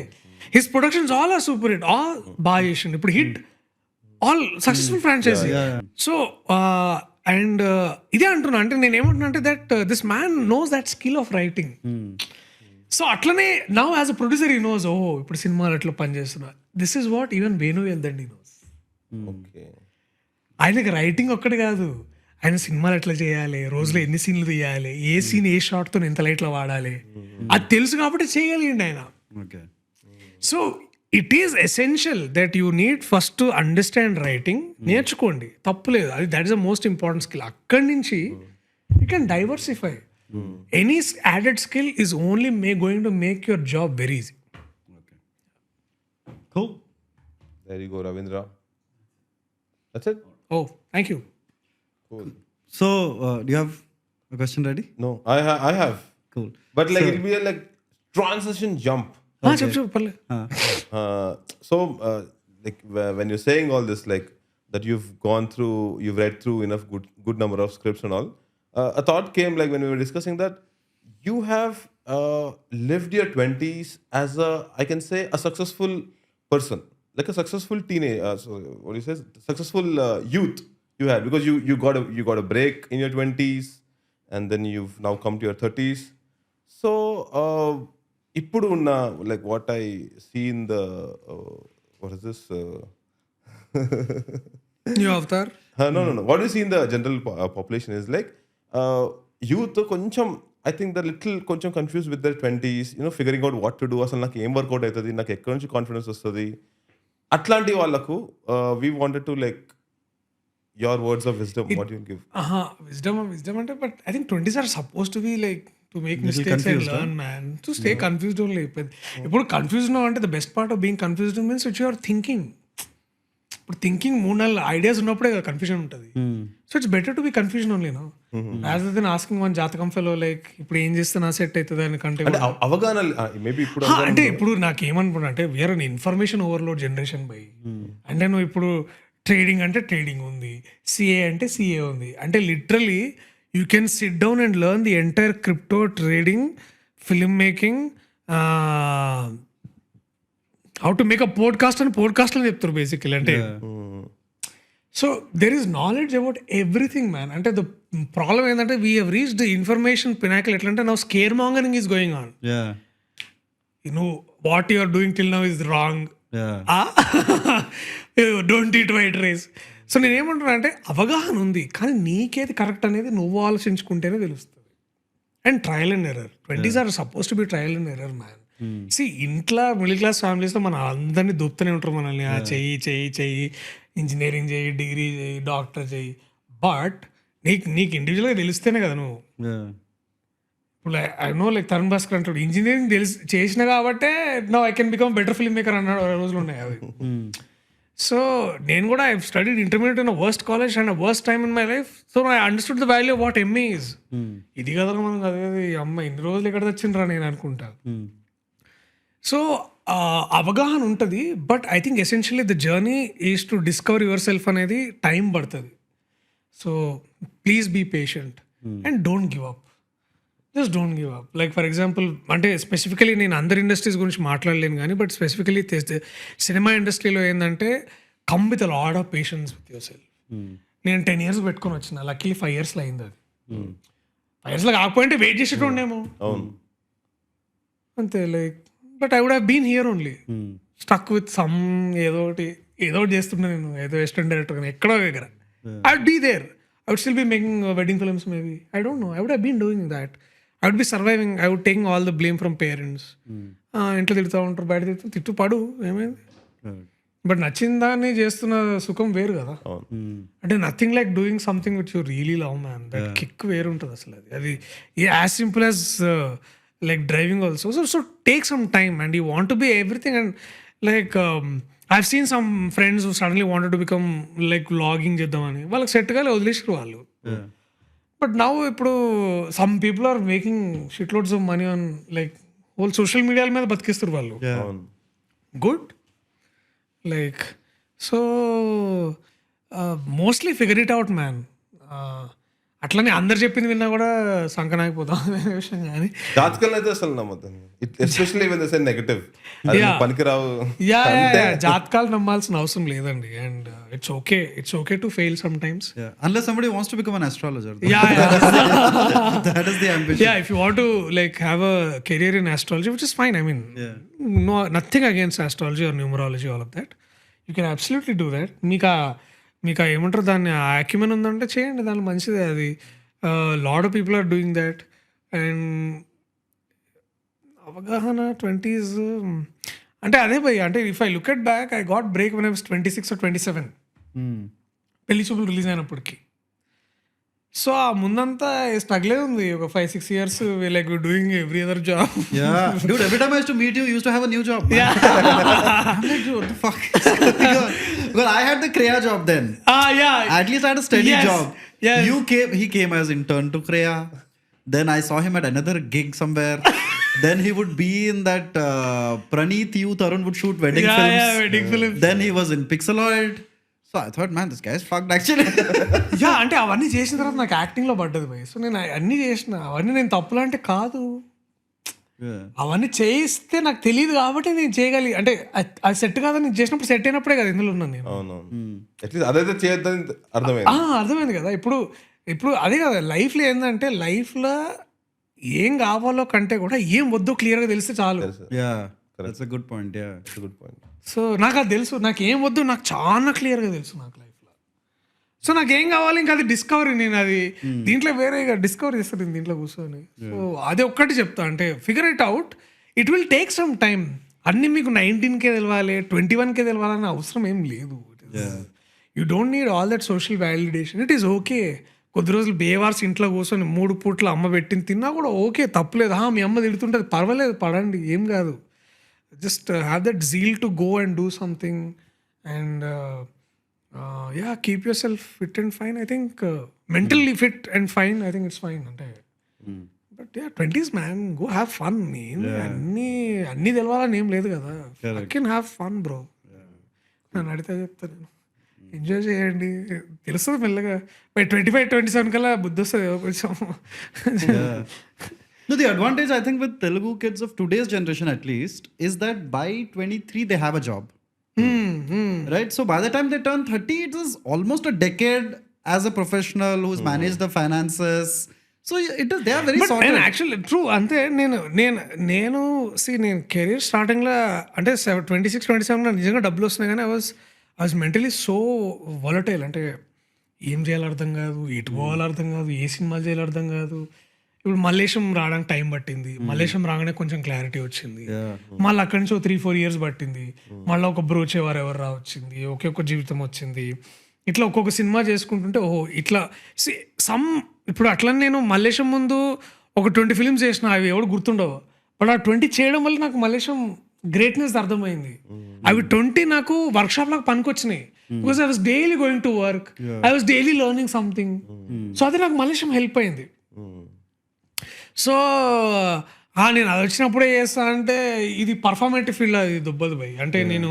His productions all are super hit, all Bayeshan. But hit all successful franchises. So, and ఇదే అంటున్నా, అంటే నేను ఏమంటున్నా అంటే that this man knows that skill of writing. So అట్లనే now as a producer he knows, ఓహో ఇప్పుడు సినిమాలు ఎట్లా పనిచేస్తున్నా. This is what even Venu Yeldandi knows. ఆయనకి రైటింగ్ ఒక్కటి కాదు, ఆయన సినిమాలు ఎట్లా చేయాలి, రోజులో ఎన్ని సీన్లు తీయాలి, ఏ సీన్ ఏ షాట్తో ఎంత లైట్లో వాడాలి, అది తెలుసు కాబట్టి చేయగలిగిండి ఆయన. So it is essential that you need first to understand writing. నేర్చుకోండి, తప్పులేదు, అది that is the most important skill. అక్కడి నుంచి you can diversify. Any added skill is only going to make your job very easy. There you go, Ravindra. That's it. Oh, thank you. Cool. So, do you have a question ready? No, I have. Cool. But like it'll be a like transition jump. చెప్పు పర్లేదు. So like when you're saying all this, like that you've read through enough good number of scripts and all, a thought came like when we were discussing that you have lived your 20s as I can say a successful person, like a successful teenage, what do you say, successful youth you had, because you got a break in your 20s and then you've now come to your 30s. So ippudu unna, like what I see in the what is this New Avatar. No, what you see in the general population is like youth koncham, I think they're little koncham confused with their 20s, figuring out what to do, asalu నాకు ఏం work out అవుతుంది, నాకు ఎక్కడి నుంచి confidence వస్తుంది, అట్లాంటి వాళ్ళకు we wanted to like your words of wisdom, what you give. Wisdom ante, but I think 20s are supposed to be like to make mistakes and learn, man. To stay confused only. ఇప్పుడు confused అంటే the best part of being confused means that you are thinking. ఇప్పుడు thinking 3-4 ideas ఉన్నప్పుడే confusion ఉంటుంది. So it's better to be confusion only no, rather than asking one జాతకం fellow like ఇప్పుడు ఏం చేస్తే నా సెట్ అవుతుంది అని కంటే అవగాహన మేబీ ఇప్పుడు అంటే ఇప్పుడు నాకు ఏమనుకున్నా అంటే we're on information overload generation బై. అంటే నువ్వు ఇప్పుడు ట్రేడింగ్ అంటే ట్రేడింగ్ ఉంది, సిఏ అంటే సిఏ ఉంది, అంటే literally you can sit down and learn the entire crypto, trading, film making, how to make a podcast అని పోడ్కాస్ట్లో చెప్తారు బేసికలీ. అంటే so there is knowledge about everything man. అంటే ద ప్రాబ్లమ్ ఏంటంటే we have reached the information pinnacle. ఎట్లంటే now scaremongering is going on. నువ్వు what you are doing till now is wrong, don't eat white rice. So నేనేమంటున్నా అంటే అవగాహన ఉంది, కానీ నీకేది కరెక్ట్ అనేది నువ్వు ఆలోచించుకుంటేనే తెలుస్తుంది. And trial and error. 20s are suppose to be trial and error man. సి ఇంట్లో మిడిల్ క్లాస్ ఫ్యామిలీస్లో మన అందరినీ దొప్పుతూనే ఉంటారు మనల్ని, చెయ్యి ఇంజనీరింగ్ చేయి, డిగ్రీ చేయి, డాక్టర్ చేయి. బట్ నీకు ఇండివిజువల్గా తెలిస్తేనే కదా నువ్వు. ఇప్పుడు I know like Tarun Bhaskar అంటాడు ఇంజనీరింగ్ చేసిన కాబట్టే no I can become better film maker అన్నాడు. రోజులు ఉన్నాయి అవి. సో నేను కూడా I studied intermediate in worst college and worst time in my life. So I understood the value of what MA is. ఇది కదా మనం చదివేది, అమ్మ ఇన్ని రోజులు ఎక్కడ తెచ్చిండ్రా నేను అనుకుంటా. సో అవగాహన ఉంటుంది, but I think essentially the journey is to discover yourself అనేది టైం పడుతుంది. So please be patient and don't give up. Just don't give up. Like for example, అంటే స్పెసిఫికలీ నేను అందరి ఇండస్ట్రీస్ గురించి మాట్లాడలేను కానీ, బట్ స్పెసిఫికలీ సినిమా ఇండస్ట్రీలో ఏంటంటే come with a lot of patience with your self. నేను 10 years పెట్టుకొని వచ్చిన, లక్కీలీ 5 yearsలో అయింది అది. 5 yearsలో కాకపోయింటే వెయిట్ చేసేటోండేమో అంతే. Like but I would have been here only, stuck with some ఏదో ఒకటి చేస్తుండే నేను, ఏదో అసిస్టెంట్ డైరెక్టర్ ఎక్కడో దగ్గర. I would be there. I would still be making wedding films maybe. I don't know. I would have been doing that. I would be surviving. I would take all the blame from parents. ఇంట్లో తిడుతూ ఉంటారు, బయట తిట్టు పడు ఏమైంది. But నచ్చిన దాన్ని చేస్తున్న సుఖం వేరు కదా. అంటే nothing like doing something which you really love man. That kick వేరు ఉంటుంది అసలు. అది as simple as like driving also. So take some time and you want to be everything. And like I've seen some friends who suddenly wanted to become like vlogging చేద్దామని, వాళ్ళకి set కాలే వదిలేసారు వాళ్ళు. But now ఇప్పుడు some people are making shit loads of money on like whole social మీడియాల మీద బతికిస్తారు వాళ్ళు. Good. Like so mostly figure it out man. అట్లనే అందరు చెప్పింది విన్నా కూడా సంకనాగిపోతాం అనే విషయం. కానీ జాతకాలను అయితే అసలు నమ్మద్దు, especially when they say negative. పనికిరావు. జాతకాలు నమ్మాల్సిన అవసరం లేదండి. And it's okay to fail some times. Unless somebody wants to become an astrologer. That is the ambition. Yeah, if you want to like have a career in astrology, which is fine. I mean, no, nothing against astrology or numerology, all of that. You can absolutely do that. మీకు ఏమంటారు దాన్ని, యాక్యుమెన్ ఉందంటే చేయండి, దాని మంచిదే అది. Lot of people are doing that. And అవగాహన 20s అంటే అదే భయ్. అంటే if I look at back, I got break when I was 26 or 27 పెళ్లి చూపులు రిలీజ్ అయినప్పటికి. సో ఆ ముందంతా స్ట్రగ్లే ఉంది. ఒక 5-6 years like doing every other job. Yeah, dude, every time I used to meet you, you used to have a new job. I'm like, dude, what the fuck is going on? Because I had the Kriya job then. Yeah. At least I had a steady Yes. job. Yes. He came as intern to Kriya. Then I saw him at another gig somewhere. Then he would be in that Praneeth, you, Tarun would shoot wedding films. Yeah, wedding films. Then he was in Pixeloid. So I thought, man, this guy is fucked actually. అంటే అవన్నీ చేసిన తర్వాత నాకు యాక్టింగ్లో పడ్డది భయ్. So నేను అన్నీ చేసిన, అవన్నీ నేను తప్పులు అంటే కాదు, అవన్నీ చేయిస్తే నాకు తెలియదు కాబట్టి నేను చేయగలి. అంటే అది సెట్ కాదని నేను చేసినప్పుడు సెట్ అయినప్పుడే కదా ఇందులో ఉన్నాను నేను. అవునవును, అదైతే చేయొద్దని అర్థమైంది కదా. ఇప్పుడు అదే కదా లైఫ్లో ఏంటంటే, లైఫ్లో ఏం కావాలో కంటే కూడా ఏం వద్దో క్లియర్గా తెలిస్తే చాలు. That's a good point. Yeah, it's a good point. So నాకు అది తెలుసు, నాకు ఏం వద్దు నాకు చాలా క్లియర్గా తెలుసు నాకు లైఫ్లో. సో నాకేం కావాలి ఇంకా అది డిస్కవరీ. నేను అది దీంట్లో వేరేగా డిస్కవర్ చేస్తాను నేను దీంట్లో కూర్చొని. సో అది ఒక్కటి చెప్తా, అంటే figure it out. It will take some time. అన్నీ మీకు 19కే తెలవాలి, 21కే తెలవాలనే అవసరం ఏం లేదు. You don't need all that social validation. It is okay. కొద్ది రోజులు బేవార్స్ ఇంట్లో కూర్చొని 3 పూట్ల అమ్మ పెట్టింది తిన్నా కూడా ఓకే, తప్పులేదు. మీ అమ్మ తిడుతుంటుంది, పర్వాలేదు, పడండి, ఏం కాదు. Just have that zeal to go and do something, and keep yourself fit and fine. I think mentally fit and fine, I think it's fine. But 20s man, go have fun. అన్నీ తెలవాలని ఏం లేదు కదా. I can have fun bro. నన్ను అడిగితే చెప్తాను నేను, enjoy చేయండి, తెలుస్తుంది మెల్లగా. బై 25-27 కల్లా బుద్ధి వస్తుంది కొంచెం. No, the advantage I think with Telugu kids of today's generation at least is that by 23 they have a job. Right? So by the time they turn 30, it is almost a decade as a professional who's managed the finances. So they are very sorted. And actually true. అంతే నేను career స్టార్టింగ్లో అంటే 26-27 నిజంగా డబ్బులు వస్తున్నాయి, కానీ I was mentally so volatile. అంటే ఏం చేయాలో అర్థం కాదు, ఎటు పోవాలో అర్థం కాదు, ఏ సినిమాలు చేయాలో అర్థం కాదు. ఇప్పుడు మల్లేశం రావడానికి టైం పట్టింది. మల్లేశం రాగానే కొంచెం క్లారిటీ వచ్చింది. మళ్ళీ అక్కడి నుంచి 3-4 years పట్టింది. మళ్ళీ ఒక బ్రోచేవారు ఎవరు రా వచ్చింది, ఒక్కొక్క జీవితం వచ్చింది. ఇట్లా ఒక్కొక్క సినిమా చేసుకుంటుంటే ఇట్లా ఇప్పుడు అట్లా నేను మల్లేశం ముందు ఒక 20 films చేసిన, అవి ఎవడు గుర్తుండవు. బట్ ఆ 20 చేయడం వల్ల నాకు మల్లేశం గ్రేట్నెస్ అర్థమైంది. అవి 20 నాకు వర్క్షాప్ లాగా పనికొచ్చినాయి. Because I was daily going to work, I was daily learning something. So అది నాకు మలేషియం హెల్ప్ అయింది. సో నేను అది వచ్చినప్పుడే చేస్తా అంటే ఇది పర్ఫార్మేటివ్ ఫీల్డ్, అది దుబ్బదు భయ్. అంటే నేను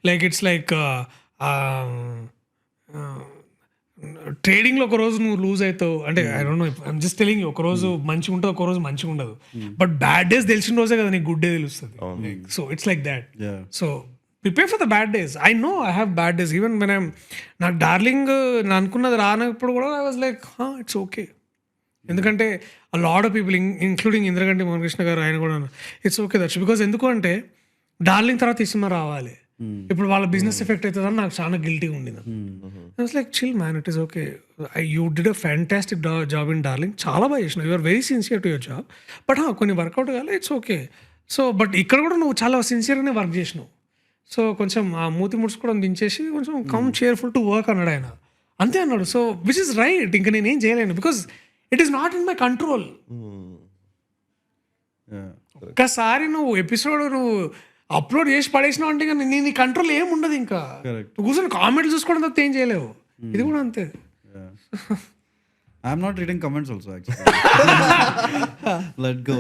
లైక్ ఇట్స్ లైక్ ట్రేడింగ్లో ఒక రోజు నువ్వు లూజ్ అవుతావు అంటే I don't no, I'm just telling you, ఒక రోజు మంచిగా ఉంటుంది, ఒక రోజు మంచిగా ఉండదు. బట్ బ్యాడ్ డేస్ తెలిసిన రోజే కదా నీకు గుడ్ డే తెలుస్తుంది. So it's like that. So prepare for the bad days. I know I have bad days. Even when I'm నాకు డార్లింగ్ నా అనుకున్నది రానప్పుడు కూడా I was like it's okay. ఎందుకంటే ఆ lot of people including Indraganti Mohan Krishna గారు ఆయన కూడా ఇట్స్ ఓకే దట్స్ బికాస్ ఎందుకు అంటే డార్లింగ్ తర్వాత ఈ సినిమా రావాలి, ఇప్పుడు వాళ్ళ బిజినెస్ ఎఫెక్ట్ అవుతుందని నాకు చాలా గిల్టీగా ఉండింది. I was like chill man, it is okay. You did a fantastic job in Darling, చాలా బాగా చేసినావు, you're very sincere to your job. But కొన్ని వర్కౌట్ కాలే, ఇట్స్ ఓకే. సో బట్ ఇక్కడ కూడా నువ్వు చాలా సిన్సియర్గానే వర్క్ చేసినావు. సో కొంచెం ఆ మూతి ముడుచుకోవడం దించేసి కొంచెం కమ్ చేర్ఫుల్ టు వర్క్ అన్నాడు ఆయన, అంతే అన్నాడు. So which is right. ఇంకా నేనేం చేయలేను because it is not in my control. ఒక్కసారి నువ్వు ఎపిసోడ్ నువ్వు అప్లోడ్ చేసి పడేసినావు అంటే ఇంకా నీ కంట్రోల్ ఏం ఉండదు. ఇంకా నువ్వు కూర్చొని కామెంట్లు చూసుకోవడం తప్ప ఏం చేయలేవు. ఇది కూడా అంతే. I'm not reading comments also actually. Let go.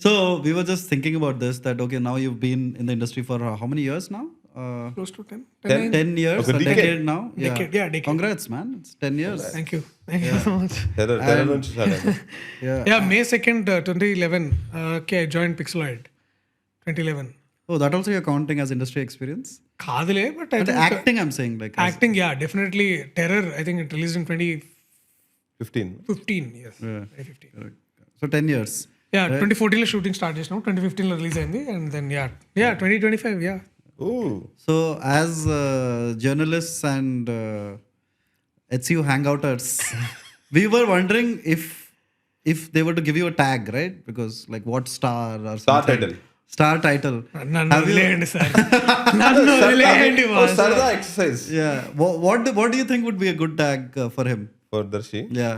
So we were just thinking about this, that okay, now you've been in the industry for how many years now? Close to 10. 10 years, Okay, a decade now. Decade, yeah, decade. Congrats man, it's 10 years. Thank you so much. Terror నుంచి start అయింది. Yeah, May 2nd, 2011. Okay, I joined Pixeloid 2011. Oh, that also you're counting as industry experience? కాదులే, but But acting I'm saying, like acting, yeah definitely. Terror I think it released in 2015. Yes, 2015. correct. So 10 years. Yeah, 2014 లో shooting start చేసినాం, 2015 లో release అయింది. And then 2025. Yeah. Ooh. So as journalists and HCU hangouters, we were wondering if they were to give you a tag, right? Because like what star or Star something. title. Star title. నన్ను వదిలేయండి sir, నన్ను వదిలేయండి. Oh, సరదా exercise Yeah. What do you think would be a good tag for him? For Darshi. Yeah.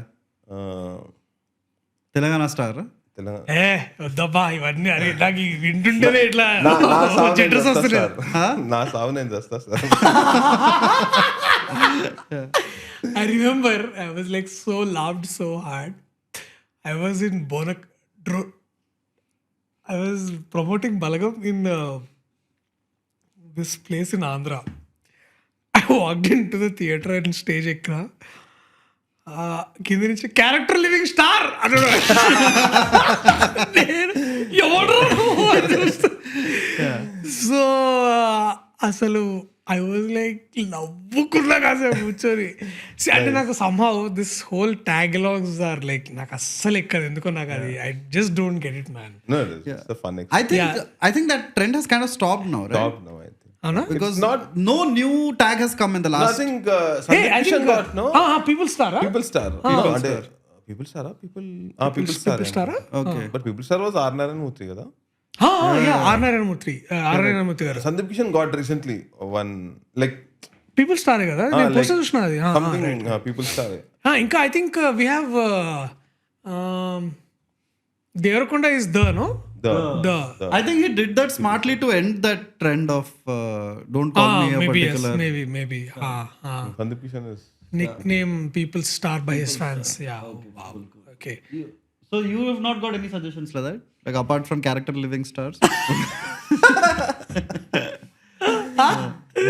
Telangana star. Telangana ఏ వద్దబ్బా ఇవన్నీ. అరే నాకు వింటుంటేనే ఇట్లా చెట్రస్ వస్తున్నాయి. నా సావు నేను చేస్తా sir. I remember I was like so laughed so hard. I was in I was promoting Balagam in this place in Andhra. I walked into the theater and stage ekkra. కింద నుంచి క్యారెక్టర్ లివింగ్ స్టార్ అన్నాడు. So అసలు I was like నవ్వుకున్నా కాసేపు కూర్చొని. అంటే నాకు somehow this whole tag logs are like నాకు అస్సలు ఎక్కదు ఎందుకో. నాకు అది I just don't get it man. No, it's a fun I think that trend has kind of stopped now, right? Stop now, I think. అవునా? Because no new tag has come in the last. Nothing. Hey, I think people star People star. అంటే people star. People star. Okay. But people star was R. Narayanamurthy కదా. R Narayanamurthy garu. Sandeep Kishan got recently one like people స్టారే కదా, నేను like poster చూసిన అది. something people star. ఇంకా I think we have Devarakonda is no The I think he did that smartly to end that trend of don't call me a particular. maybe Sandeep Kishan is nickname people star by his fans. Wow. Okay. So you have not got any suggestions like that? Like apart from character living stars?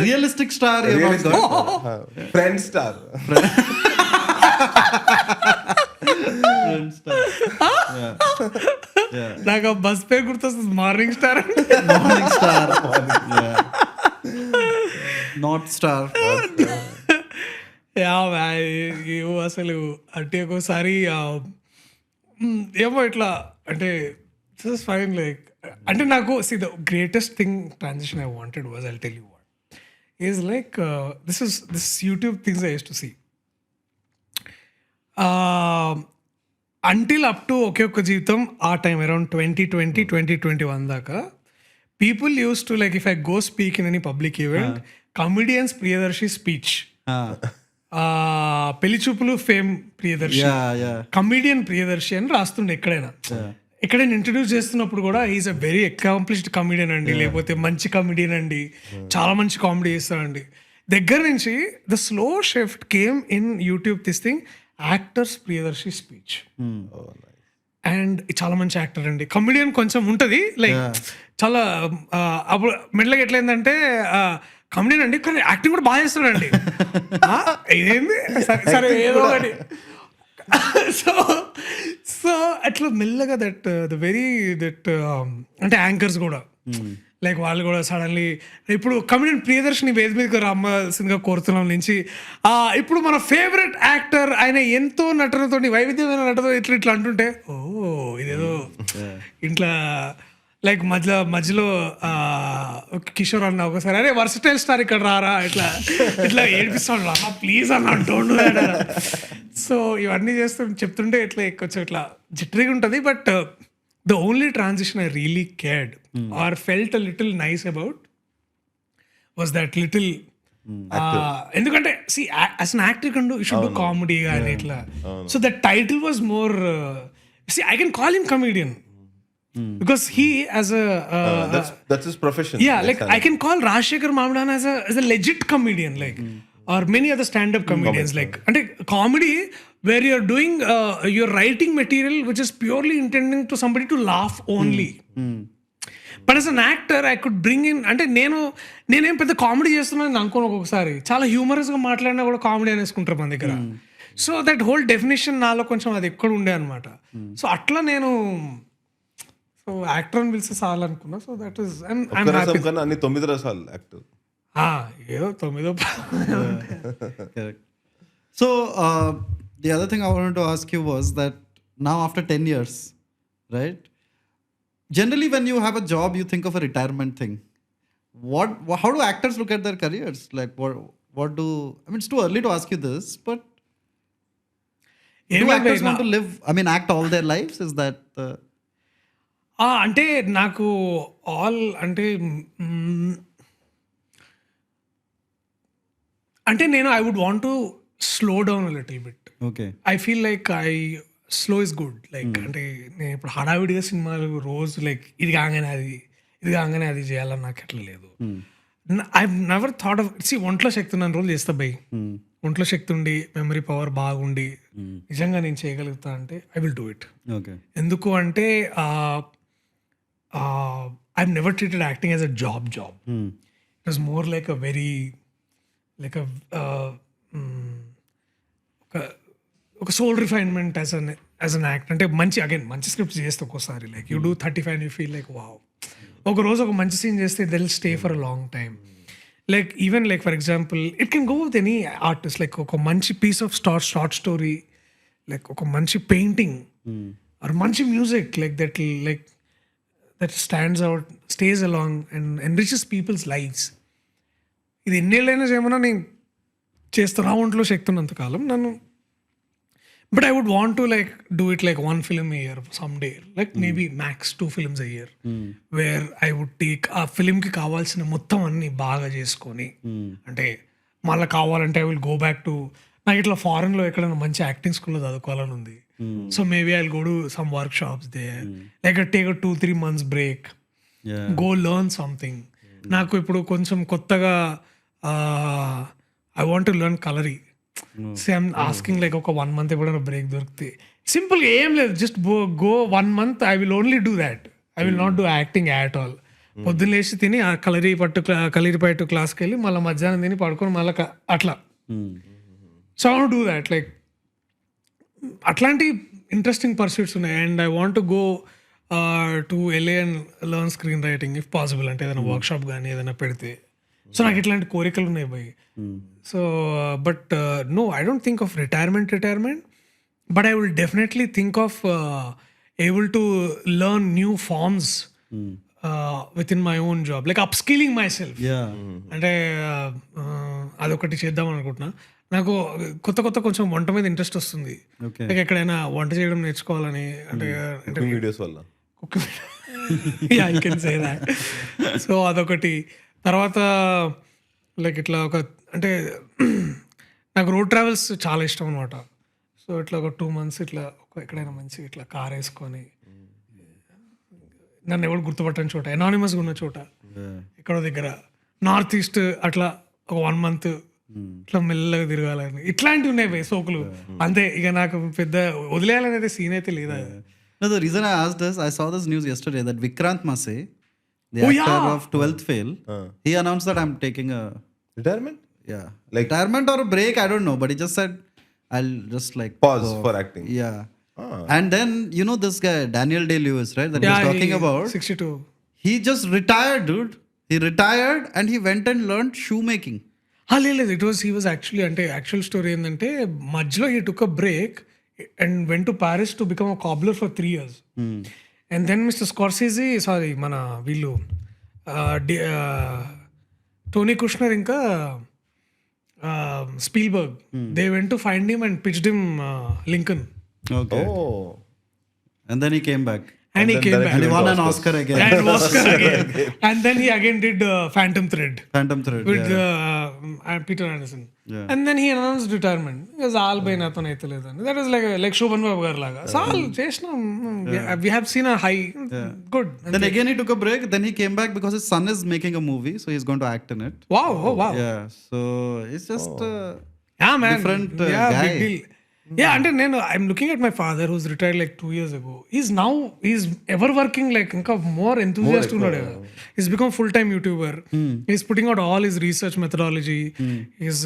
Realistic star you have not got? friend star. Friend star. Yeah. నాకు bus పేరు గుర్తొస్తుంది, morning star. Morning star. Yeah. North star. అసలు అంటే ఒక్కోసారి ఏమో ఇట్లా అంటే fine like అంటే నాకు see the greatest thing transition I wanted was I'll tell you what is like this YouTube things I use to see until up to Oke ఒక్క జీవితం ఆ టైం అరౌండ్ 2021 దాకా people use to like if I go speak in any public event comedians Priyadarshi speech, Pelli Choopulu fame Priyadarshi, Yeah. Comedian Priyadarshi అని రాస్తుండే ఎక్కడైనా. ఎక్కడైనా introduce చేస్తున్నప్పుడు కూడా is a very accomplished comedian అండి, లేకపోతే మంచి కమిడియన్ అండి, చాలా మంచి కామెడీ చేస్తారండి. దగ్గర నుంచి the slow shift came in YouTube this thing, actors Priyadarshi speech. And చాలా మంచి యాక్టర్ అండి, కమిడియన్ కొంచెం ఉంటుంది లైక్ చాలా అప్పుడు మెల్లగా ఎట్లయిందంటే కమిడియన్ అండి కానీ యాక్టింగ్ కూడా బాగా చేస్తాడండి. ఇదేంది సరే ఏదో ఒకటి. సో అట్లా మెల్లగా దట్ ద వెరీ దట్ అంటే యాంకర్స్ కూడా లైక్ వాళ్ళు కూడా సడన్లీ ఇప్పుడు కమిడియన్ ప్రియదర్శిని వేది మీదకి రామాల్సిందిగా కోరుతున్నాం నుంచి ఇప్పుడు మన ఫేవరెట్ యాక్టర్ ఆయన ఎంతో నటనతో వైవిధ్యమైన నటనతో ఇట్లా ఇట్లా అంటుంటే ఓ ఇదేదో ఇంట్లో లైక్ మధ్యలో కిషోర్ అన్న ఒకసారి అరే వర్సటైల్ స్టార్ ఇక్కడ రారా ఇట్లా ఇట్లా ఏడిపిస్తాడు అన్న ప్లీజ్ అన్న డోంట్ డూ దట్. సో ఇవన్నీ చెప్తుంటే ఇట్లా కొంచెం ఇట్లా జిట్టరీగా ఉంటుంది. But the only transition I really cared or felt a little nice about was that little ఎందుకంటే see as an actor can do you should do comedy కానీ ఇట్లా. So that title was more see I can call him comedian because he as a that's his profession. Yeah, like I can call Rajshekhar Mamdana as a legit comedian, like or many other stand-up comedians, like and comedy where you're doing you're writing material which is purely intending to somebody to laugh only. But as an actor I could bring in అంటే నేనేం పెద్ద comedy చేస్తున్నాను అనుకోను, ఒక్కొక్కసారి చాలా హ్యూమరస్గా మాట్లాడినా కూడా comedy అనేసుకుంటారు మన దగ్గర. సో దట్ హోల్ డెఫినేషన్ నాలో కొంచెం అది ఎక్కడ ఉండే అనమాట. సో అట్లా నేను సో యాక్టర్ అని పిలిస్తే చాలు అనుకున్నా. సో దట్ ఈస్ అన్ని 9 రసాలు యాక్టర్ ఏదో 9. So the other thing I wanted to ask you was that now after 10 years, right? Generally when you have a job you think of a retirement thing. How do actors look at their careers? Like what do I mean, it's too early to ask you this, but do actors want to live, I mean act all their lives? Is that అంటే నాకు all అంటే నేను I would want to slow down little bit. Okay, I feel like slow is good. Like అంటే నేను ఇప్పుడు హడావిడిగా సినిమాలు రోజు లైక్ ఇది కాగానే అది చేయాలని నాకు ఎట్లా లేదు. ఐ నెవర్ థాట్ ఆఫ్ ఒంట్లో శక్తి ఉన్న రోజులు చేస్తా బై, ఒంట్లో శక్తి ఉండి మెమరీ పవర్ బాగుండి నిజంగా నేను చేయగలుగుతా అంటే ఐ విల్ డూ ఇట్. ఎందుకు అంటే I've never treated acting as a job. It was more like a very like ఒక soul refinement as an act. అంటే మంచి స్క్రిప్ట్స్ చేస్తే ఒక్కోసారి like you do 35 you feel like wow. ఒక రోజు ఒక మంచి సీన్ చేస్తే they will stay for a long time. Like even like for example it can go with any artist. Like ఒక మంచి piece of short story, like ఒక మంచి painting or మంచి music like that stands out, stays along and enriches people's lives. ఇది ఎన్నేళ్ళైనా చేయమన్నా నేను చేస్తున్నా ఒంట్లో శక్తి ఉన్నంతకాలం నన్ను. But I would want to like do it like 1 film a year some day, like maybe max 2 films a year, where I would take ఆ ఫిలింకి కావాల్సిన మొత్తం అన్ని బాగా చేసుకొని అంటే మళ్ళీ కావాలంటే I will go back to నాకు ఇట్లా ఫారెన్లో ఎక్కడైనా మంచి యాక్టింగ్ స్కూల్లో చదువుకోవాలని ఉంది. So maybe I'll go to some workshops there. Like I take a 2-3 months break. Go learn something. నాకు ఇప్పుడు కొంచెం కొత్తగా I want to learn coloring. So I'm asking like ఒక 1 month ఎప్పుడైనా బ్రేక్ దొరికితే సింపుల్గా ఏం లేదు, just go 1 month. I will only do that. I will not do acting at all. పొద్దున్న లేచి తిని ఆ కలరిపట్టు క్లాస్కి వెళ్ళి మళ్ళీ మధ్యాహ్నం తిని పడుకొని మళ్ళీ అట్లా. So I want to do that. Like అట్లాంటి ఇంట్రెస్టింగ్ పర్సూట్స్ ఉన్నాయి. And I want to go to LA and learn screen writing if possible. అంటే ఏదైనా వర్క్షాప్ కానీ ఏదైనా పెడితే. సో నాకు ఇట్లాంటి కోరికలు ఉన్నాయి భయ్. So but no, I don't think of retirement, but I will definitely think of able to learn new forms within my own job, like upskilling myself. అంటే అదొకటి చేద్దాం అనుకుంటున్నా. నాకు కొత్త కొంచెం వంట మీద ఇంట్రెస్ట్ వస్తుంది. లైక్ ఎక్కడైనా వంట చేయడం నేర్చుకోవాలని. అంటే వీడియోస్ వల్ల I can say that. So అదొకటి. తర్వాత లైక్ ఇట్లా అంటే నాకు రోడ్ ట్రావెల్స్ చాలా ఇష్టం అనమాట. సో ఇట్లా ఒక 2 months ఇట్లా ఎక్కడైనా మంచి ఇట్లా కార్ వేసుకొని నన్ను ఎవరు గుర్తుపట్టని చోట, ఎనానిమస్గా ఉన్న చోట, ఎక్కడో దగ్గర నార్త్ ఈస్ట్ అట్లా ఒక 1 month ఇట్లా మెల్లగా తిరగాలని ఇట్లాంటివి ఉన్నాయి సోకులు. అంతే, ఇక నాకు పెద్ద వదిలేయాలనేది సీన్ అయితే లేదా. No, the reason I asked this, I saw this news yesterday that Vikrant Masse, the Oh, actor yeah. of 12th Fail, he announced that I'm taking a retirement like retirement or a break, I don't know, but he just said I'll just like pause go. For acting. Yeah. And then you know this guy Daniel Day-Lewis, right? That he was talking about. 62. He just retired, dude. He retired and he went and learned shoemaking. లేదు, he was actually, అంటే actual story ఏంటంటే మధ్యలో he took a break and went to Paris to become a cobbler for 3 years. And then Mr. Scorsese, sorry, మన వీళ్ళు Tony Kushner ఇంకా Spielberg, they went to find him and pitched him Lincoln. Okay. Oh. And then he came back. And he came back. And he won an Oscar again. And Oscar again. And then he again did Phantom Thread Phantom Thread. with Peter Anderson. Yeah. And then he announced retirement. Because all by nathon aitaledan. That was like Shobhan Babu garu laga. So all chesnam. We have seen a high. Good. Then again he took a break. Then he came back because his son is making a movie, so he's going to act in it. Wow. Oh wow. Yeah. So it's just Yeah, man. different yeah, guy. big deal. Yeah, and then I'm looking at my father who's retired like 2 years ago. He's ever working like inka more enthusiastic unnadu. He's become full-time YouTuber. He's putting out all his research methodology, his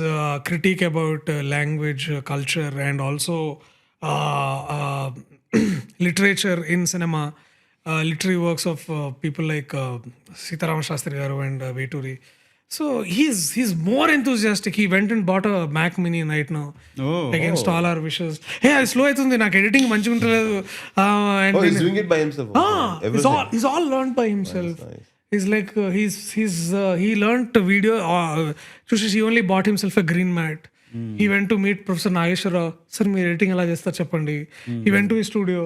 critique about language, culture, and also literature in cinema, literary works of people like Sitaram Shastri garu and Veturi. So he's more enthusiastic. He went and bought a Mac Mini right now. Against all our wishes. Hey, అది slow అవుతుంది, నాకు editing మంచిగా ఉంటలేదు. Oh, he's doing it by himself. He's all learned by himself. Nice. He's like he learned video. He only bought himself a green mat. He went to meet Professor Nageshwara. Sir, మీరు editing ఎలా చేస్తారు చెప్పండి. He went to his studio,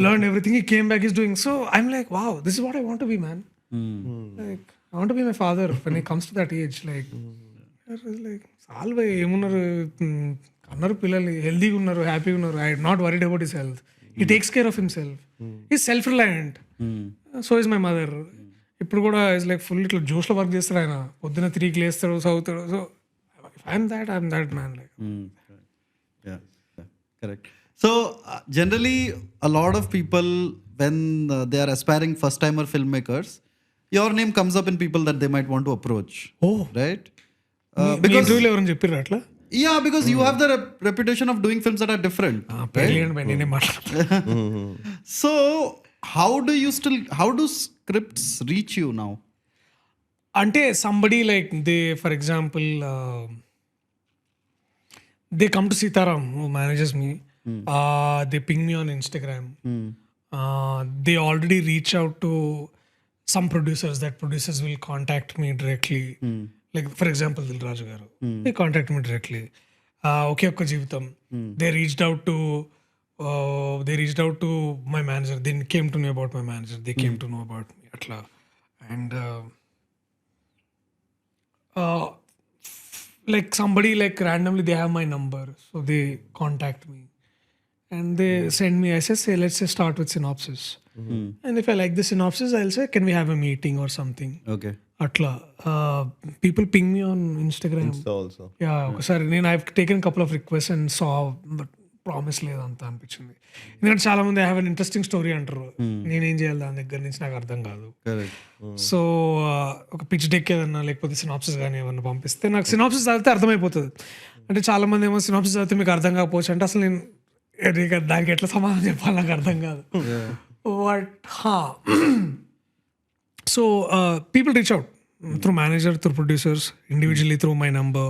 learned everything. He came back. He's doing. So I'm like, wow, this is what I want to be, man. Like, I want to be my father when it comes to that age. Like, సాల్వ్ ఏమున్నారు, అన్నారు పిల్లలు హెల్దీగా ఉన్నారు, హ్యాపీగా ఉన్నారు. I not worried about his health. He takes care of himself. Is self reliant. So is my mother. ఇప్పుడు కూడా ఇస్ లైక్ ఫుల్ ఇట్లా జోష్లో వర్క్ చేస్తాడు ఆయన. పొద్దున్న 3కి లేస్తాడు, చదువుతాడు. So I'm that man. Like Yeah, correct. So generally a lot of people when they are aspiring first timer filmmakers, your name comes up in people that they might want to approach. Oh, right? because ఇంటర్వ్యూలో ఎవరైనా చెప్పారు అట్లా. Yeah, because you have the reputation of doing films that are different. నేనే మాట్లాడతాను. So how do scripts reach you now? అంటే somebody like they, for example, they come to Sitaram, who manages me. They ping me on Instagram. They already reach out to some producers. That producers will contact me directly. Like for example, Dil Raju garu. They contact me directly. Okay, Okka Jeevitam. They reached out to my manager. They came to know about my manager. They came to know about me. Atla. And like somebody like randomly they have my number, so they contact me and they send me. I say let's say start with synopsis. And if I like the synopsis, I'll say can we have a meeting or something. Okay. Atla people ping me on Instagram. Also. Yeah, ఒకసారి నేను I've taken a couple of requests and saw, but promise లేదంతా అనిపించింది. ఎందుకంటే చాలా మంది I have an interesting story అంటారు. నేనేం చేయాలి దాని దగ్గర నుంచి నాకు అర్థం కాదు. సో ఒక పిచ్ డెక్ ఏదన్నా లేకపోతే సినాప్సిస్ కానీ ఏమన్నా పంపిస్తే నాకు సినాప్సిస్ చదివితే అర్థమైపోతుంది. అంటే చాలా మంది ఏమో సినాప్సిస్ చదివితే మీకు అర్థం కాకపోవచ్చు అంటే అసలు నేను దానికి ఎట్లా సమాధానం చెప్పాలి నాకు అర్థం కాదు. So people reach out through manager, through producers, individually through my number.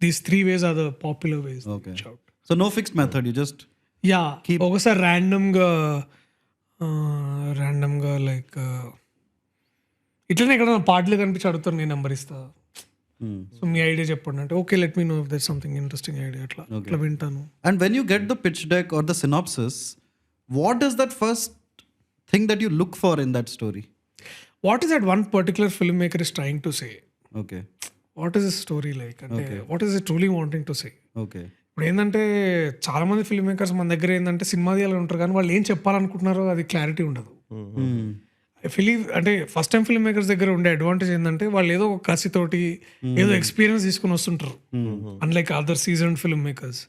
These 3 ways are the popular ways. Okay. So no fixed method, you just ఒకసారి ర్యాండమ్గా లైక్ ఇట్లనే ఎక్కడైనా పాటలు కనిపించి అడుగుతారు, నేను నెంబర్ ఇస్తా. సో మీ ఐడియా చెప్పండి అంటే okay let me know if there something interesting idea, అట్లా వింటాను. And when you get the pitch deck or the synopsis, what is that first thing that you look for in that story? What is that one particular filmmaker is trying to say? Okay. What is the story like? అంటే what is it truly wanting to say? Okay. ఇప్పుడు ఏంటంటే చాలా మంది film makers మన దగ్గర ఏంటంటే cinema తీయాలని ఉంటారు కానీ వాళ్ళు ఏం చెప్పాలనుకుంటున్నారో అది క్లారిటీ ఉండదు. ఐ బిలీవ్ అంటే ఫస్ట్ టైం ఫిల్మ్ మేకర్స్ దగ్గర ఉండే అడ్వాంటేజ్ ఏంటంటే వాళ్ళు ఏదో ఒక కసితోటి ఏదో ఎక్స్పీరియన్స్ తీసుకుని వస్తుంటారు, unlike other season film makers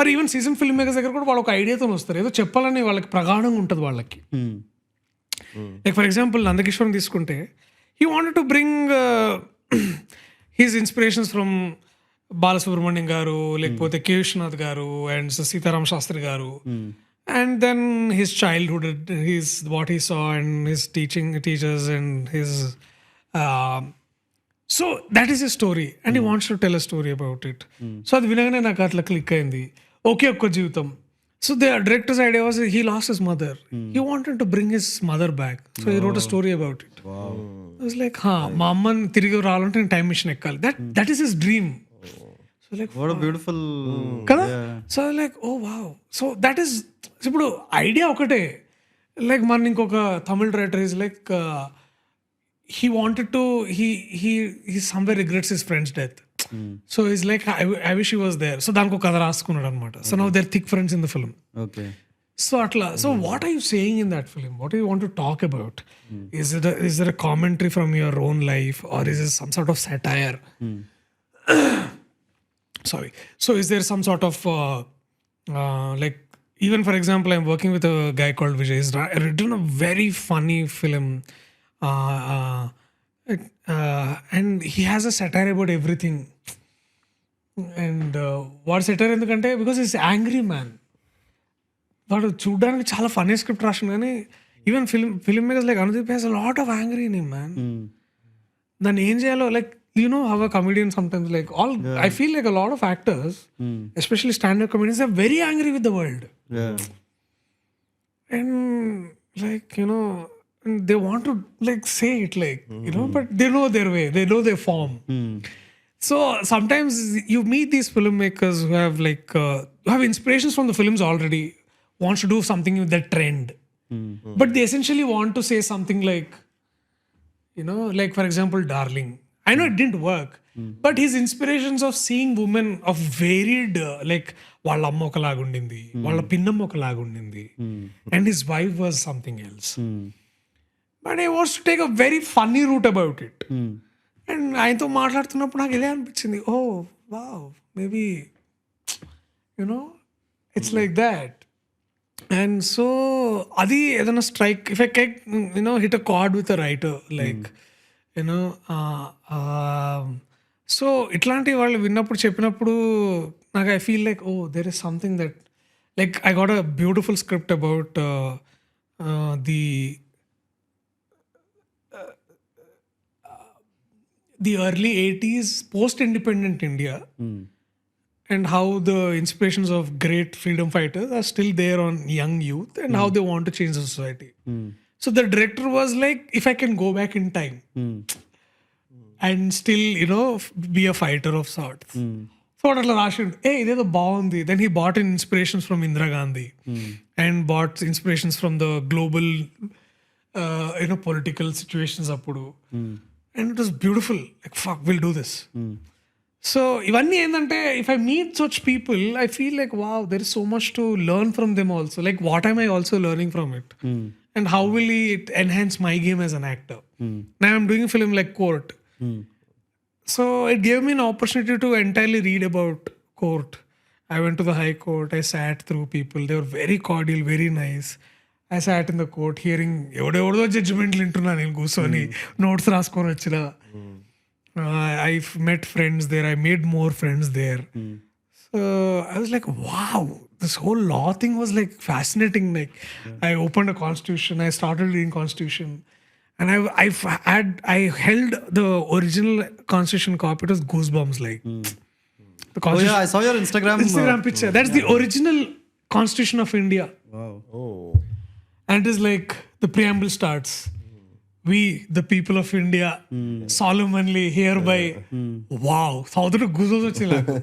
or even season film makers దగ్గర కూడా వాళ్ళు ఒక ఐడియాతో వస్తారు, ఏదో చెప్పాలని వాళ్ళకి ప్రగాఢంగా ఉంటుంది వాళ్ళకి. లైక్ ఫర్ ఎగ్జాంపుల్ నందకిషోర్ని తీసుకుంటే he wanted to bring he's inspirations from Balasubrahmanyam గారు, లేకపోతే కే విశ్వనాథ్ గారు అండ్ సీతారామ శాస్త్రి గారు, and then his childhood, his what he saw and his teachers and his so that is his story and he wants to tell a story about it. So అది వినగానే నాకు అట్లా click అయింది, ఒకే ఒక్క జీవితం. So the director's idea was he lost his mother, he wanted to bring his mother back, so he wrote a story about it. I was like మా అమ్మని తిరిగి రావాలంటే నేను టైం మిషన్ ఎక్కాలి, that is his dream. So like What a beautiful కదా. So like oh wow, so that is ఇప్పుడు idea ఒకటే. Like మన ఇంకొక Tamil writer is like he wanted to he somewhere regrets his friends death, so is like I wish he was there, so దానికి ఒక కథ రాసుకున్నాడు అనమాట. So now they're thick friends in the film. Okay. So అట్లా, so what are you saying in that film, what you want to talk about, is there a commentary from your own life or is it some sort of satire? Sorry. So is there some sort of like, even for example, I'm working with a guy called Vijay. He's written a very funny film, and he has a satire about everything. And what satire ఎందుకంటే because he's angry man. వాడు చూడడానికి చాలా funny script రాసిన కానీ even film makers like Anudeep has a lot of angry in him man. దాన్ని ఏం చేయాలో, like you know how a comedian sometimes like I feel like a lot of actors, especially stand-up comedians, are very angry with the world. And like, you know, they want to like say it like, you know, but they know their way, they know their form. So sometimes you meet these filmmakers who have like who have inspirations from the films already, wants to do something with that trend, but they essentially want to say something like, you know, like for example Darling, I know it didn't work, but his inspirations of seeing women of varied like వాళ్ళ అమ్మ ఒకలాగా ఉండింది, వాళ్ళ పిన్నమ్మ ఒకలాగా ఉండింది, and his wife was something else, but he wants to take a very funny route about it. And ఆయనతో మాట్లాడుతున్నప్పుడు నాకు ఇదే అనిపించింది, oh wow, maybe you know it's like that. And so అది ఏదైనా strike, if I can you know hit a chord with a writer like you know, so ఇట్లాంటి వాళ్ళు విన్నప్పుడు చెప్పినప్పుడు నాకు I feel like oh there is something that like I got a beautiful script about the early 80s post-independent India, and how the inspirations of great freedom fighters are still there on young youth, and how they want to change the society. So the director was like, if I can go back in time and still, you know, be a fighter of sorts. So atla rashid, hey, idedo baagundi. Then he bought in inspirations from Indira Gandhi and bought inspirations from the global you know, political situations appudu. And it was beautiful. Like, fuck, we'll do this. So ఇవన్నీ ఏంటంటే, if I meet such people, I feel like, wow, there is so much to learn from them also. Like, what am I also learning from it? And how will it enhance my game as an actor? Now I'm doing a film like Court. So it gave me an opportunity to entirely read about court. I went to the High Court. I sat through people. They were very cordial, very nice. I sat in the court hearing ఎవడెవడో జడ్జిమెంట్లు వింటున్నా నేను కూర్చొని, notes రాసుకొని వచ్చిన. I met friends there. I made more friends there. So I was like, wow, this whole law thing was like fascinating. Like, I opened a constitution. I started reading constitution. And I held the original constitution copy. It was goosebumps. Like, the Oh yeah, I saw your Instagram picture. That's the original constitution of India. Wow. Oh. And it is like the preamble starts. We, the people of India, solemnly hereby. Wow. Southern goosebumps వచ్చింది నాకు.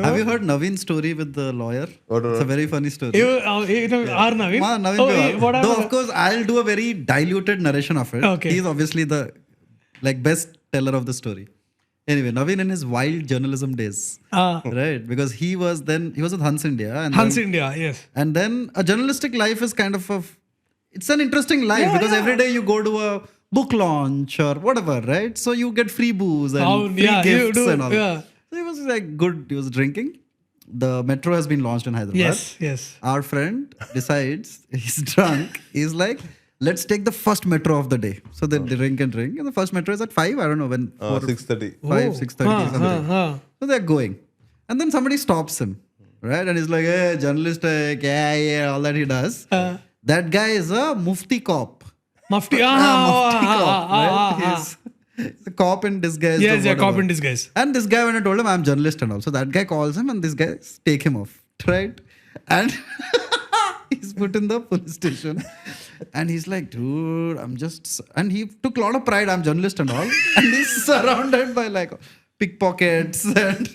Have you heard Navin's story with the lawyer? It's a very funny story. Are Navin? Navin Bihar. Though of course I'll do a very diluted narration of it. Okay. He's obviously the like best teller of the story. Anyway, Navin in his wild journalism days, right? Because he was with Hans India. And Hans India, yes. And then a journalistic life is kind of it's an interesting life because every day you go to a book launch or whatever, right? So you get free booze and free you gifts do. and all. Yeah. So he was like good. He was drinking. The metro has been launched in Hyderabad. Yes. Our friend decides he's drunk. He's like, let's take the first metro of the day. So they drink and drink. And the first metro is at 5. I don't know when. 6:30. 5, 6:30 something. So they're going. And then somebody stops him. Right? And he's like, hey, journalist, yeah, all that he does. That guy is a mufti cop. Mufti. Mufti cop. Right? He's a cop in disguise. Yes, or yeah, cop whatever. in disguise. And this guy, when I told him I'm journalist and all, so that guy calls him and this guy take him off, right? And he's put in the police station. And he's like, dude, I'm just... And he took a lot of pride, I'm journalist and all. And he's surrounded by like pickpockets and...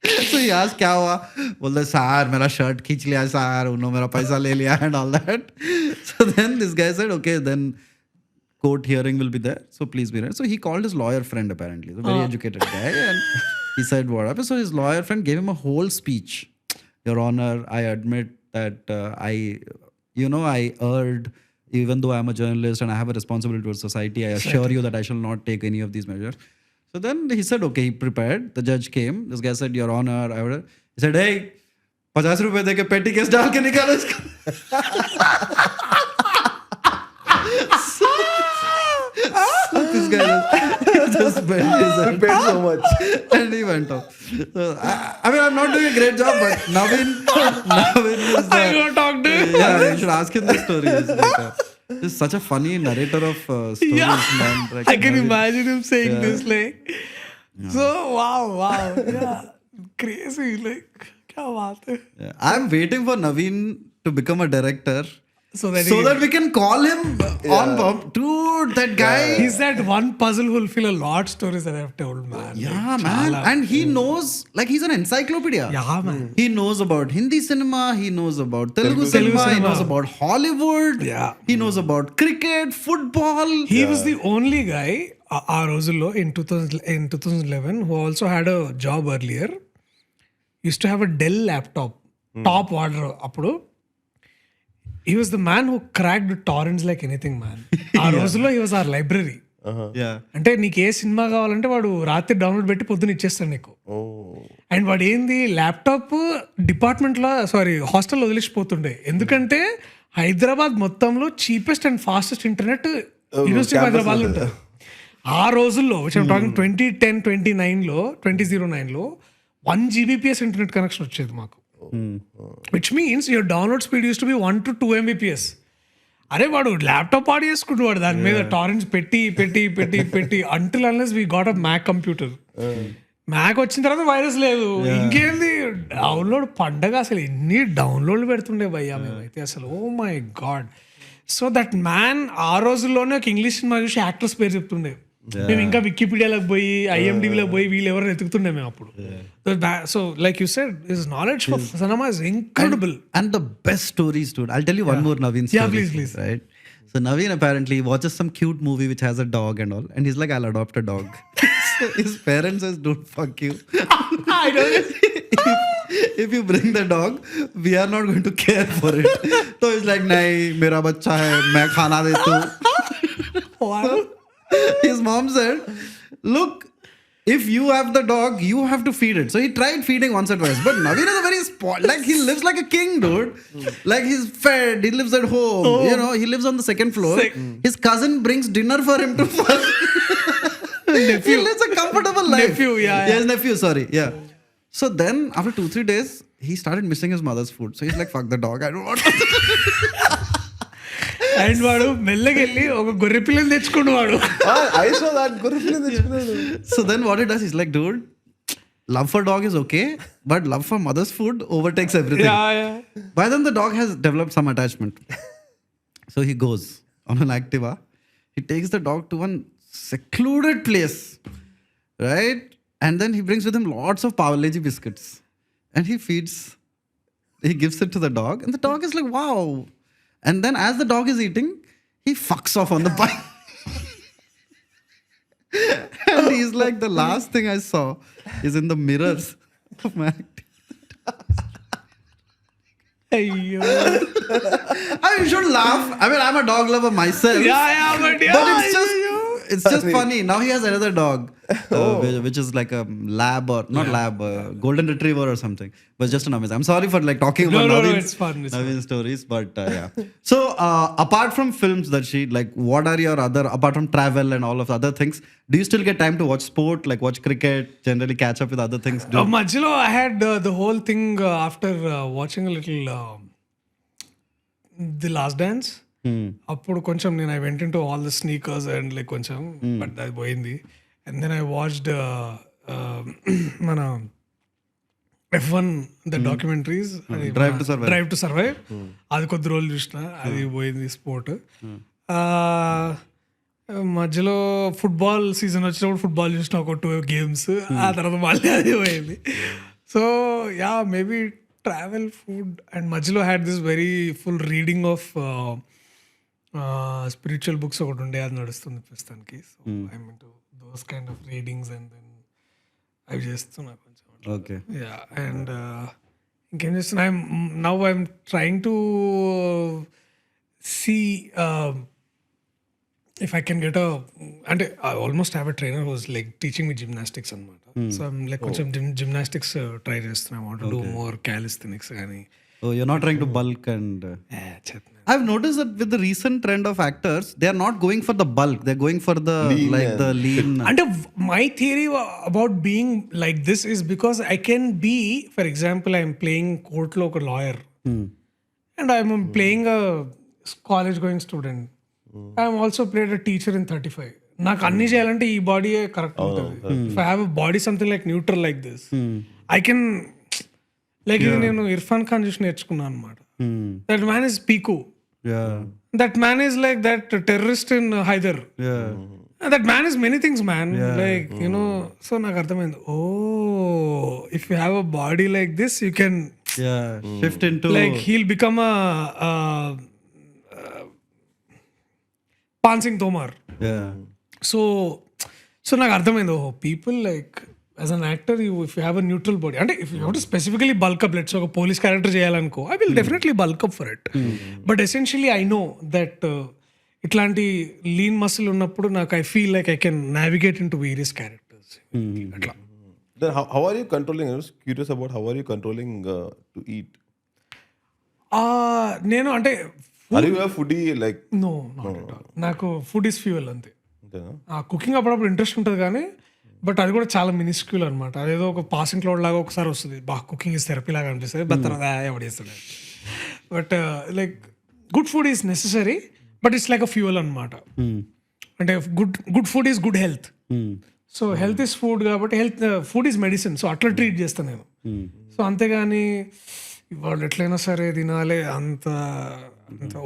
So he asked, क्या हुआ? बोलते sir, मेरा shirt खींच लिया sir, उन्होंने मेरा पैसा ले लिया and all that. So then this guy said, okay, then court hearing will be there, so please be there. So he called his lawyer friend apparently, a very educated guy, and he said what happened. So his lawyer friend gave him a whole speech. Your Honor, I admit that I erred, even though I'm a journalist and I have a responsibility towards society. I assure you that I shall not take any of these measures. So then he said, okay, he prepared. The judge came. This guy said, Your Honor, he said, hey, 50 रुपए दे के पेटी case डाल के निकालो इसको. So this guy just bent his head. You paid so much. And he went off. So, I mean, I'm not doing a great job, but Naveen is I go talk to him. yeah, you should ask him the story. He's such a funny narrator of stories, man. Like, I can Naveen. imagine him saying this like. So wow. Yeah. Crazy. Like, क्या बात है? Yeah. I'm waiting for Naveen to become a director. So that we can call him on Bob. Dude, that guy. he's that one puzzle who'll fill a lot of stories that I've told, man. Yeah, man. And he knows, like, he's an encyclopedia. Yeah, man. He knows about Hindi cinema. He knows about Telugu cinema. He knows about Hollywood. Yeah. He knows about cricket, football. He was the only guy, ఆ రోజుల్లో in 2011 who also had a job earlier. Used to have a Dell laptop, top order అప్పుడు. He was the man who cracked torrents like anything, man. ఆ రోజుల్లో he was our library. Yeah. అంటే నీకు ఏ cinema కావాలంటే వాడు రాత్రి download పెట్టి పొద్దున ఇచ్చేస్తాడు నీకు. అండ్ వాడు ఏంది ల్యాప్టాప్ డిపార్ట్మెంట్లో హాస్టల్లో వదిలేసిపోతుండే. ఎందుకంటే హైదరాబాద్ మొత్తంలో cheapest and fastest internet university of హైదరాబాద్లో ఉంటుంది. ఆ రోజుల్లో టాకింగ్ 2009లో 1 Gbps ఇంటర్నెట్ కనెక్షన్ వచ్చేది మాకు. Which means your download speed use to be 1 to 2 Mbps. అరే వాడు ల్యాప్టాప్ ఆడి చేసుకుంటున్నాడు దాని మీద టారెంట్స్ పెట్టి until unless we got a mac computer. Mac వచ్చిన తర్వాత వైరస్ లేదు, ఇంకేంది డౌన్లోడ్ పండగ. అసలు ఎన్ని డౌన్లోడ్లు పెడుతుండే భయ్యా మేమైతే అసలు. Oh my god. So that man ఆ రోజుల్లోనే ఒక ఇంగ్లీష్ సినిమా చూసి యాక్టర్స్ పేరు చెప్తుండే. మేము ఇంకా వికీపీడియాలోకి పోయి IMDbలోకి పోయి వీళ్ళు ఎవరైనా ఎతుకుతుండే మేము అప్పుడు. So like you said his knowledge for cinema is incredible. And the best stories, dude. I'll tell you one more Naveen story. Yeah, please. Right? So Naveen apparently watches some cute movie which has a dog and all. And he's like, I'll adopt a dog. So his parents says, dude, fuck you. I don't If you bring the dog, we are not going to care for it. So he's like, nahi, mera bachcha hai, main khana deta hu. His mom said, look, if you have the dog, you have to feed it. So he tried feeding once or twice. But Naveen is a very like he lives like a king, dude. Like he's fed, he lives at home. You know, he lives on the second floor. His cousin brings dinner for him to He lives a comfortable life. Nephew, yeah. Yes, nephew, sorry. Yeah. So then, after 2-3 days, he started missing his mother's food. So he's like, fuck the dog, I don't want to. And వాడు మెల్లగెళ్ళి ఒక గొర్రె పిల్లని తెచ్చుకుని వాడు. I saw that. గొర్రెపిల్లని తెచ్చుకున్నాడు. So then what he does, he's like, dude, love for dog is okay, but love for mother's food overtakes everything. Yeah. By then the dog has developed some attachment. So he goes on an Activa. He takes the dog to one secluded place, right? And then he brings with him lots of Parle-G biscuits. And he gives it to the dog. And the dog is like, wow. And then as the dog is eating, he fucks off on the pie. And he's like, the last thing I saw is in the mirrors of my Activa. అయ్యో I mean, you should laugh. I mean, I'm a dog lover myself. but But it's just funny. Now he has another dog, which is like a lab or not lab, golden retriever or something. But just an amazing. I'm sorry for like talking about no, Naveen's, it's fun, it's Naveen's stories, but yeah. So apart from films, that she like, what are your other, apart from travel and all of the other things, do you still get time to watch sport, like watch cricket, generally catch up with other things? మధ్యలో I had the whole thing after watching a little The Last Dance. అప్పుడు కొంచెం నేను I went into all the sneakers and like కొంచెం but అది పోయింది. And then I watched మన F1 the documentaries Drive to Survive అది కొద్ది రోజులు చూసిన, అది పోయింది స్పోర్ట్. మధ్యలో ఫుట్బాల్ సీజన్ వచ్చినప్పుడు ఫుట్బాల్ చూసిన ఒక 2 games, ఆ తర్వాత మళ్ళీ అది పోయింది. So yeah maybe travel, food and మధ్యలో had this very full reading of spiritual books ఒకటి ఉండే, అది నడుస్తుంది ప్రస్తుతానికి. So I mean to those kind of readings and then అవి చేస్తున్నా కొంచెం. Okay. యా అండ్ ఇంకేం చేస్తున్నా, I'm trying to see if I can get అంటే I almost have a trainer who's like teaching me gymnastics అనమాట. So I'm like కొంచెం gymnastics try చేస్తున్నా. I want to do more calisthenics కానీ. Oh, you're not trying to bulk and... I've noticed that with the recent trend of actors, they are not going for the bulk. They're going for the lean. And my theory about being like this is because I can be, for example, I'm playing court lo oka lawyer, and I'm playing a college going student. I'm also played a teacher in 35. నాకు అన్ని చేయాలంటే ఈ body correct ఉంటుంది. If I have a body something like neutral like this, I can like ఇది నేను ఇర్ఫాన్ ఖాన్ చూసి నేర్చుకున్నాను అనమాట. That man is Piku. That man is like that terrorist in Hyder. That man is many things man, like you know. So నాకు అర్థమైంది, ఓ if you have a body like this you can shift into like he'll become a పాన్సింగ్ Tomar. So నాకు అర్థమైంది, ఓహో people like as an actor if you have a neutral body, అంటే if you have to specifically bulk up, let's ఒక police character చేయాలనుకో, I will definitely bulk up for it. But essentially I know that ఇట్లాంటి lean muscle ఉన్నప్పుడు నాకు I feel like I can navigate into various characters అట్లా. Then how are you controlling? I was curious about how are you controlling to eat? నేను అంటే Are you a foodie like? No not at all. నాకు food is fuel అంతే. అంతేనా? Cooking అప్పుడప్పుడు interest ఉంటుంది కానీ, but అది కూడా చాలా మినిస్క్యూల్ అనమాట. అదేదో ఒక పాసింగ్ క్లౌడ్ లాగా ఒకసారి వస్తుంది, బాగా కుకింగ్ ఇస్ థెరపీ లాగా అనిపిస్తుంది, బట్ తర్వాత ఎవడు చేస్తుంది. But like good food is necessary, but it's like a fuel అనమాట. అంటే good food is good health. So health is food కాబట్టి ఫుడ్ ఈజ్ మెడిసిన్. సో అట్లా ట్రీట్ చేస్తాను నేను. సో అంతేగాని వాళ్ళు ఎట్లయినా సరే తినాలి అంత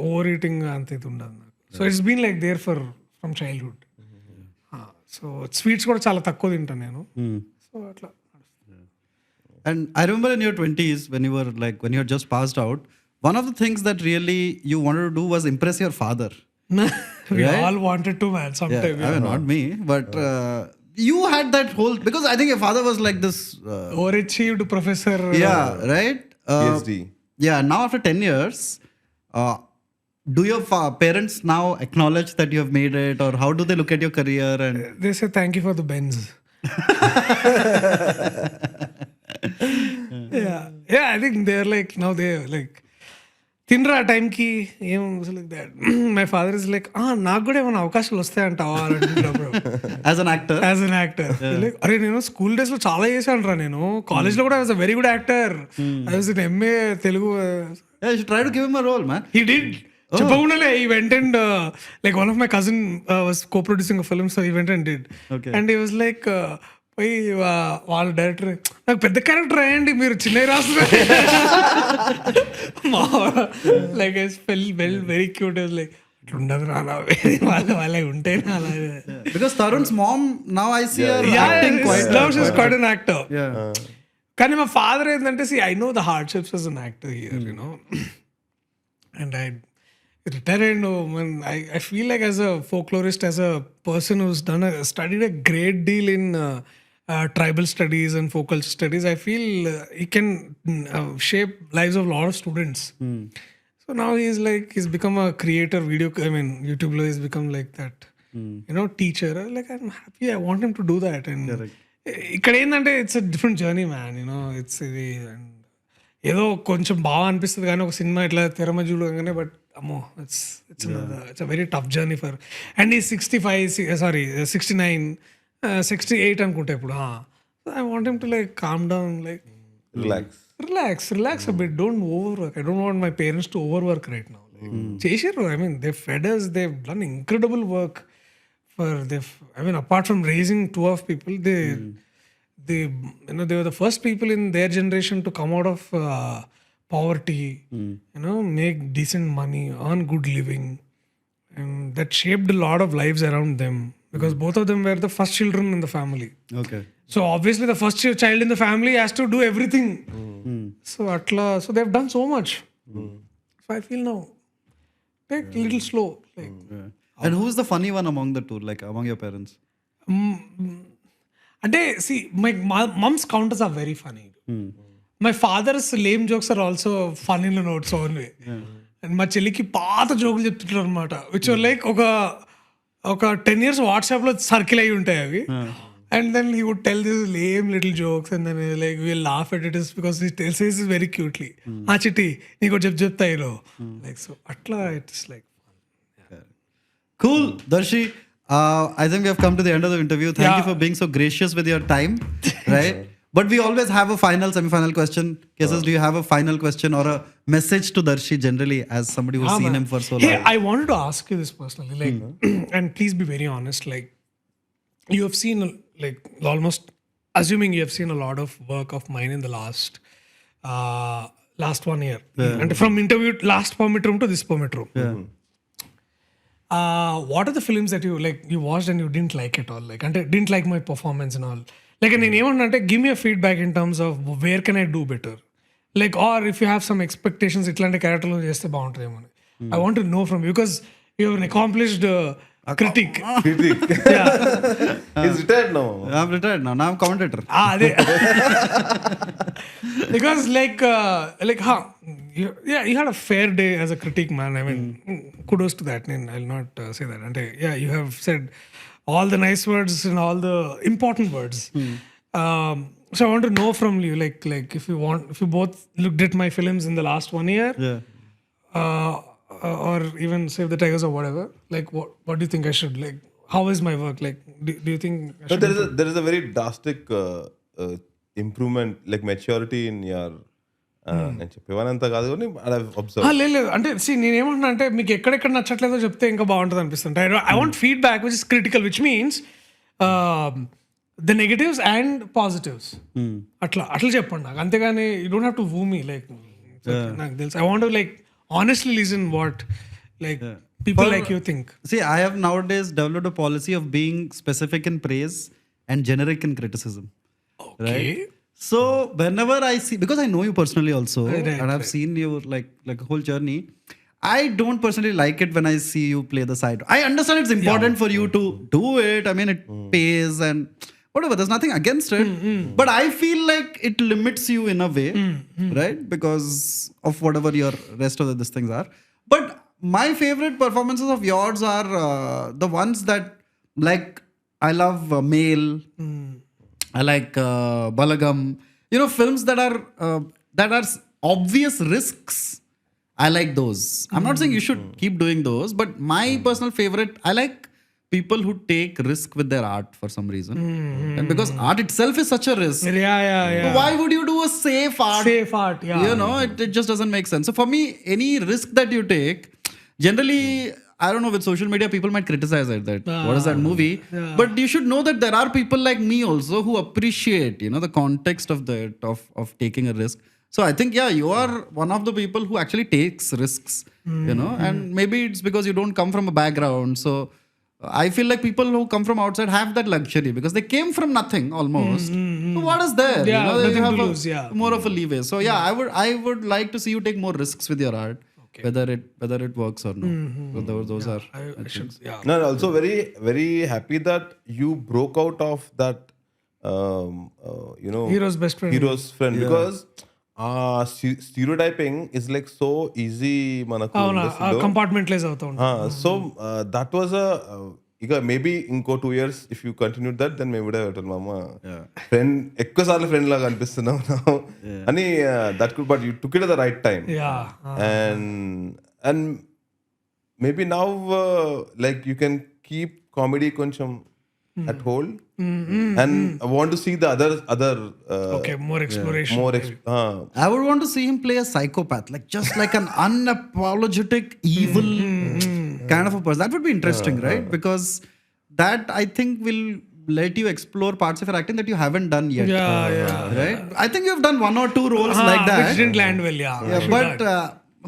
ఓవర్ ఈటింగ్ అంత ఇది ఉండదు నాకు. So it's been like there from childhood. So sweets కూడా చాలా తక్కువ తింటాను నేను. సో అట్లా. And I remember in your 20s when you had just passed out, one of the things that really you wanted to do was impress your father. We all wanted to, man, sometime. I mean, not me, but you had that whole, because I think your father was like this overachieved professor. Yeah, right? PhD. Yeah, now after 10 years, do your parents now acknowledge that you have made it, or how do they look at your career? And they say thank you for the Benz. Yeah, I think they're like, now they're like, తినరా టైంకి ఏం like that. My father is like, నాకు కూడా ఏమైనా అవకాశాలు వస్తాయంటావా అంటున్నప్పుడు as an actor like, అరే నేను స్కూల్ డేస్ లో చాలా చేశాను రా, నేను కాలేజ్ లో కూడా I was a very good actor. I was in MA Telugu. Try to give him a role man. He did. చెప్పకుండానే he went and like one of my cousin was co producing a film, so he went and did. And he was like, పోయి వాళ్ళ director, నాకు పెద్ద character అయ్యండి మీరు చిన్నవి రాస్తున్నారు. Like I felt very cute. Like ఉండదు రాలా వాళ్ళ ఉంటే because Tarun's mom now I see her acting quite an actor. కానీ మా ఫాదర్ ఏంటంటే, see I know the hardships as an actor here, you know, and I retired. I feel like as a folklorist, as a person who's studied a great deal in tribal studies and folk culture studies, I feel he can shape lives of a lot of students. So now he's become a creator, YouTube lo he's become like that, teacher. Like, I'm happy, I want him to do that. And ఇక్కడ ఏంటంటే it's a different journey man, it's ఇది. And ఏదో కొంచెం బాగా అనిపిస్తుంది కానీ ఒక cinema ఇట్లా తెరమ చూడగానే, బట్ అమ్మో, it's a very tough journey for. And ఈ 69, 68 అనుకుంటా ఇప్పుడు. I want him to like calm down, like relax a bit, don't overwork. I don't want my parents to overwork right now. చేసారు, I mean, they've fed us, they've done incredible work apart from raising 12 people, they were the first people in their generation to come out of poverty, make decent money, earn good living, and that shaped a lot of lives around them, because both of them were the first children in the family. Okay. So obviously the first child in the family has to do everything. So they've done so much. So I feel now, take a little slow. Like, And who's the funny one among the two, like among your parents? see, my mom's counters are very funny. My father's lame jokes are also funny in notes only. And మా చెల్లికి పాత జోకులు చెప్తుంటారు అనమాట, which are like ఒక 10 years WhatsApp లో circle అయి ఉంటాయి అవి. And then he would tell these lame little jokes, and then like we'll laugh at it because he tells this very cutely. Chitti, నీకు చెప్తా ఇలా. Like, so atla it's like fun. Cool, Darshi. I think we have come to the end of the interview. Thank you for being so gracious with your time, right? But we always have a semi-final question. Cases, do you have a final question or a message to Darshi generally, as somebody who's seen him for so long? Hey, I wanted to ask you this personally, like, and please be very honest. Like, you have seen, like, almost assuming you have seen a lot of work of mine in the last 1 year, and from interview last permit room to this permit room. What are the films that you watched and you didn't like at all? Like, and didn't like my performance and all. Like, and ఏమంటే give me a feedback in terms of where can I do better. Like, or if you have some expectations, ఇట్లాంటి క్యారెక్టర్లు చేస్తే బాగుంటుందేమో. I want to know from you, because you have an accomplished critic. He's retired now. I'm retired now. Now I'm commentator. అదే. Because you had a fair day as a critic, man. I mean, kudos to that. I'll not say that. And you have said all the nice words and all the important words. So I want to know from you, like if you both looked at my films in the last 1 year, or even Save the Tigers or whatever, like what do you think I should, like, how is my work? Like, do you think I should there is a very drastic improvement, like maturity in your నేను చెప్పేవానంతా కాదు కానీ లేదు. అంటే నేనేమంటున్నా అంటే, మీకు ఎక్కడెక్కడ నచ్చట్లేదో చెప్తే ఇంకా బాగుంటుంది అనిపిస్తుంది. I want feedback which is critical, which means the negatives and positives. అట్లా చెప్పండి నాకు, అంతేగాని you don't have to woo me. Like, నాకు తెలుసు, I want to like honestly listen what like people like you think. See, I have nowadays developed a policy of being specific in praise and generic in criticism. Okay. Right? So whenever I see, because I know you personally also, and I've seen you like a whole journey, I don't personally like it when I see you play the side. I understand it's important for you to do it. I mean, it pays and whatever. There's nothing against it. But I feel like it limits you in a way, right? Because of whatever your rest of these things are. But my favorite performances of yours are the ones that, like, I love Male. I like Balagam. Films that are obvious risks. I like those. I'm not saying you should keep doing those, but my personal favorite, I like people who take risk with their art for some reason. And because art itself is such a risk. Yeah. So why would you do a safe art? Yeah. It just doesn't make sense. So for me, any risk that you take, generally, I don't know, with social media, people might criticize it, that what is that movie? Yeah. But you should know that there are people like me also who appreciate, the context of of taking a risk. So I think, you are one of the people who actually takes risks, and maybe it's because you don't come from a background. So I feel like people who come from outside have that luxury because they came from nothing almost. So what is there? Yeah, nothing you have to lose. more of a leeway. So I would like to see you take more risks with your art, whether it works or not. So those are. I should, No, also very very happy that you broke out of that Hero's best friend. Hero's friend because stereotyping is like so easy మనకు అవునా compartmentalize అవుతూ ఉంటాం. So that was ఇక maybe ఇంకో 2 years if you continue that then మేము కూడా మామ friend ఎక్కువ సార్లు ఫ్రెండ్ లాగా అనిపిస్తున్నాం అని that could but you took it the right time and maybe now like you can keep comedy కొంచెం at hold and I want to see the other okay, more exploration. I would want to see him play a psychopath, like just like an unapologetic evil kind of a person. That would be interesting, right? Because that I think will let you explore parts of your acting that you haven't done yet. Right? I think you have done 1 or 2 roles like that, which didn't land well. But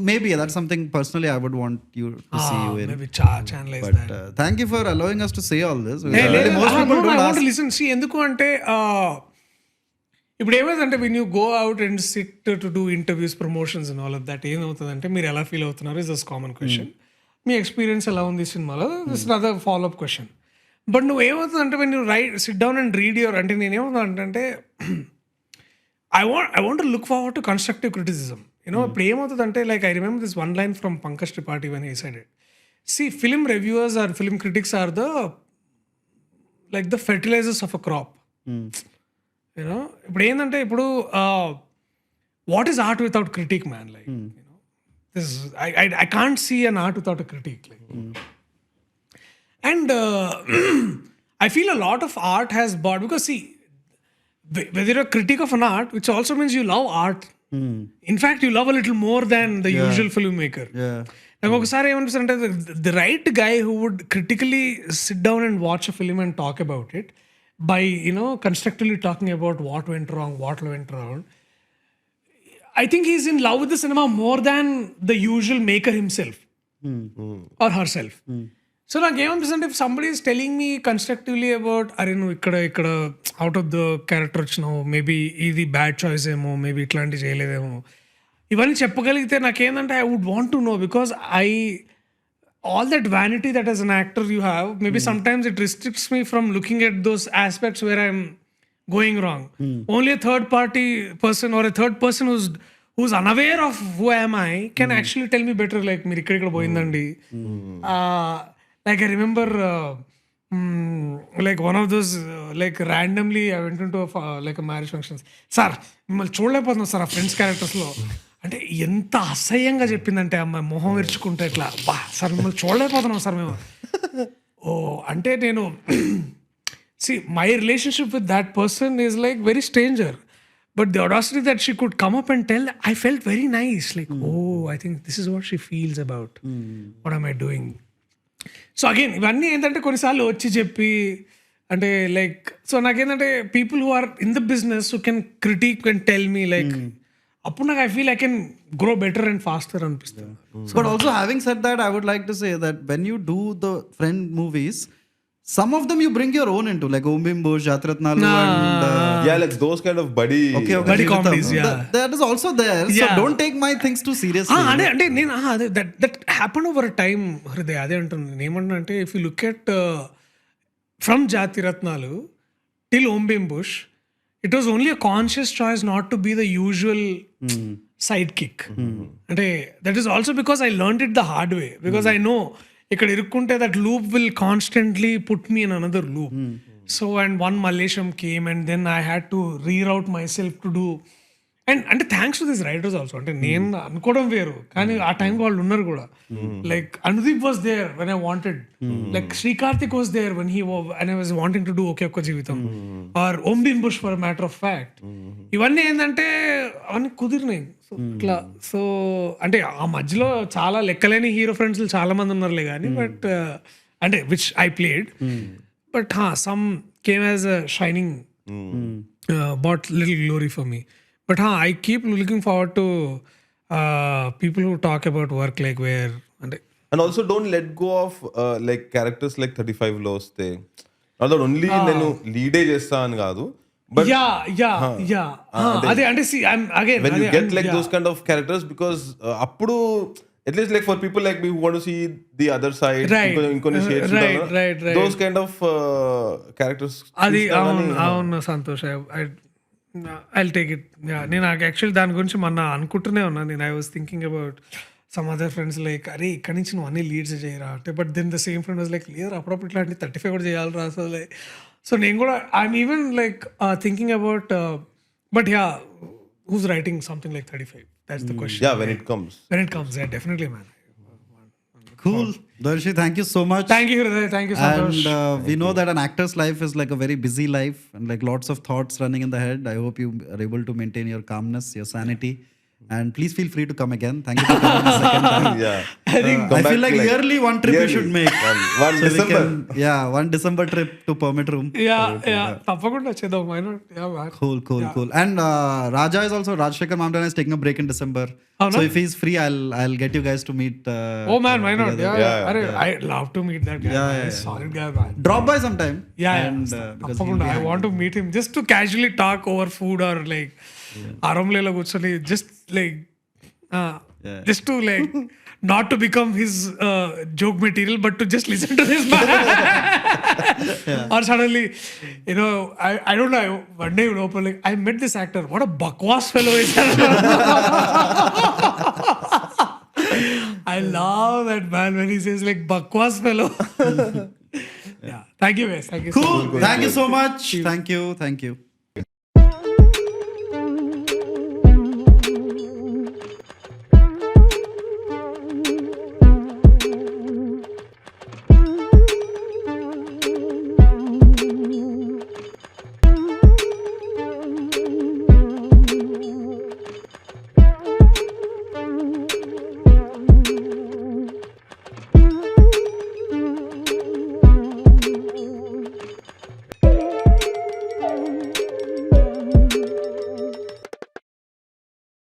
maybe that's something personally I would want you to see you in. Maybe channelize But that. Thank you for allowing us to say all this. Most people don't want to listen. See, ఎందుకు అంటే ఇప్పుడు ఏమైందంటే when you go out and sit to do interviews, promotions and all of that, ఏమవుతుందంటే మీరు ఎలా feel అవుతున్నారు is this common question. మీ experience ఎలా ఉంది సినిమాలో this is other follow up question. But నువ్వు ఏమవుతుందంటే when you sit down and read your అంటే నేనేమవుతుందంటే I want to look forward to constructive criticism. ఇప్పుడు ఏమవుతుందంటే like I remember this one line from Pankaj Tripathi when he said it. See, film reviewers or film critics are the fertilizers of a crop. ఇప్పుడు ఏంటంటే ఇప్పుడు what is art without critic man, like this I can't see an art without a critique, like. And I feel a lot of art has bought, because see, whether you're a critic of an art, which also means you love art. In fact, you love a little more than the usual filmmaker. నాకు ఒకసారి ఏమనిపిస్తుందంటే the right guy who would critically sit down and watch a film and talk about it by constructively talking about what went wrong. I think he's in love with the cinema more than the usual maker himself or herself. So నాకు ఏమనిపిస్తుంది, if somebody is telling me constructively about అరే నువ్వు ఇక్కడ out of the character వచ్చినావు, maybe ఇది bad choice ఏమో, maybe ఇట్లాంటివి చేయలేదేమో, ఇవన్నీ చెప్పగలిగితే నాకేంటంటే I would want to know, because all that vanity that as an actor you have, maybe sometimes it restricts me from looking at those aspects where I'm going wrong. Only a third party person or a third person who's unaware of who am I can actually tell me better, like మీరు ఇక్కడ పోయిందండి. Like I remember like one of those like randomly I went into like a marriage functions. Sir మిమ్మల్ని చూడలేకపోతున్నాం sir ఆ friends క్యారెక్టర్స్లో అంటే ఎంత అసహ్యంగా చెప్పిందంటే అమ్మాయి మొహం విరుచుకుంటే ఇట్లా, బా సార్ మిమ్మల్ని చూడలేకపోతున్నాం సార్ మేము. అంటే నేను see, my relationship with that person is like very stranger, but the audacity that she could come up and tell, I felt very nice, like oh, I think this is what she feels about what am I doing. So again ఇవన్నీ ఏంటంటే కొన్నిసార్లు వచ్చి చెప్పి అంటే like, so నాకేంటంటే people who are in the business who can critic and tell me, like అప్పుడు నాకు I feel I can grow better and faster అనిపిస్తుంది. But also having said that, I would like to say that when you do the friend movies, some of them you bring your own into, like Om Bim Bosh, Jatratnalu and like those kind of buddy buddy comedies. That is also there. So don't take my things too seriously. అంటే నేను that happened over a time, Hriday. అదే అంటున్నాను నేను ఏమంటున్నా అంటే if you look at from Jatiratnalu till Om Bim Bosh, it was only a conscious choice not to be the usual sidekick. అంటే that is also because I learned it the hard way, because I know ఇక్కడ ఇరుక్కుంటే that loop will constantly put me in another loop. So and one Malaysian came and then I had to reroute myself to do, and అంటే thanks to this writer's also. అంటే నేను అనుకోవడం వేరు, కానీ ఆ టైంకి వాళ్ళు ఉన్నారు కూడా. Like Anudeep was there when I wanted, like Srikarthik was there when I was wanting to do Oke ఒక్క Jeevitham, or Om Bheem Bush for matter of fact. ఇవన్నీ ఏంటంటే అవన్నీ కుదిరినాయి. సో ఇట్లా సో అంటే ఆ మధ్యలో చాలా లెక్కలేని హీరో ఫ్రెండ్స్ చాలా మంది ఉన్నారులే కానీ, బట్ అంటే which I played, but some came as a shining bought little glory for me. But I keep looking forward to people who talk about work, like where and also don't let go of like characters like 35 లో వస్తే not only నేను లీడే చేస్తా అని కాదు, but అదే అంటే see I'm again when you get like those kind of characters, because అప్పుడు at least like for people like me who want to see the other side, Right. ఇంకొన్ని shades Right, ఉంటాయి, right. those kind of characters అది చూసినా అవును కానీ, అవును Santosh. I take it. నేను actually దాని గురించి మొన్న అనుకుంటూనే ఉన్నా. నేను I was thinking about some other friends like అరే ఇక్కడ నుంచి నువ్వు అన్ని లీడ్స్ చేయరా అంటే, but then the same friend was like లేదు అప్పుడప్పుడు ఇట్లాంటి 35 కూడా చేయాలి అసలు. సో నేను కూడా I'm even like thinking about, but yeah who's writing something like 35? That's the question. yeah, when it comes. Yeah, definitely, man. Cool. Darshi, thank you so much. Thank you, Hriday. Thank you, Santosh. And we know that an actor's life is like a very busy life and like lots of thoughts running in the head. I hope you are able to maintain your calmness, your sanity. And please feel free to come again. Thank you for coming a second time. Yeah. I think Come I back feel like like yearly one trip we should make. One So we December. one December trip to Permit Room. Yeah. తప్పకుండా చేద్దాం. Why not? Yeah, man. Cool. And Raja is also, Rajshekhar Mamdana is taking a break in December. Oh, no? So if he's free, I'll get you guys to meet. Oh man, why not? together. Yeah. Arre, I love to meet that guy. Yeah. Solid guy, man. Drop by sometime. Yeah. And, because he'll తప్పకుండా. be I want to meet him just to casually talk over food or like అరంలేలో కూర్చొని just like just to like not to become his joke material, but to just listen to this man. Or suddenly, you know, I don't know, one day you open like, I met this actor, what a bakwas fellow is that? I love that man when he says like bakwas fellow. Yeah, thank you guys. Thank you. Cool. So much. Thank you so much. Thank you.